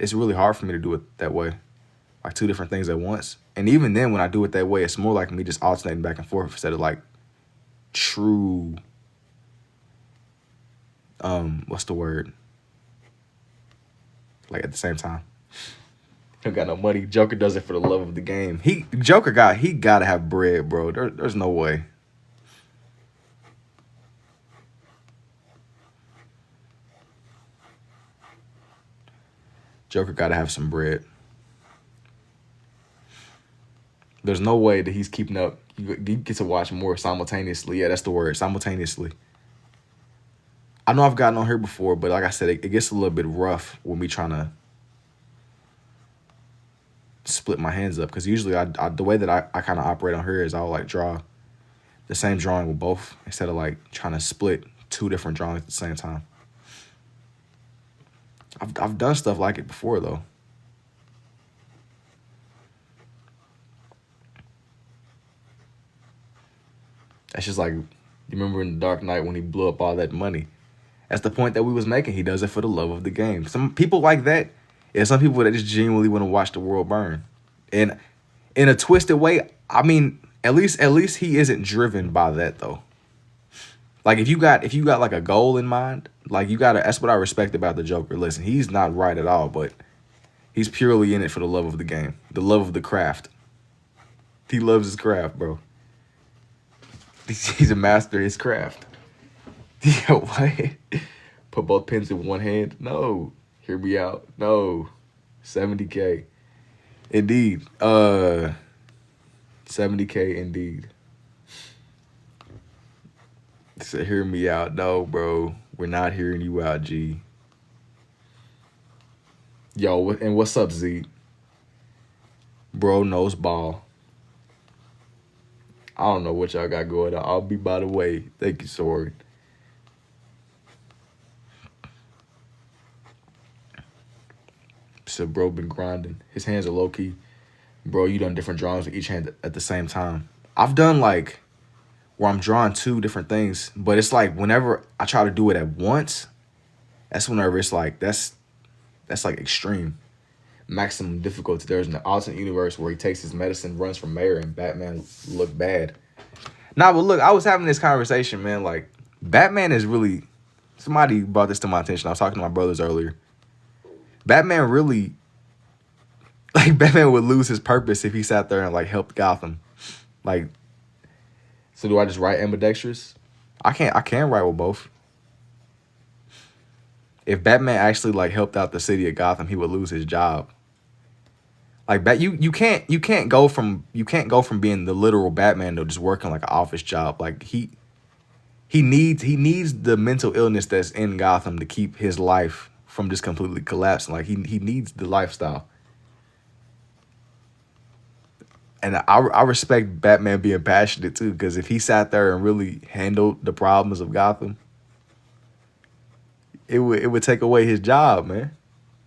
it's really hard for me to do it that way, like 2 different things at once. And even then, when I do it that way, it's more like me just alternating back and forth instead of like true, what's the word? Like at the same time. Don't got no money. Joker does it for the love of the game. Joker gotta have bread, bro. There's no way. Joker gotta have some bread. There's no way that he's keeping up. You get to watch more simultaneously. Yeah, that's the word, simultaneously. I know I've gotten on here before, but like I said, it gets a little bit rough when we trying to split my hands up, because usually the way that I kind of operate on here is I'll like draw the same drawing with both instead of like trying to split 2 different drawings at the same time. I've done stuff like it before though. That's just like, you remember in The Dark Knight when he blew up all that money? That's the point that we was making. He does it for the love of the game. Some people like that. And some people that just genuinely want to watch the world burn. And in a twisted way, I mean, at least he isn't driven by that though. Like if you got like a goal in mind, like that's what I respect about the Joker. Listen, he's not right at all, but he's purely in it for the love of the game, the love of the craft. He loves his craft, bro. He's a master of his craft. Yo, what? Put both pens in one hand? No. Hear me out. No. 70K. Indeed. 70K indeed. So hear me out. No, bro. We're not hearing you out, G. Yo, and what's up, Z? Bro knows ball. I don't know what y'all got going on. I'll be by the way. Thank you, Sword. So bro been grinding. His hands are low key. Bro, you done different drawings with each hand at the same time. I've done like where I'm drawing two different things, but it's like whenever I try to do it at once, that's whenever it's like that's like extreme. Maximum difficulty. There's an alternate universe where he takes his medicine, runs from mayor, and Batman look bad. Nah, but look, I was having this conversation, man. Like, Batman is really... Somebody brought this to my attention. I was talking to my brothers earlier. Batman really... Like, Batman would lose his purpose if he sat there and, like, helped Gotham. Like, so do I just write ambidextrous? I can write with both. If Batman actually, like, helped out the city of Gotham, he would lose his job. Like you can't go from being the literal Batman to just working like an office job. Like he needs the mental illness that's in Gotham to keep his life from just completely collapsing. Like he needs the lifestyle. And I respect Batman being passionate too, because if he sat there and really handled the problems of Gotham, it would take away his job, man.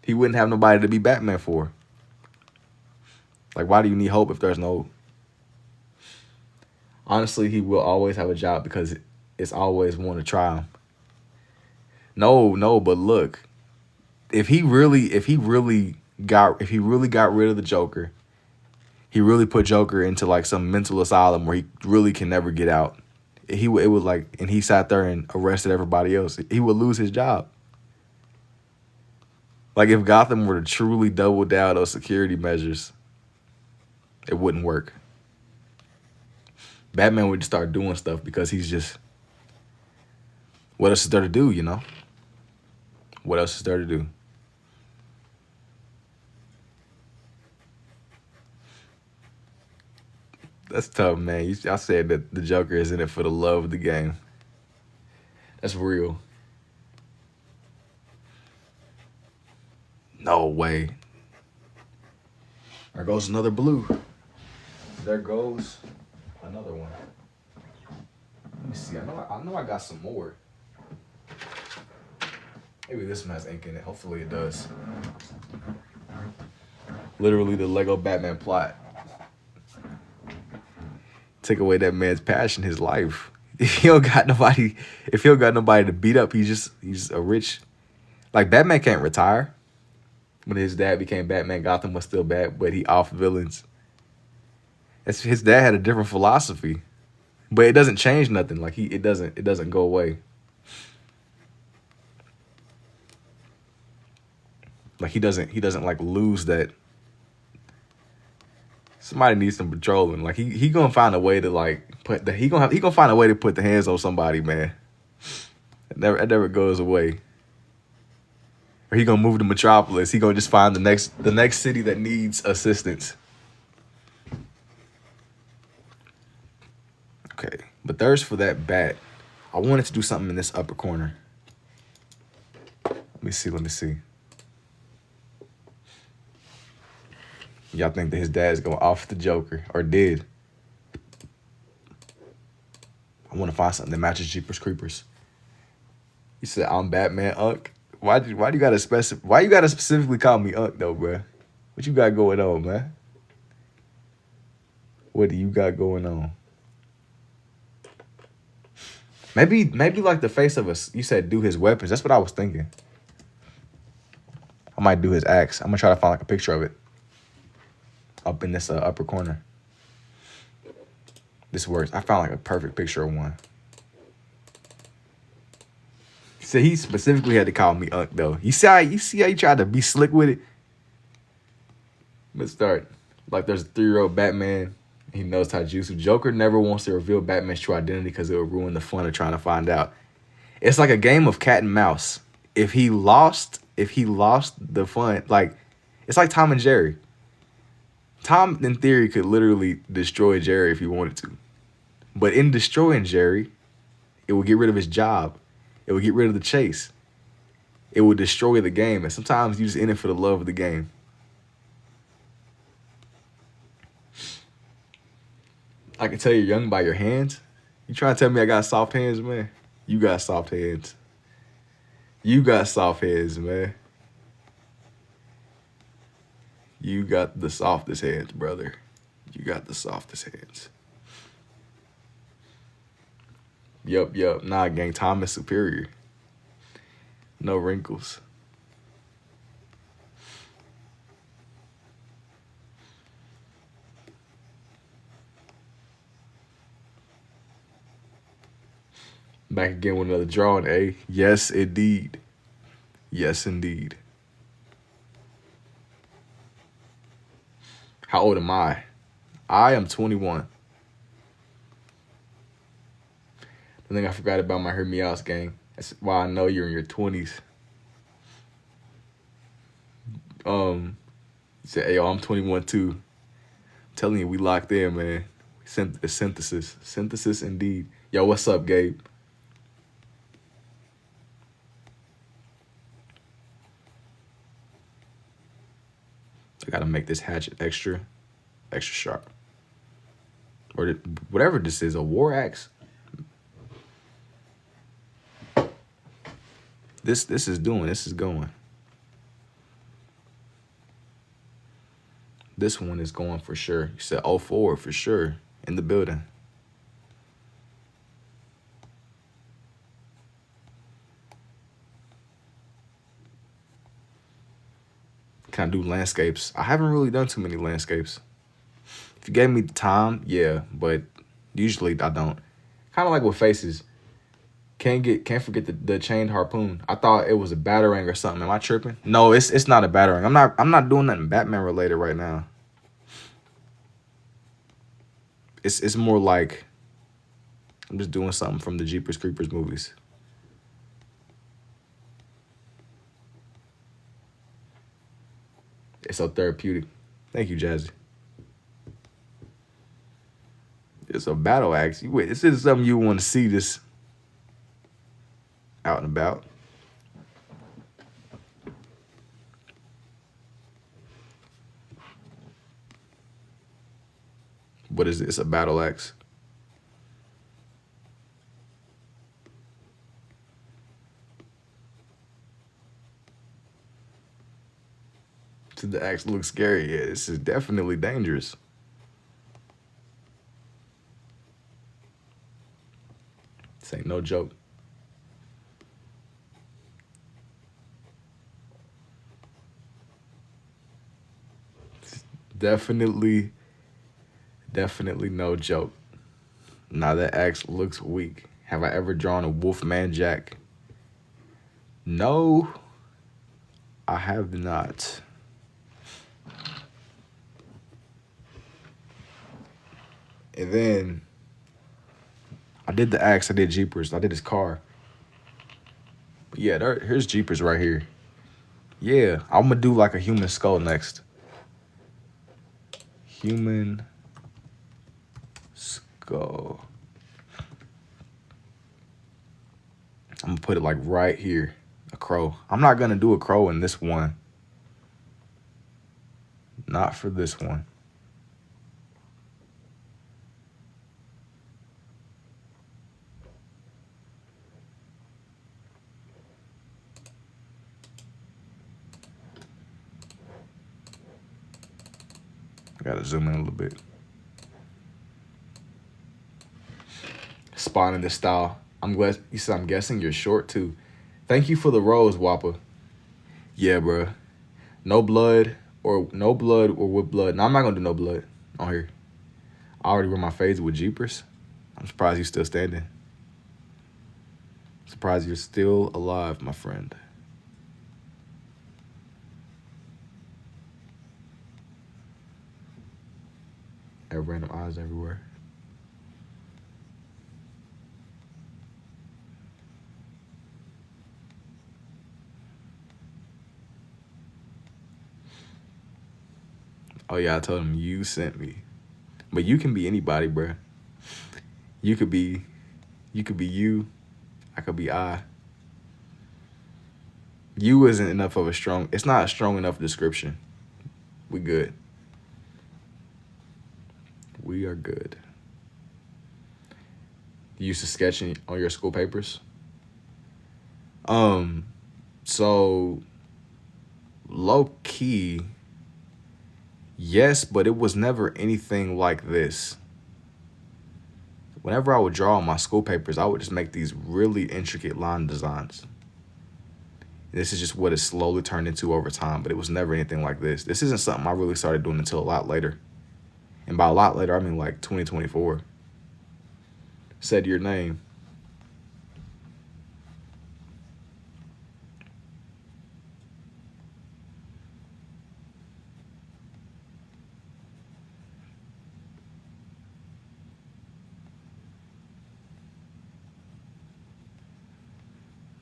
He wouldn't have nobody to be Batman for. Like, why do you need hope if there's no... Honestly, he will always have a job because it's always one to try him. No, but look, if he really got rid of the Joker, he really put Joker into like some mental asylum where he really can never get out. And he sat there and arrested everybody else, he would lose his job. Like if Gotham were to truly double down on security measures, it wouldn't work. Batman would just start doing stuff because he's just... What else is there to do, you know? What else is there to do? That's tough, man. I said that the Joker is in it for the love of the game. That's real. No way. There goes another blue. There goes another one. Let me see. I know I got some more. Maybe this one has ink in it. Hopefully it does. Literally the Lego Batman plot. Take away that man's passion, his life. If he don't got nobody to beat up, he's a rich... Like Batman can't retire. When his dad became Batman, Gotham was still bad, but he off villains. His dad had a different philosophy, but it doesn't change nothing. Like it doesn't go away. Like he doesn't like lose that. Somebody needs some patrolling. Like he gonna find a way to like he gonna find a way to put the hands on somebody, man. It never goes away. Or he gonna move to Metropolis. He gonna just find the next city that needs assistance. Okay, but there's for that bat. I wanted to do something in this upper corner. Let me see. Y'all think that his dad's going off the Joker, or did? I want to find something that matches Jeepers Creepers. You said I'm Batman, Unc. Why you gotta specifically call me Unc though, bruh? What you got going on, man? What do you got going on? Maybe like the face of us. You said do his weapons. That's what I was thinking. I might do his axe. I'm gonna try to find like a picture of it up in this upper corner. This works. I found like a perfect picture of one. So he specifically had to call me Unc though. You see how he tried to be slick with it? Let's start. Like there's a 3-year-old Batman. He knows taijutsu. Joker never wants to reveal Batman's true identity because it will ruin the fun of trying to find out. It's like a game of cat and mouse. if he lost the fun, like it's like Tom and Jerry. Tom, in theory, could literally destroy Jerry if he wanted to. But in destroying Jerry, it would get rid of his job. It would get rid of the chase. It would destroy the game. And sometimes you just in it for the love of the game. I can tell you're young by your hands. You trying to tell me I got soft hands, man? You got soft hands. You got soft hands, man. You got the softest hands, brother. You got the softest hands. Yup. Nah, gang, Tom is superior. No wrinkles. Back again with another drawing, eh? Yes, indeed. Yes, indeed. How old am I? I am 21. The thing I forgot about my Hear Me Outs, gang. That's why I know you're in your 20s. You said, hey, yo, I'm 21 too. I'm telling you, we locked in, man. Synthesis. Synthesis indeed. Yo, what's up, Gabe? I gotta make this hatchet extra sharp. Or whatever this is, a war axe. This is going. This one is going for sure. You said 04 for sure in the building. Can I do landscapes? I haven't really done too many landscapes. If you gave me the time, yeah, but usually I don't. Kind of like with faces. Can't forget the chained harpoon. I thought it was a batarang or something. Am I tripping? No, it's not a batarang. I'm not doing nothing Batman related right now. It's more like I'm just doing something from the Jeepers Creepers movies. It's so therapeutic. Thank you, Jazzy. It's a battle axe. This is something you want to see this out and about. What is this? A battle axe. Did the axe look scary? Yeah, this is definitely dangerous. This ain't no joke. Definitely no joke. Now that axe looks weak. Have I ever drawn a Wolfman Jack? No, I have not. And then I did the axe, I did Jeepers, I did his car. But yeah, here's Jeepers right here. Yeah, I'm gonna do like a human skull next. Human skull. I'm gonna put it like right here. A crow. I'm not gonna do a crow in this one. Not for this one. I gotta zoom in a little bit. Spawn in this style. I'm glad you said I'm guessing you're short too. Thank you for the rose, Wappa. Yeah, bro. No blood or with blood. No, I'm not gonna do no blood on here. I already wear my fades with Jeepers. I'm surprised you're still standing. Surprised you're still alive, my friend. I have random eyes everywhere. Oh yeah, I told him you sent me. But you can be anybody, bruh. You could be you. I could be I. You isn't enough of a strong. It's not a strong enough description. We good. We are good. You used to sketching on your school papers? So low key, yes, but it was never anything like this. Whenever I would draw on my school papers, I would just make these really intricate line designs. This is just what it slowly turned into over time, but it was never anything like this. This isn't something I really started doing until a lot later. And by a lot later, I mean like 2024. Said your name.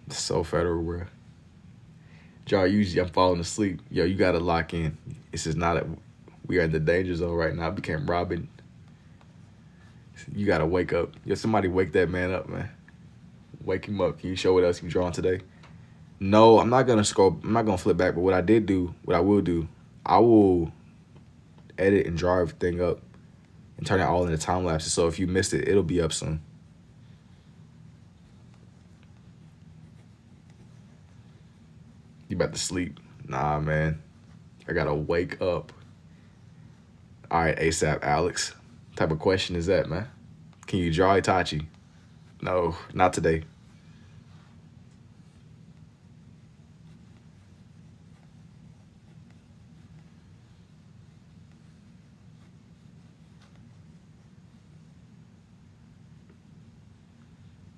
It's so federal, bro. Jar, usually I'm falling asleep. Yo, you gotta lock in. This is not a. We are in the danger zone right now. I became Robin. You gotta wake up. Yo, somebody wake that man up, man. Wake him up. Can you show what else you drawing today? No, I'm not gonna scroll. I'm not gonna flip back. But what I will do, I will edit and draw everything up and turn it all into time lapses. So if you missed it, it'll be up soon. You about to sleep? Nah, man. I gotta wake up. All right, ASAP Alex. What type of question is that, man? Can you draw Itachi? No, not today.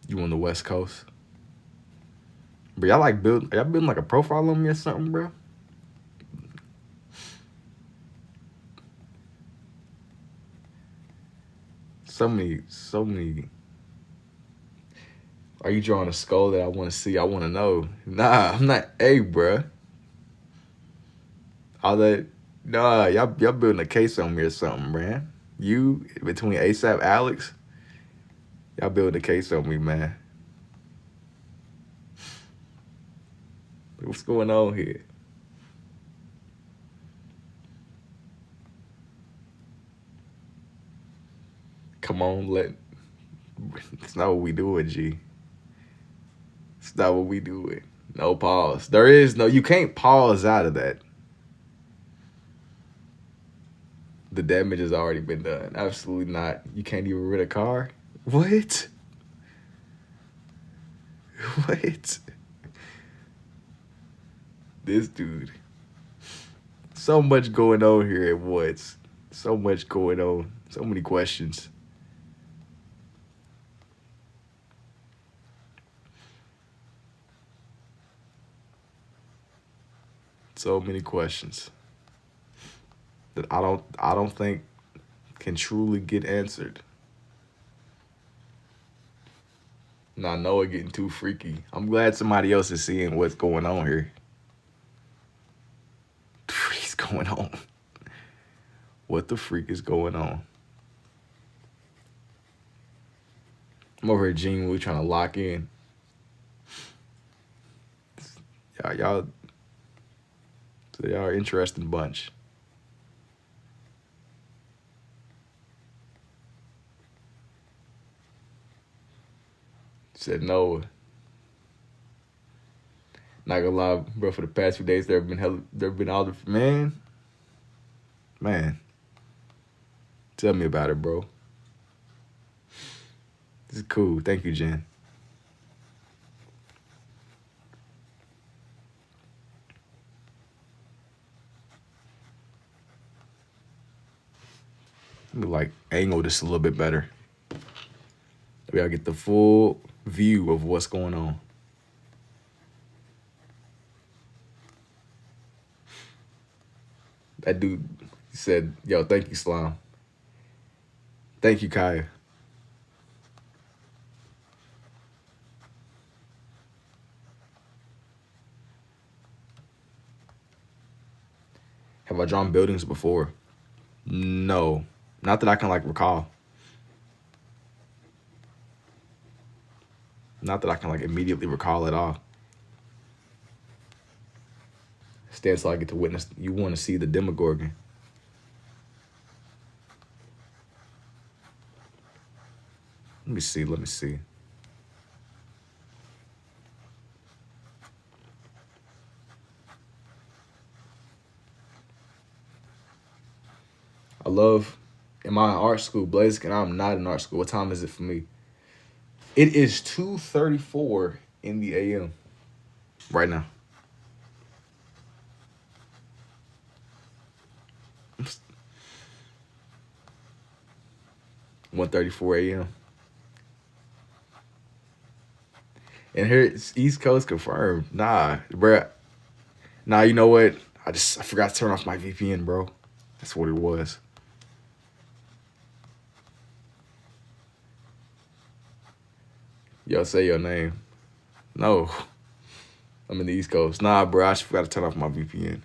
You on the West Coast? Bro, y'all building like a profile on me or something, bro? So many. Are you drawing a skull that I want to see? I want to know. Nah, I'm not. Hey, bro. All that. Nah, y'all building a case on me or something, man. You between ASAP Alex, y'all building a case on me, man. What's going on here? Come on, it's not what we doing, G. It's not what we doing. No pause. You can't pause out of that. The damage has already been done. Absolutely not. You can't even rent a car? What? What? This dude. So much going on here at once. So much going on. So many questions. So many questions that I don't think can truly get answered. And I know it's getting too freaky. I'm glad somebody else is seeing what's going on here. What the freak is going on? What the freak is going on? I'm over here genuinely trying to lock in. Y'all are an interesting bunch. Said no. Not gonna lie, bro. For the past few days, there have been all the man. Tell me about it, bro. This is cool. Thank you, Jen. Let me like angle this a little bit better. We gotta get the full view of what's going on. That dude said, yo, thank you, Slime. Thank you, Kaya. Have I drawn buildings before? No, not that I can like recall. Not that I can like immediately recall at all. Instead, so I get to witness. You want to see the Demogorgon. Let me see. Let me see. I love. Am I in art school, Blazik? And I'm not in art school. What time is it for me? It is 2:34 in the a.m. right now. 1:34 a.m. And here it's East Coast confirmed. Nah, bruh. Nah, you know what? I forgot to turn off my VPN, bro. That's what it was. Yo, say your name. No. I'm in the East Coast. Nah, bro, I just forgot to turn off my VPN.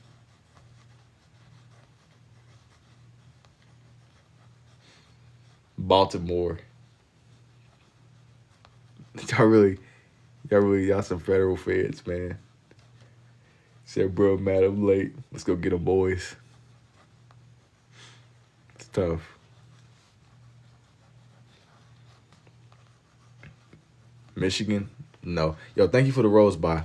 Baltimore. Y'all some federal feds, man. Said, bro, mad I'm late. Let's go get them boys. It's tough. Michigan? No. Yo, thank you for the rose by.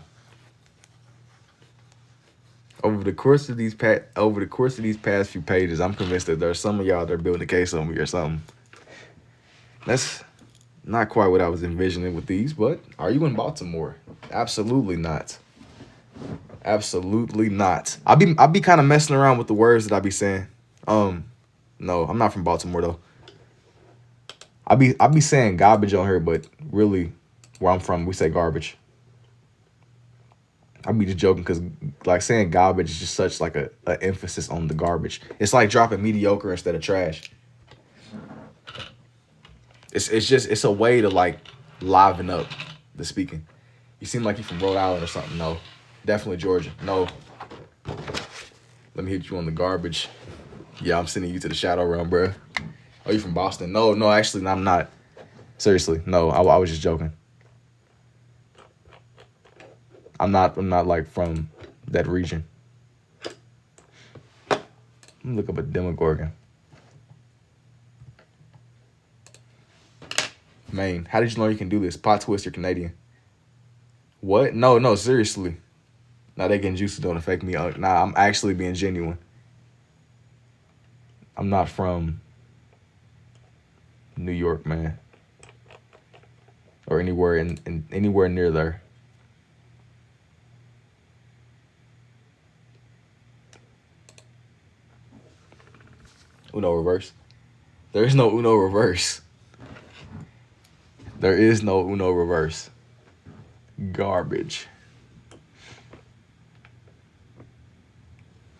Over the course of these past few pages, I'm convinced that there's some of y'all that are building a case on me or something. That's not quite what I was envisioning with these, but are you in Baltimore? Absolutely not. Absolutely not. I'll be kind of messing around with the words that I be saying. No, I'm not from Baltimore though. I'll be saying garbage on here, but really, where I'm from, we say garbage. I'll be just joking because like saying garbage is just such like a emphasis on the garbage. It's like dropping mediocre instead of trash. It's a way to like liven up the speaking. You seem like you're from Rhode Island or something. No, definitely Georgia. No. Let me hit you on the garbage. Yeah, I'm sending you to the shadow realm, bro. Oh, you from Boston? No, actually, I'm not. Seriously, no, I was just joking. I'm not like from that region. Let me look up a Demogorgon. Maine. How did you know you can do this? Plot twist, you're Canadian. What? No, seriously. Now they getting juicy don't affect me. Nah, I'm actually being genuine. I'm not from New York, man. Or anywhere in anywhere near there. Uno reverse. There is no Uno reverse. There is no Uno reverse. Garbage.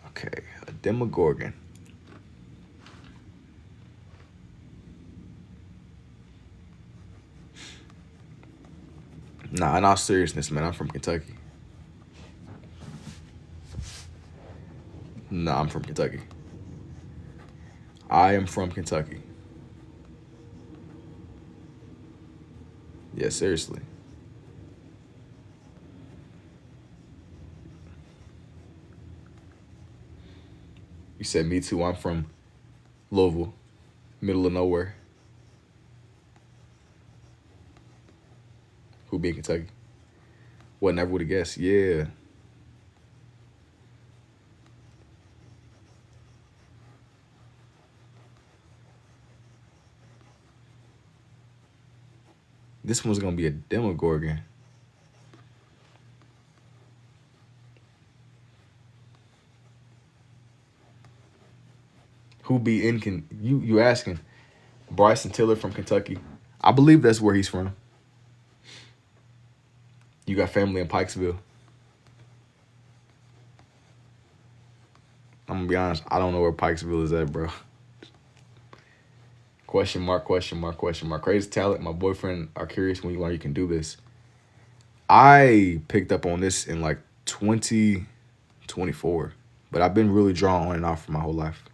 Okay, a Demogorgon. Nah, in all seriousness, man, I'm from Kentucky. Nah, I'm from Kentucky. I am from Kentucky. Yeah, seriously. You said me too. I'm from Louisville, middle of nowhere. Who be in Kentucky? What, never would have guessed. Yeah. This one's gonna be a Demogorgon. Who be in you asking? Bryson Tiller from Kentucky. I believe that's where he's from. You got family in Pikesville. I'm gonna be honest, I don't know where Pikesville is at, bro. Question mark, question mark, question mark. Crazy talent. My boyfriend are curious when you learn you can do this. I picked up on this in like 2024, but I've been really drawn on and off for my whole life.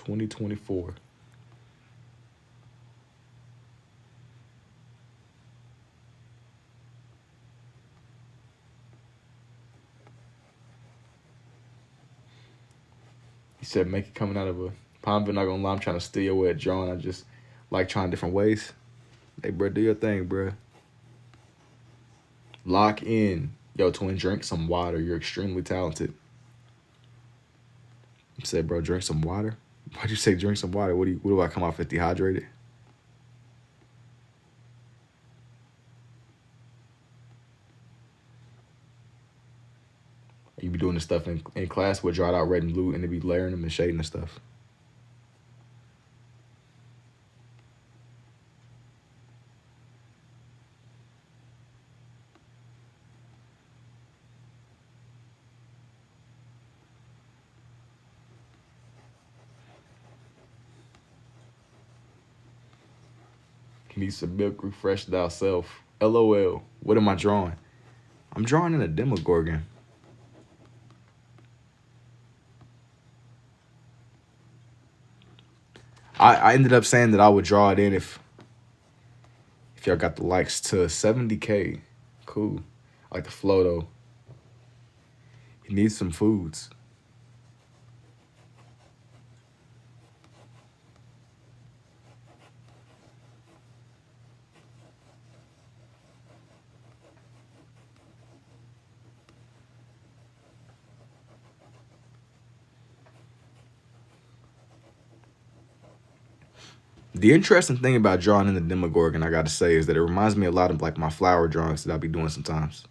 2024. He said, make it coming out of a palm. But not gonna lie, I'm trying to steal your way at drawing. I just like trying different ways. Hey, bro, do your thing, bro. Lock in. Yo, twin, drink some water. You're extremely talented. He said, bro, drink some water. Why'd you say drink some water? What do I come off as dehydrated? You be doing this stuff in class with dried out red and blue, and they be layering them and shading and stuff. Need some milk, refresh thou self. LOL. What am I drawing? I'm drawing in a Demogorgon. I ended up saying that I would draw it in if y'all got the likes to 70K. Cool. I like the flow though. He needs some foods. The interesting thing about drawing in the Demogorgon, I gotta say, is that it reminds me a lot of like my flower drawings that I'll be doing sometimes.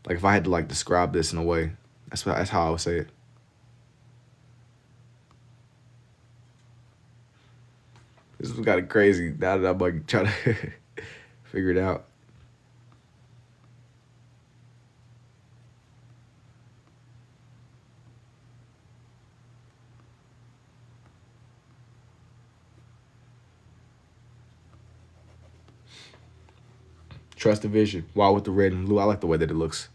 Like if I had to like describe this in a way, that's how I would say it. This was kind of crazy now that I'm like trying to figure it out. Trust the vision. Wow, with the red and blue, I like the way that it looks.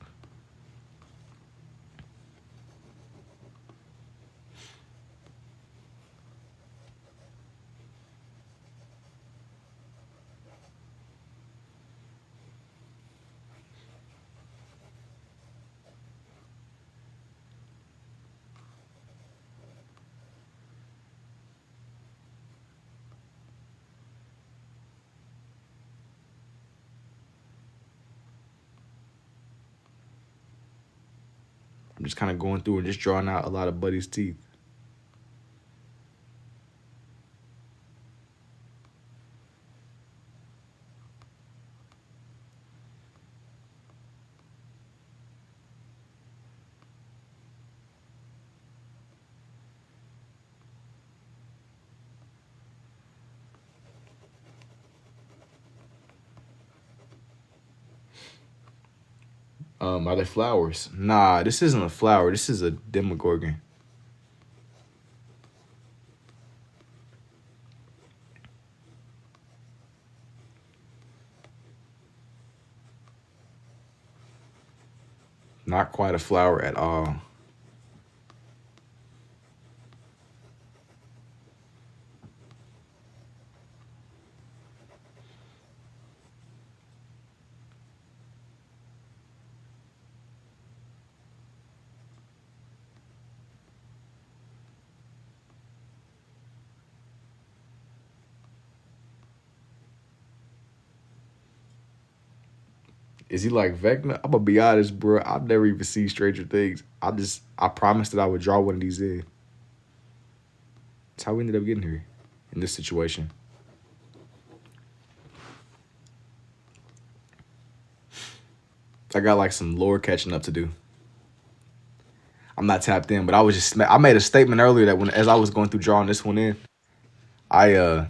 I'm just kind of going through and just drawing out a lot of Buddy's teeth. Are they flowers? Nah, this isn't a flower. This is a Demogorgon. Not quite a flower at all. Is he like Vecna? I'm gonna be honest, bro. I've never even seen Stranger Things. I promised that I would draw one of these in. That's how we ended up getting here in this situation. I got like some lore catching up to do. I'm not tapped in, but I made a statement earlier that as I was going through drawing this one in, I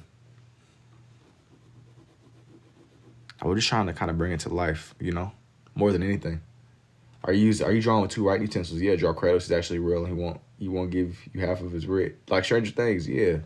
was just trying to kind of bring it to life, you know, more than anything. Are you drawing with two writing utensils? Yeah, draw Kratos is actually real, and he won't give you half of his writ. Like Stranger Things, yeah.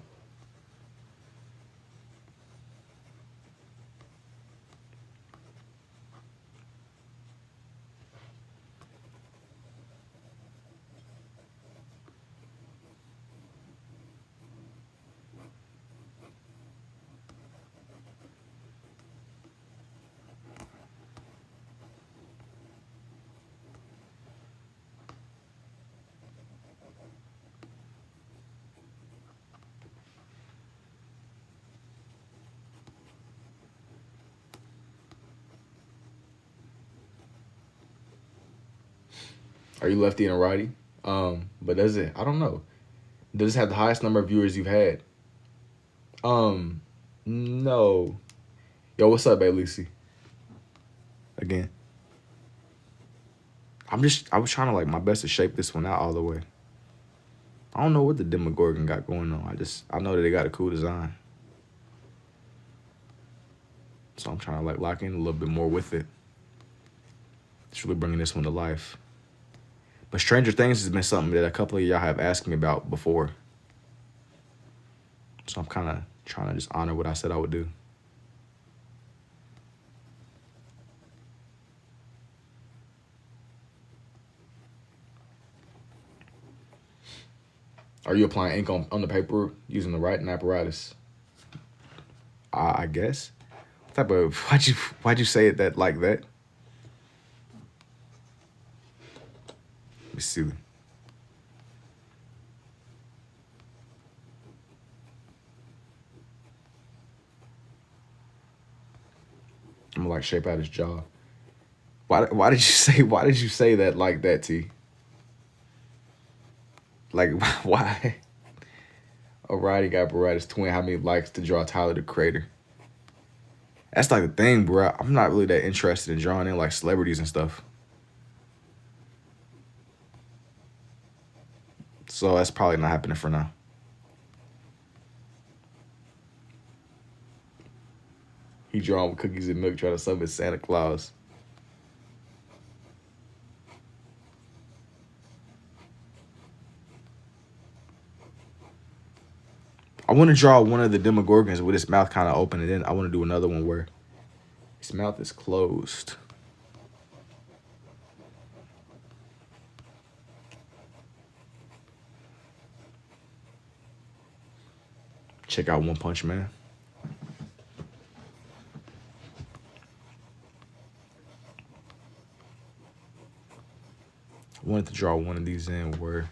Are you lefty and righty? But does it? I don't know. Does it have the highest number of viewers you've had? No. Yo, what's up, Lucy? Again. I was trying to like my best to shape this one out all the way. I don't know what the Demogorgon got going on. I know that they got a cool design. So I'm trying to like lock in a little bit more with it. It's really bringing this one to life. But Stranger Things has been something that a couple of y'all have asked me about before. So I'm kind of trying to just honor what I said I would do. Are you applying ink on the paper using the writing apparatus? I guess. What type of why'd you say it that like that? Let me see. I'm gonna like shape out his jaw. Why did you say that like that, T? Like why? Alrighty, got Barretta's twin. How many likes to draw Tyler the Creator? That's like the thing, bro. I'm not really that interested in drawing in like celebrities and stuff. So that's probably not happening for now. He drawing with cookies and milk, trying to summon Santa Claus. I want to draw one of the Demogorgons with his mouth kind of open, and then I want to do another one where his mouth is closed. Check out One Punch Man. I wanted to draw one of these in where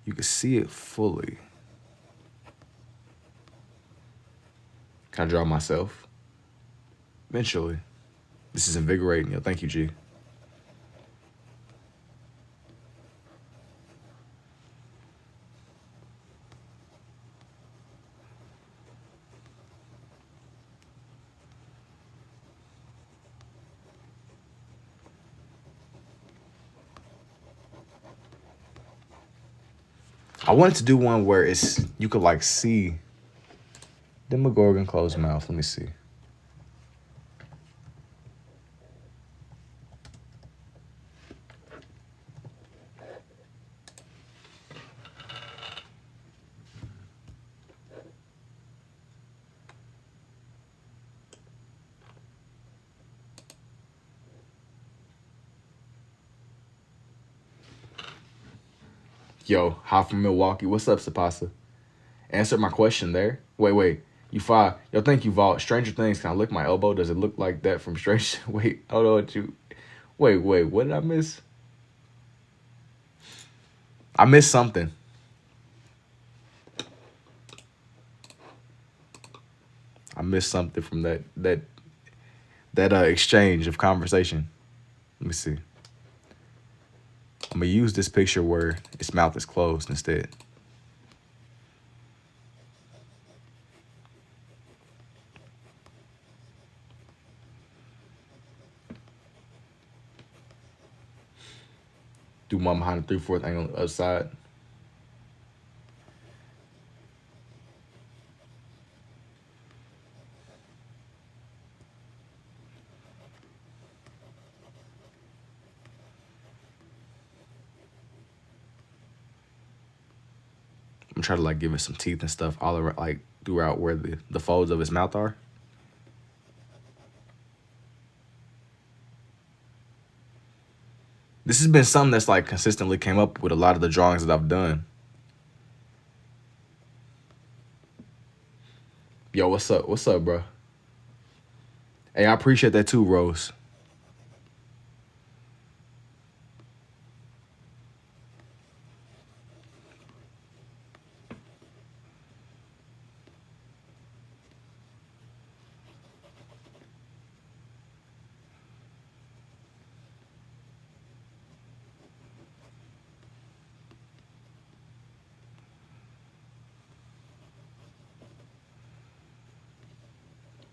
you can see it fully. Can I draw myself? Eventually. This is invigorating. Yo, thank you, G. I wanted to do one where you could like see Demogorgon closed mouth. Let me see. Yo, Hot from Milwaukee. What's up, Sapasa? Answer my question there. Wait. You fire. Yo, thank you, Vault. Stranger Things. Can I lick my elbow? Does it look like that from Stranger? Wait, hold on. Wait. What did I miss? I missed something. I missed something from that exchange of conversation. Let me see. I'm gonna use this picture where its mouth is closed instead. Do one behind the 3/4 angle on the other side. I'm trying to like give it some teeth and stuff all around, like throughout where the folds of his mouth are. This has been something that's like consistently came up with a lot of the drawings that I've done. Yo, what's up? What's up, bro? Hey, I appreciate that too, Rose.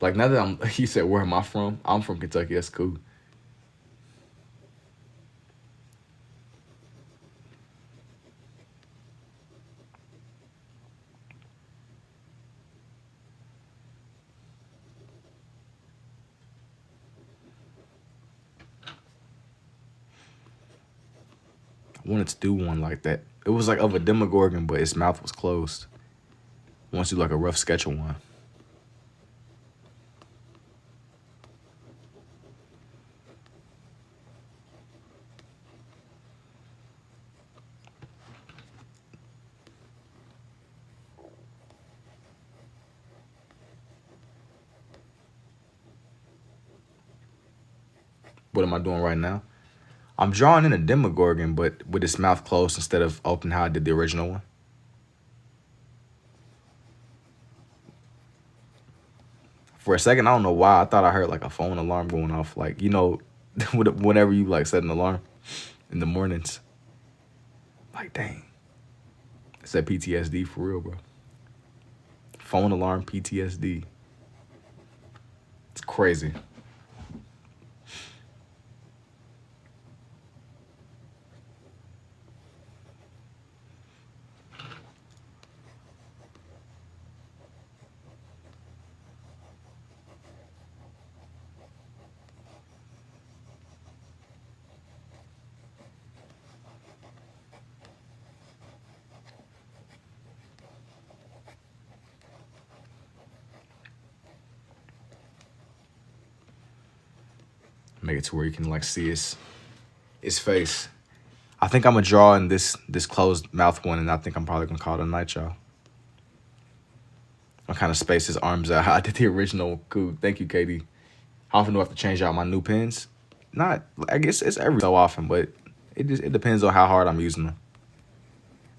Like now that he said, where am I from? I'm from Kentucky. That's cool. I wanted to do one like that. It was like of a Demogorgon, but its mouth was closed. I want to do like a rough sketch of one. What am I doing right now? I'm drawing in a Demogorgon, but with its mouth closed instead of open how I did the original one. For a second, I don't know why, I thought I heard like a phone alarm going off. Like, you know, whenever you like set an alarm in the mornings. Like, dang. It's that PTSD for real, bro. Phone alarm PTSD. It's crazy. Make it to where you can like see his face. I think I'm gonna draw in this closed mouth one, and I think I'm probably gonna call it a night, y'all. I kind of space his arms out. I did the original. Cool. Thank you, Katie. How often do I have to change out my new pens? Not, I guess it's every so often, but it depends on how hard I'm using them.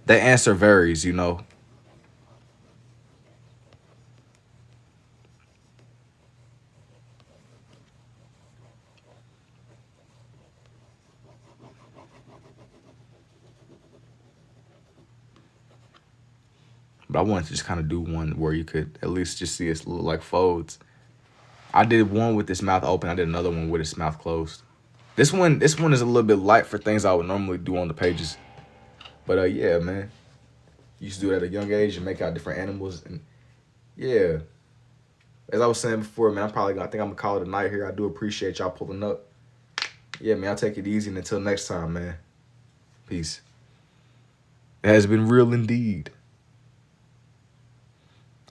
The answer varies, you know. But I wanted to just kind of do one where you could at least just see its little like folds. I did one with this mouth open. I did another one with its mouth closed. This one is a little bit light for things I would normally do on the pages. But yeah, man. Used to do it at a young age and make out different animals. And yeah. As I was saying before, man, I think I'm gonna call it a night here. I do appreciate y'all pulling up. Yeah, man, I'll take it easy, and until next time, man. Peace. It has been real indeed.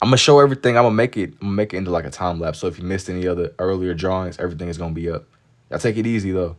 I'm gonna show everything. I'm gonna make it into like a time lapse. So if you missed any other earlier drawings, everything is gonna be up. Y'all take it easy though.